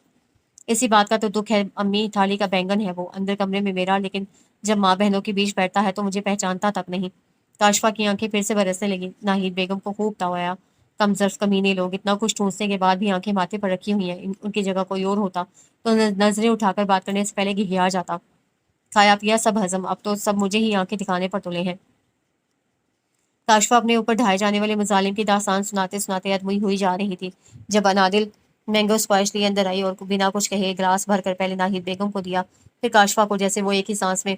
اسی بات کا تو دکھ ہے امی، تھالی کا بینگن ہے وہ اندر کمرے میں میرا، لیکن جب ماں بہنوں کے بیچ بیٹھتا ہے تو مجھے پہچانتا تک نہیں۔ کاشفا کی آنکھیں پھر سے برسنے لگیں۔ ناہید بیگم کو خوب تایا۔ کم ظرف کمینے لوگ، اتنا کچھ ٹھونسنے کے بعد بھی آنکھیں ماتھے پر رکھی ہوئی ہیں۔ ان کی جگہ کوئی اور ہوتا تو نظریں اٹھا کر بات کرنے سے پہلے گھگھیا جاتا۔ کھایا پیا سب ہضم، اب تو سب مجھے ہی آنکھیں دکھانے پر تلے ہیں۔ کاشفا اپنے اوپر ڈھائے جانے والے مظالم کی داستان سناتے سناتے ادموئی ہوئی جا رہی تھی جب انادل مینگو اسکواش لیے اندر آئی اور بنا کچھ کہے گلاس بھر کر پہلے ناہید بیگم کو دیا، پھر کاشفا کو، جیسے وہ ایک ہی سانس میں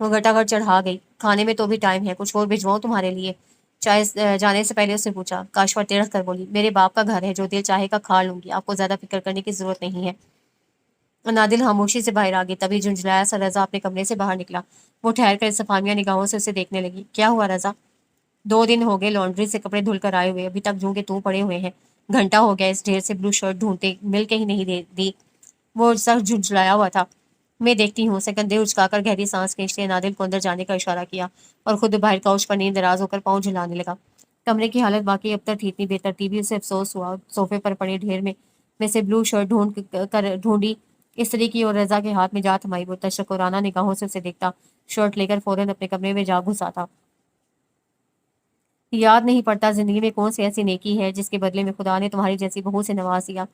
وہ گٹاگٹ چڑھا گئی۔ کھانے میں تو بھی ٹائم ہے، کچھ اور بھجواؤں تمہارے لیے؟ چائے جانے سے پہلے اس نے پوچھا۔ کاشفا تڑک کر بولی، میرے باپ کا گھر ہے، جو دل چاہے گا کھا لوں گی، آپ کو زیادہ فکر کرنے کی ضرورت نہیں ہے۔ نادل خاموشی سے باہر آ گئی، تبھی جھنجھلایا سا رضا اپنے کمرے سے باہر نکلا۔ وہ ٹھہر کر استفہامیہ نگاہوں سے اسے دیکھنے لگی۔ کیا ہوا رضا؟ 2 دن ہو گئے لانڈری سے کپڑے دھل کر آئے ہوئے، ابھی تک جوں کے توں پڑے ہوئے ہیں۔ گھنٹہ ہو گیا اس ڈھیر سے بلو شرٹ ڈھونڈتے، مل کے ہی نہیں دی۔ وہ سخت جھنجھلایا ہوا تھا۔ میں دیکھتی ہوں۔ سکندے اچکا کر گہری سانس کھینچتے نادل کو اندر جانے کا اشارہ کیا اور خود باہر کاؤچ پر نیند دراز ہو کر پاؤں جھلانے لگا۔ کمرے کی حالت باقی ابتر تھی، اتنی بے ترتیبی سے افسوس ہوا۔ صوفے پر پڑے ڈھیر میں سے بلو شرٹ ڈھونڈی استری کی اور رضا کے ہاتھ میں جا تھمائی۔ وہ تشکرانہ نگاہوں سے اسے دیکھتا، شرٹ لے کر فوراً اپنے کمرے میں جا گھسا تھا۔ یاد نہیں پڑتا زندگی میں کون سی ایسی نیکی ہے جس کے بدلے میں خدا نے تمہاری جیسی بہو سے نواز دیا۔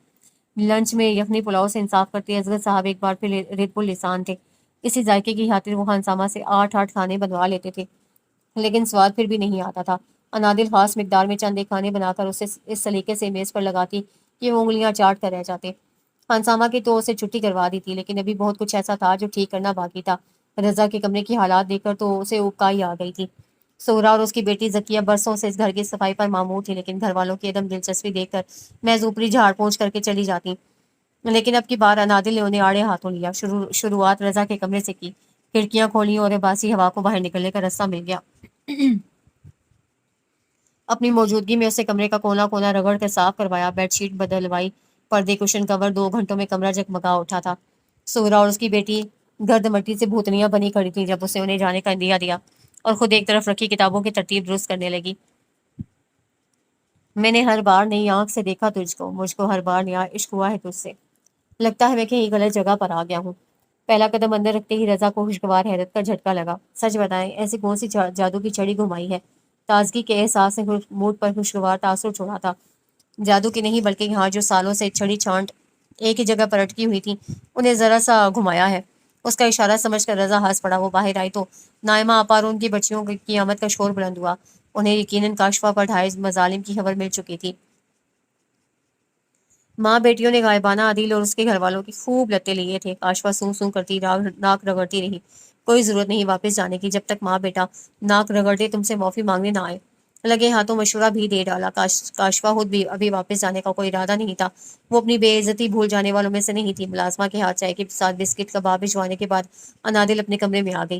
لنچ میں یخنی پلاؤ سے انصاف کرتے اصغر صاحب ایک بار پھر ریت السان تھے۔ اسی ذائقے کی خاطر وہ خانسامہ سے 8 کھانے بنوا لیتے تھے، لیکن سواد پھر بھی نہیں آتا تھا۔ انادل خاص مقدار میں چند ایک کھانے بنا کر اسے اس سلیقے سے میز پر لگاتی کہ وہ انگلیاں چاٹ کر رہ جاتے۔ خانسامہ کی تو اسے چھٹی کروا دی تھی، لیکن ابھی بہت کچھ ایسا تھا جو ٹھیک کرنا باقی تھا۔ رضا کے کمرے کی حالات دیکھ کر تو اسے اکائی آ گئی تھی۔ سورا اور اس کی بیٹی زکیہ برسوں سے اس گھر کی صفائی پر مامور تھی، لیکن گھر والوں کی عدم دلچسپی دیکھ کر محض اوپری جھاڑ پونچھ کر کے چلی جاتی۔ لیکن اب کی بار انادل نے انہیں آڑے ہاتھوں لیا۔ شروعات رضا کے کمرے سے کی۔ کھڑکیاں کھولیں اور باسی ہوا کو باہر نکلنے کا رستہ مل گیا۔ اپنی موجودگی میں اسے کمرے کا کونا کونا رگڑ کر صاف کروایا، بیڈ شیٹ بدلوائی، پردے کشن کور۔ 2 گھنٹوں میں کمرہ جگمگا اٹھا تھا۔ سورا اور اس کی بیٹی گرد مٹی سے بھوتنیاں بنی کھڑی تھیں جب اسے انہیں جانے کا اندیا دیا اور خود ایک طرف رکھی کتابوں کی ترتیب درست کرنے لگی۔ میں نے ہر بار نئی آنکھ سے دیکھا تجھ کو، مجھ کو ہر بار نیا عشق ہوا ہے تجھ سے۔ لگتا ہے میں کہیں غلط جگہ پر آ گیا ہوں۔ پہلا قدم اندر رکھتے ہی رضا کو خوشگوار حیرت کا جھٹکا لگا۔ سچ بتائیں، ایسی کون سی جادو کی چھڑی گھمائی ہے؟ تازگی کے احساس نے موڈ پر خوشگوار تاثر چھوڑا تھا۔ جادو کی نہیں، بلکہ یہاں جو سالوں سے چھڑی چھانٹ ایک ہی جگہ پر اٹکی ہوئی تھی انہیں ذرا سا گھمایا ہے۔ اس کا اشارہ سمجھ کر رضا ہنس پڑا۔ وہ باہر آئی تو نائمہ آپا اور ان کی بچیوں کی آمد کا شور بلند ہوا۔ انہیں یقیناً کاشفا پر ڈھائے مظالم کی خبر مل چکی تھی۔ ماں بیٹیوں نے غائبانہ عدیل اور اس کے گھر والوں کی خوب لتے لیے تھے۔ کاشفا سوں سوں کرتی ناک رگڑتی رہی۔ کوئی ضرورت نہیں واپس جانے کی، جب تک ماں بیٹا ناک رگڑتے تم سے معافی مانگنے نہ آئے۔ لگے ہاتھوں مشورہ بھی دے ڈالا۔ کاشفا خود بھی ابھی واپس جانے کا کوئی ارادہ نہیں تھا۔ وہ اپنی بے عزتی بھول جانے والوں میں سے نہیں تھی۔ ملازمہ کے ہاتھ چائے کے ساتھ بسکٹ کباب بھجوانے کے بعد انادل اپنے کمرے میں آ گئی۔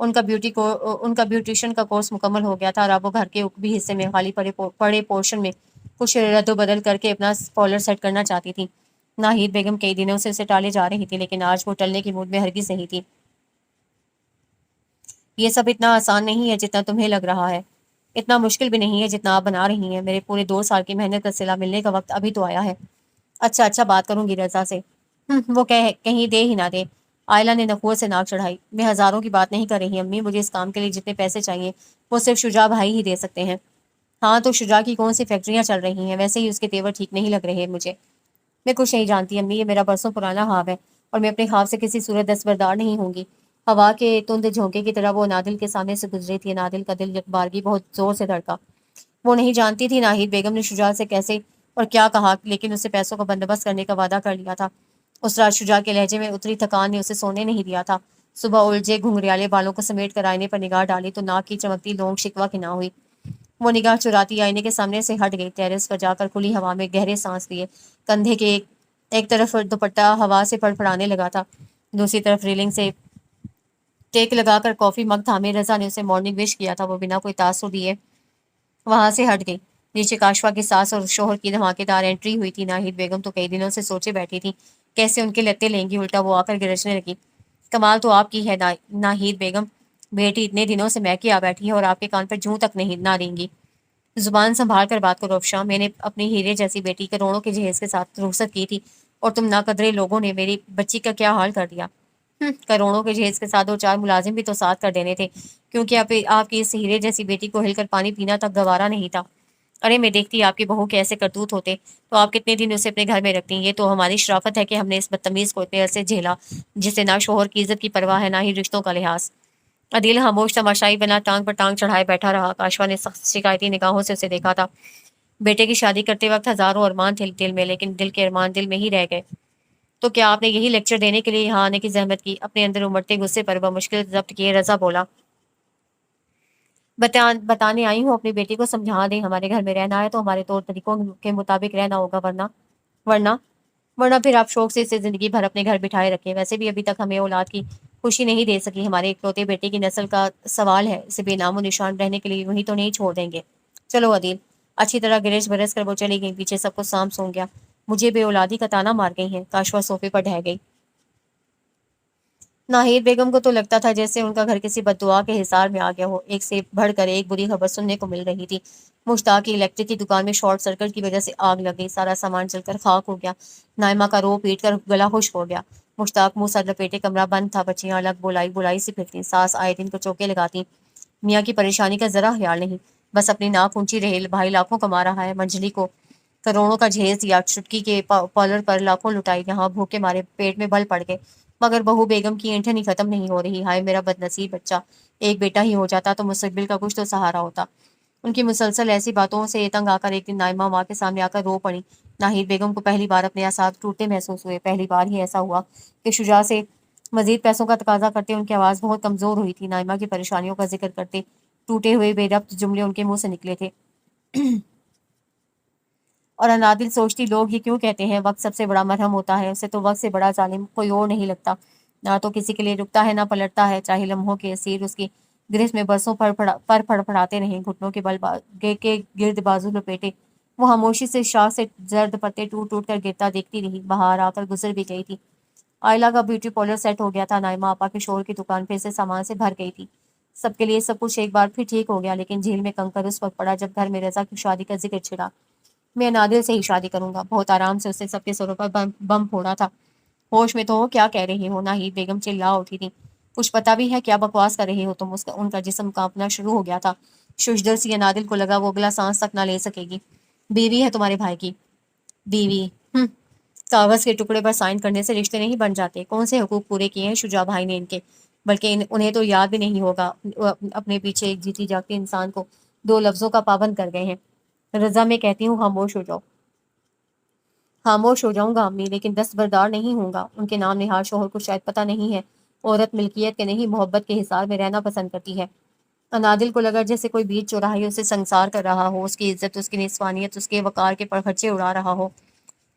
ان کا بیوٹیشین کا کورس مکمل ہو گیا تھا اور اب وہ گھر کے اوپری حصے میں خالی پڑے پورشن میں کچھ رد و بدل کر کے اپنا پارلر سیٹ کرنا چاہتی تھی۔ ناہید بیگم کئی دنوں سے اسے ٹالے جا رہی تھی، لیکن آج وہ ٹلنے کی موڈ میں ہرگز نہیں تھی۔ یہ سب اتنا آسان نہیں ہے جتنا تمہیں لگ رہا ہے، اتنا مشکل بھی نہیں ہے جتنا آپ بنا رہی ہیں۔ میرے پورے 2 سال کی محنت کا صلہ ملنے کا وقت ابھی تو آیا ہے۔ اچھا بات کروں گی رضا سے۔ وہ کہیں دے ہی نہ دے۔ آئلہ نے نخوت سے ناک چڑھائی۔ میں ہزاروں کی بات نہیں کر رہی امی، مجھے اس کام کے لیے جتنے پیسے چاہیے وہ صرف شجاع بھائی ہی دے سکتے ہیں۔ ہاں تو شجاع کی کون سی فیکٹریاں چل رہی ہیں؟ ویسے ہی اس کے تیور ٹھیک نہیں لگ رہے مجھے۔ میں کچھ نہیں جانتی امی، یہ میرا برسوں پرانا خواب ہے اور میں اپنے خواب سے کسی صورت دستبردار نہیں ہوں گی۔ ہوا کے تند جھونکے کی طرح وہ نادل کے سامنے سے گزری تھی۔ نادل کا دل بارگی بہت زور سے دھڑکا۔ وہ نہیں جانتی تھی ناہید بیگم نے شجاع سے کیسے اور کیا کہا، لیکن اسے پیسوں کا بندوبست کرنے کا وعدہ کر لیا تھا۔ اس رات شجاع کے لہجے میں اتری تھکان نے اسے سونے نہیں دیا تھا۔ صبح الجھے گھنگریالے بالوں کو سمیٹ کر آئینے پر نگاہ ڈالی تو ناک کی چمکتی لونگ شکوہ کی نہ ہوئی۔ وہ نگاہ چراتی آئینے کے سامنے سے ہٹ گئی، ٹیرس پر جا کر کھلی ہوا میں گہرے سانس لیے۔ کندھے کے ایک طرف دوپٹہ ہوا سے پڑپڑانے لگا تھا، دوسری طرف ریلنگ سے ٹیک لگا کر کافی مگ تھامے رضا نے اسے مارننگ وش کیا تھا۔ وہ بنا کوئی تاثر دیے وہاں سے ہٹ گئی۔ نیچے کاشفا کی ساس اور شوہر کی دھماکے دار انٹری ہوئی تھی۔ ناہید بیگم تو کئی دنوں سے سوچے بیٹھی تھی کیسے ان کے لتے لیں گی، الٹا وہ آ کر گرجنے لگی۔ کمال تو آپ کی ہے ناہید بیگم، بیٹی اتنے دنوں سے میکے آ بیٹھی ہے اور آپ کے کان پر جوں تک نہیں نہ ریں گی۔ زبان سنبھال کر بات کرو افشاں، میں نے اپنی ہیرے جیسی بیٹی کروڑوں کے جہیز کے ساتھ رخصت کی تھی اور تم ناقدرے لوگوں نے میری بچی کا کیا حال کر دیا۔ کروڑوں کے جہیز کے ساتھ 2-4 ملازم بھی تو ساتھ کر دینے تھے، کیونکہ آپ کی اس ہیرے جیسی بیٹی کو ہل کر پانی پینا تک گوارا نہیں تھا۔ ارے میں دیکھتی آپ کی بہو کے ایسے کرتوت ہوتے تو آپ کتنے دن اسے اپنے گھر میں رکھتی۔ یہ تو ہماری شرافت ہے کہ ہم نے اس بدتمیز کو اتنے عرصے جھیلا، جسے نہ شوہر کی عزت کی پرواہ ہے نہ ہی رشتوں کا لحاظ۔ عدیل خاموش تماشائی بنا ٹانگ پر ٹانگ چڑھائے بیٹھا رہا۔ کاشفا نے سخت شکایتی نگاہوں سے اسے دیکھا تھا۔ بیٹے کی شادی کرتے وقت ہزاروں ارمان تھے دل میں، لیکن دل کے ارمان دل میں ہی رہ گئے۔ تو کیا آپ نے یہی لیکچر دینے کے لیے یہاں آنے کی زحمت کی؟ اپنے اندر امڑتے غصے پر بمشکل ضبط کیے رضا بولا۔ بتانے آئی ہوں اپنی بیٹی کو سمجھا دیں، ہمارے گھر میں رہنا ہے تو ہمارے طور طریقوں کے مطابق رہنا ہوگا، ورنہ ورنہ پھر آپ شوق سے اسے زندگی بھر اپنے گھر بٹھائے رکھیں۔ ویسے بھی ابھی تک ہمیں اولاد کی خوشی نہیں دے سکی، ہمارے اکلوتے بیٹے کی نسل کا سوال ہے، اسے بے نام و نشان رہنے کے لیے یوں ہی تو نہیں چھوڑ دیں گے۔ چلو عدیل۔ اچھی طرح گرج برس کر وہ چلی گئی، پیچھے سب کو سام سونگ گیا۔ مجھے بے اولادی کا تانا مار گئی ہیں۔ کاشفا صوفے پر ڈھہ گئی۔ ناہید بیگم کو تو لگتا تھا جیسے ان کا گھر کسی بد دعا کے حصار میں آ گیا ہو۔ ایک سے بڑھ کر ایک بری خبر سننے کو مل رہی تھی۔ مشتاق کی الیکٹرک کی دکان میں شارٹ سرکٹ کی وجہ سے آگ لگ گئی، سارا سامان جل کر خاک ہو گیا۔ نائمہ کا رو پیٹ کر گلا خشک ہو گیا۔ مشتاق منہ سر لپیٹے کمرہ بند تھا، بچیاں الگ بولائی سے پھرتیں، ساس آئے دن کو چوکے لگاتی۔ میاں کی پریشانی کا ذرا خیال نہیں، بس اپنی ناک اونچی رہے، بھائی لاکھوں کما رہا ہے، منجلی کو کروڑوں کا جہیز دیا، چٹکی کے پارلر پر لاکھوں لٹائی، یہاں بھوکے مارے پیٹ میں بل پڑ گئے، مگر بہو بیگم کی اینٹھن ہی ختم نہیں ہو رہی۔ ہائے میرا بد نصیب بچہ، ایک بیٹا ہی ہو جاتا تو مستقبل کا کچھ تو سہارا ہوتا۔ ان کی مسلسل ایسی باتوں سے تنگ آ کر ایک دن نائمہ ماں کے سامنے آ کر رو پڑی۔ ناہید بیگم کو پہلی بار اپنے اعصاب ٹوٹتے محسوس ہوئے۔ پہلی بار ہی ایسا ہوا کہ شجاع سے مزید پیسوں کا تقاضا کرتے ان کی آواز بہت کمزور ہوئی تھی، نائمہ کی پریشانیوں کا ذکر کرتے ٹوٹے ہوئے بے ربط جملے ان کے منہ سے نکلے تھے۔ اور انادل سوچتی لوگ یہ کیوں کہتے ہیں وقت سب سے بڑا مرہم ہوتا ہے، اسے تو وقت سے بڑا ظالم کوئی اور نہیں لگتا، نہ تو کسی کے لیے رکتا ہے نہ پلٹتا ہے، چاہے لمحوں کے اسیر اس کی گرفت میں برسوں پر پڑپڑاتے رہیں، گھٹنوں کے کے گرد بازو لپیٹے وہ خاموشی سے شاہ سے زرد پتے ٹوٹ ٹوٹ کر گرتا دیکھتی رہی۔ بہار آ کر گزر بھی گئی تھی، آئلہ کا بیوٹی پارلر سیٹ ہو گیا تھا، نائمہ آپا کے شوہر کی دکان پھر سے سامان سے بھر گئی تھی، سب کے لیے سب کچھ ایک بار پھر ٹھیک ہو گیا، لیکن جھیل میں کنکر اس وقت پڑا جب گھر میں رضا کی شادی کا ذکر چھڑا۔ میں نادر سے ہی شادی کروں گا، بہت آرام سے اس نے سب کے سروں پر بم پھوڑا تھا۔ ہوش میں تو ہو، کیا کہہ رہی ہو؟ ناہید بیگم چلا اٹھی تھی۔ کچھ پتا بھی ہے کیا بکواس کر رہی ہو تم؟ ان کا جسم کانپنا شروع ہو گیا تھا۔ ششدر سی نادل کو لگا وہ اگلا سانس تک نہ لے سکے گی۔ بیوی ہے تمہارے بھائی کی بیوی؟ کاغذ کے ٹکڑے پر سائن کرنے سے رشتے نہیں بن جاتے۔ کون سے حقوق پورے کیے ہیں شجاع بھائی نے ان کے؟ بلکہ انہیں تو یاد بھی نہیں ہوگا، اپنے پیچھے ایک جیتی جاگتی انسان کو 2 لفظوں کا پابند کر گئے ہیں۔ رضا میں کہتی ہوں خاموش ہو جاؤ۔ خاموش ہو جاؤں گا امی، لیکن دستبردار نہیں ہوں گا۔ ان کے نام نہاد شوہر کو شاید پتہ نہیں ہے، عورت ملکیت کے نہیں محبت کے حصار میں رہنا پسند کرتی ہے۔ انادل کو لگا جیسے کوئی بیچ چوراہے اسے سنسار کر رہا ہو، اس کی عزت، اس کی نسوانیت، اس کے وقار کے پرخرچے اڑا رہا ہو۔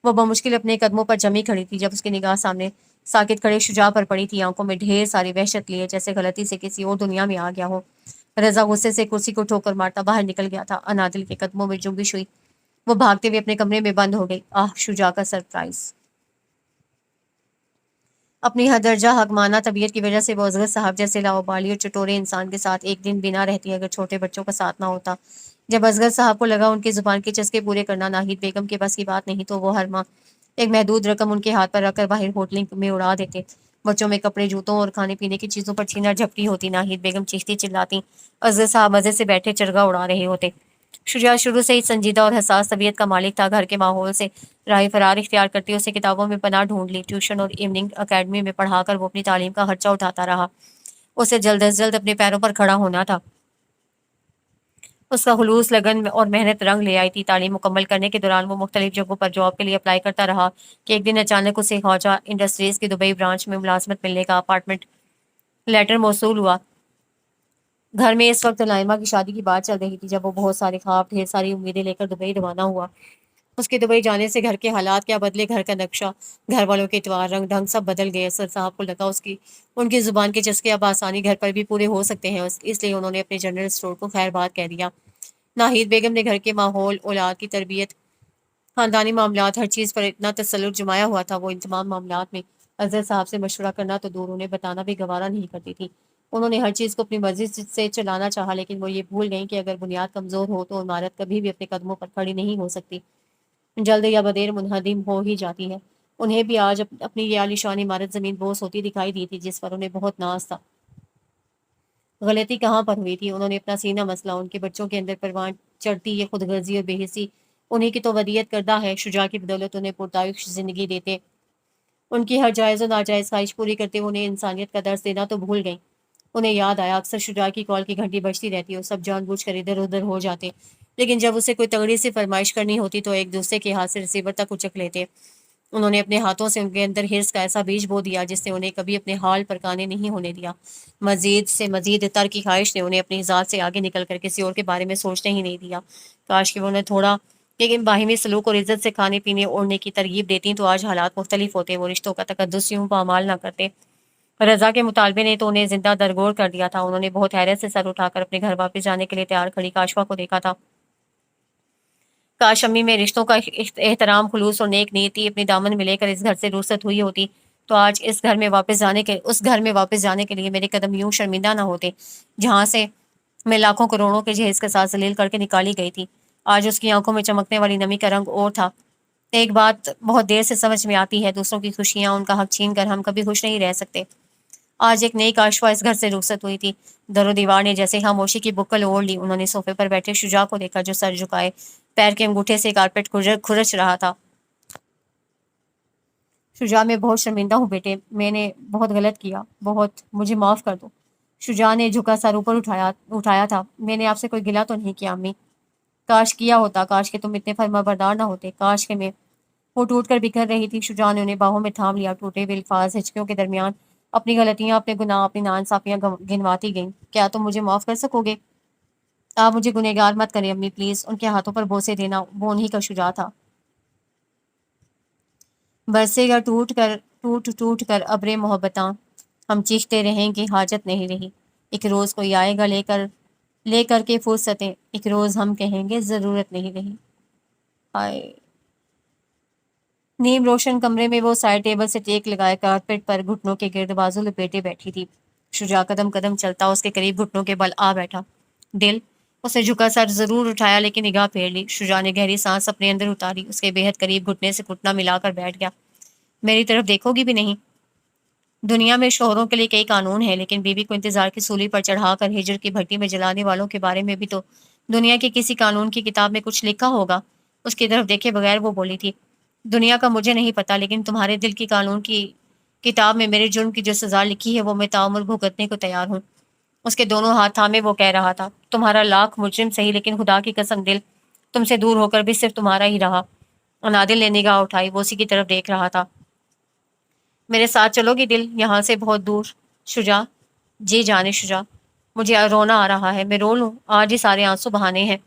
وہ بمشکل اپنے قدموں پر جمی کھڑی تھی جب اس کی نگاہ سامنے ساکت کھڑے شجاع پر پڑی تھی، آنکھوں میں ڈھیر ساری وحشت لیے جیسے غلطی سے کسی اور دنیا میں آ گیا ہو۔ رضا غصے سے کرسی کو ٹھوکر مارتا باہر نکل گیا تھا۔ انادل کے قدموں میں جنبش ہوئی، وہ بھاگتے ہوئے اپنے کمرے میں بند ہو گئی۔ شجاع کا سرپرائز! اپنی ہر درجہ حکمانہ طبیعت کی وجہ سے وہ اصغر صاحب جیسے لاابالی اور چٹورے انسان کے ساتھ ایک دن بنا رہتی اگر چھوٹے بچوں کا ساتھ نہ ہوتا۔ جب اصغر صاحب کو لگا ان کی زبان کے چسکے پورے کرنا ناہید بیگم کے بس کی بات نہیں تو وہ ہر ماہ ایک محدود رقم ان کے ہاتھ پر رکھ کر باہر ہوٹلنگ میں اڑا دیتے۔ بچوں میں کپڑے، جوتوں اور کھانے پینے کی چیزوں پر چھینا جھپٹی ہوتی، ناہید بیگم چیختی چلاتی، اصغر صاحب مزے سے بیٹھے چرگا اڑا رہے ہوتے۔ شجاع شروع سے ہی سنجیدہ اور حساس طبیعت کا مالک تھا۔ گھر کے ماحول سے راہ فرار اختیار کرتے اسے کتابوں میں پناہ ڈھونڈ لی، ٹیوشن اور ایوننگ اکیڈمی میں پڑھا کر وہ اپنی تعلیم کا خرچہ اٹھاتا رہا۔ اسے جلد از جلد اپنے پیروں پر کھڑا ہونا تھا۔ اس کا خلوص، لگن اور محنت رنگ لے آئی تھی۔ تعلیم مکمل کرنے کے دوران وہ مختلف جگہوں پر جاب کے لیے اپلائی کرتا رہا کہ ایک دن اچانک اسے خواجہ انڈسٹریز کی دبئی برانچ میں ملازمت ملنے کا اپارٹمنٹ لیٹر موصول ہوا۔ گھر میں اس وقت لائمہ کی شادی کی بات چل رہی تھی جب وہ بہت سارے خواب، ڈھیر ساری امیدیں لے کر دبئی روانہ ہوا۔ اس کے دبئی جانے سے گھر کے حالات کیا بدلے، گھر کا نقشہ، گھر والوں کے اعتبار، رنگ ڈھنگ سب بدل گئے۔ اصغر صاحب کو لگا ان کی زبان کے چسکے اب آسانی گھر پر بھی پورے ہو سکتے ہیں، اس لیے انہوں نے اپنے جنرل اسٹور کو خیر بات کہہ دیا۔ ناہید بیگم نے گھر کے ماحول، اولاد کی تربیت، خاندانی معاملات، ہر چیز پر اتنا تسلط جمایا ہوا تھا۔ وہ ان تمام معاملات میں اصغر صاحب سے مشورہ کرنا تو دور، انہیں بتانا بھی گوارا نہیں کرتی تھی۔ انہوں نے ہر چیز کو اپنی مرضی سے چلانا چاہا، لیکن وہ یہ بھول گئیں کہ اگر بنیاد کمزور ہو تو عمارت کبھی بھی اپنے قدموں پر کھڑی نہیں ہو سکتی، جلد یا بدیر منہدم ہو ہی جاتی ہے۔ انہیں بھی آج اپنی یہ عالیشان عمارت زمین بوس ہوتی دکھائی دی تھی جس پر انہیں بہت ناز تھا۔ غلطی کہاں پر ہوئی تھی؟ انہوں نے اپنا سینہ مسئلہ، ان کے بچوں کے اندر پروان چڑھتی یہ خود غرضی اور بے حسی انہیں کی تو ودیعت کردہ ہے۔ شجاع کی بدولت انہیں پرتعیش زندگی دیتے، ان کی ہر جائز و ناجائز خواہش پوری کرتے انہیں انسانیت کا درس دینا تو بھول گئیں۔ انہیں یاد آیا اکثر شجاع کی کال کی گھنٹی بجتی رہتی اور سب جان بوجھ کر ادھر ادھر ہو جاتے، لیکن جب اسے کوئی تگڑی سی فرمائش کرنی ہوتی تو ایک دوسرے کے ہاتھ سے ریسیور تک اچک لیتے۔ انہوں نے اپنے ہاتھوں سے ان کے اندر حرص کا ایسا بیج بو دیا جس نے انہیں کبھی اپنے حال پر قانع نہیں ہونے دیا۔ مزید سے مزید تر کی خواہش نے انہیں اپنی ذات سے آگے نکل کر کسی اور کے بارے میں سوچنے ہی نہیں دیا۔ کاش کہ وہ انہیں تھوڑا لیکن باہمی سلوک اور عزت سے کھانے پینے اوڑھنے کی ترغیب دیتی تو آج حالات مختلف ہوتے، وہ رشتوں کا تقدس یوں پامال نہ کرتے۔ رضا کے مطالبے نے تو انہیں زندہ درگور کر دیا تھا۔ انہوں نے بہت حیرت سے سر اٹھا کر اپنے گھر واپس جانے کے لیے تیار کھڑی کاشفا کو دیکھا تھا۔ کاش امی میں رشتوں کا احترام، خلوص اور نیک نیتی اپنی دامن میں لے کر اس گھر سے رخصت ہوئی ہوتی تو آج اس گھر میں واپس جانے کے لیے میرے قدم یوں شرمندہ نہ ہوتے جہاں سے میں لاکھوں کروڑوں کے جہیز کے ساتھ ذلیل کر کے نکالی گئی تھی۔ آج اس کی آنکھوں میں چمکنے والی نمی کا رنگ اور تھا۔ ایک بات بہت دیر سے سمجھ میں آتی ہے، دوسروں کی خوشیاں، ان کا حق چھین کر ہم کبھی خوش نہیں رہ سکتے۔ آج ایک نئی کاشفا اس گھر سے رخصت ہوئی تھی۔ در و دیوار نے جیسے خاموشی کی بکل اوڑھ لی۔ انہوں نے صوفے پر بیٹھے شجاع کو دیکھا جو سر جھکائے پیر کے انگوٹھے سے کارپیٹ کھرچ رہا تھا۔ شجاع، میں بہت شرمندہ ہوں بیٹے، میں نے بہت غلط کیا، مجھے معاف کر دو۔ شجاع نے جھکا سر اوپر اٹھایا تھا۔ میں نے آپ سے کوئی گلہ تو نہیں کیا امی؟ کاش کیا ہوتا، کاش کہ تم اتنے فرما بردار نہ ہوتے، کاش کہ میں… وہ ٹوٹ کر بکھر رہی تھی۔ شجاع نے انہیں باہوں میں تھام لیا، ٹوٹے ہوئے الفاظ ہچکیوں کے درمیان اپنی غلطیاں، اپنے گناہ، اپنی ناانصافیاں گنواتی گئیں۔ کیا تم مجھے معاف کر سکو گے؟ آپ مجھے گنہگار مت کریں امی پلیز۔ ان کے ہاتھوں پر بوسے دینا وہ انہی کا شجاع تھا۔ برسے گا ٹوٹ کر ابرِ محبتاں، ہم چیختے رہیں گے حاجت نہیں رہی۔ ایک روز کوئی آئے گا لے کر کے فرصتیں، ایک روز ہم کہیں گے ضرورت نہیں رہی۔ ہائے! نیم روشن کمرے میں وہ سائڈ ٹیبل سے ٹیک لگائے کارپیٹ پر گھٹنوں کے گرد بازو لپیٹے بیٹھی تھی۔ شجاع قدم قدم چلتا اس کے قریب گھٹنوں کے بل آ بیٹھا۔ دل؟ اسے جھکا سر ضرور اٹھایا لیکن نگاہ پھیر لی۔ شجاع نے گہری سانس اپنے اندر اتاری، اس کے بےحد قریب گھٹنے سے گھٹنا ملا کر بیٹھ گیا۔ میری طرف دیکھو گی بھی نہیں؟ دنیا میں شوہروں کے لیے کئی قانون ہیں، لیکن بیوی کو انتظار کی سولی پر چڑھا کر ہجر کی بھٹی میں جلانے والوں کے بارے میں بھی تو دنیا کے کسی قانون کی کتاب میں کچھ لکھا ہوگا۔ اس کی طرف دیکھے بغیر وہ بولی تھی، دنیا کا مجھے نہیں پتا، لیکن تمہارے دل کی قانون کی کتاب میں میرے جرم کی جو سزا لکھی ہے وہ میں تعامل بھگتنے کو تیار ہوں۔ اس کے دونوں ہاتھ تھامے وہ کہہ رہا تھا، تمہارا لاکھ مجرم صحیح، لیکن خدا کی قسم دل تم سے دور ہو کر بھی صرف تمہارا ہی رہا۔ انادل نے نگاہ اٹھائی، وہ اسی کی طرف دیکھ رہا تھا۔ میرے ساتھ چلو گی دل، یہاں سے بہت دور؟ شجاع؟ جی جانے شجاع، مجھے رونا آ رہا ہے، میں رو لوں؟ آج ہی سارے آنسو بہانے ہیں۔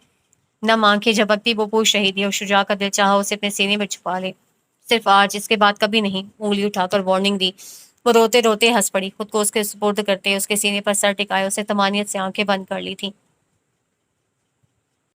نم آنکھیں جھپکتی وہ پوچھ رہی تھی اور شجاع کا دل چاہا اسے اپنے سینے میں چھپا لے۔ صرف آج، اس کے بعد کبھی نہیں۔ انگلی اٹھا کر وارننگ دی۔ وہ روتے روتے ہنس پڑی، خود کو اس کے سپرد کرتے اس کے سینے پر سر ٹکائے، اسے طمانینت سے آنکھیں بند کر لی تھیں۔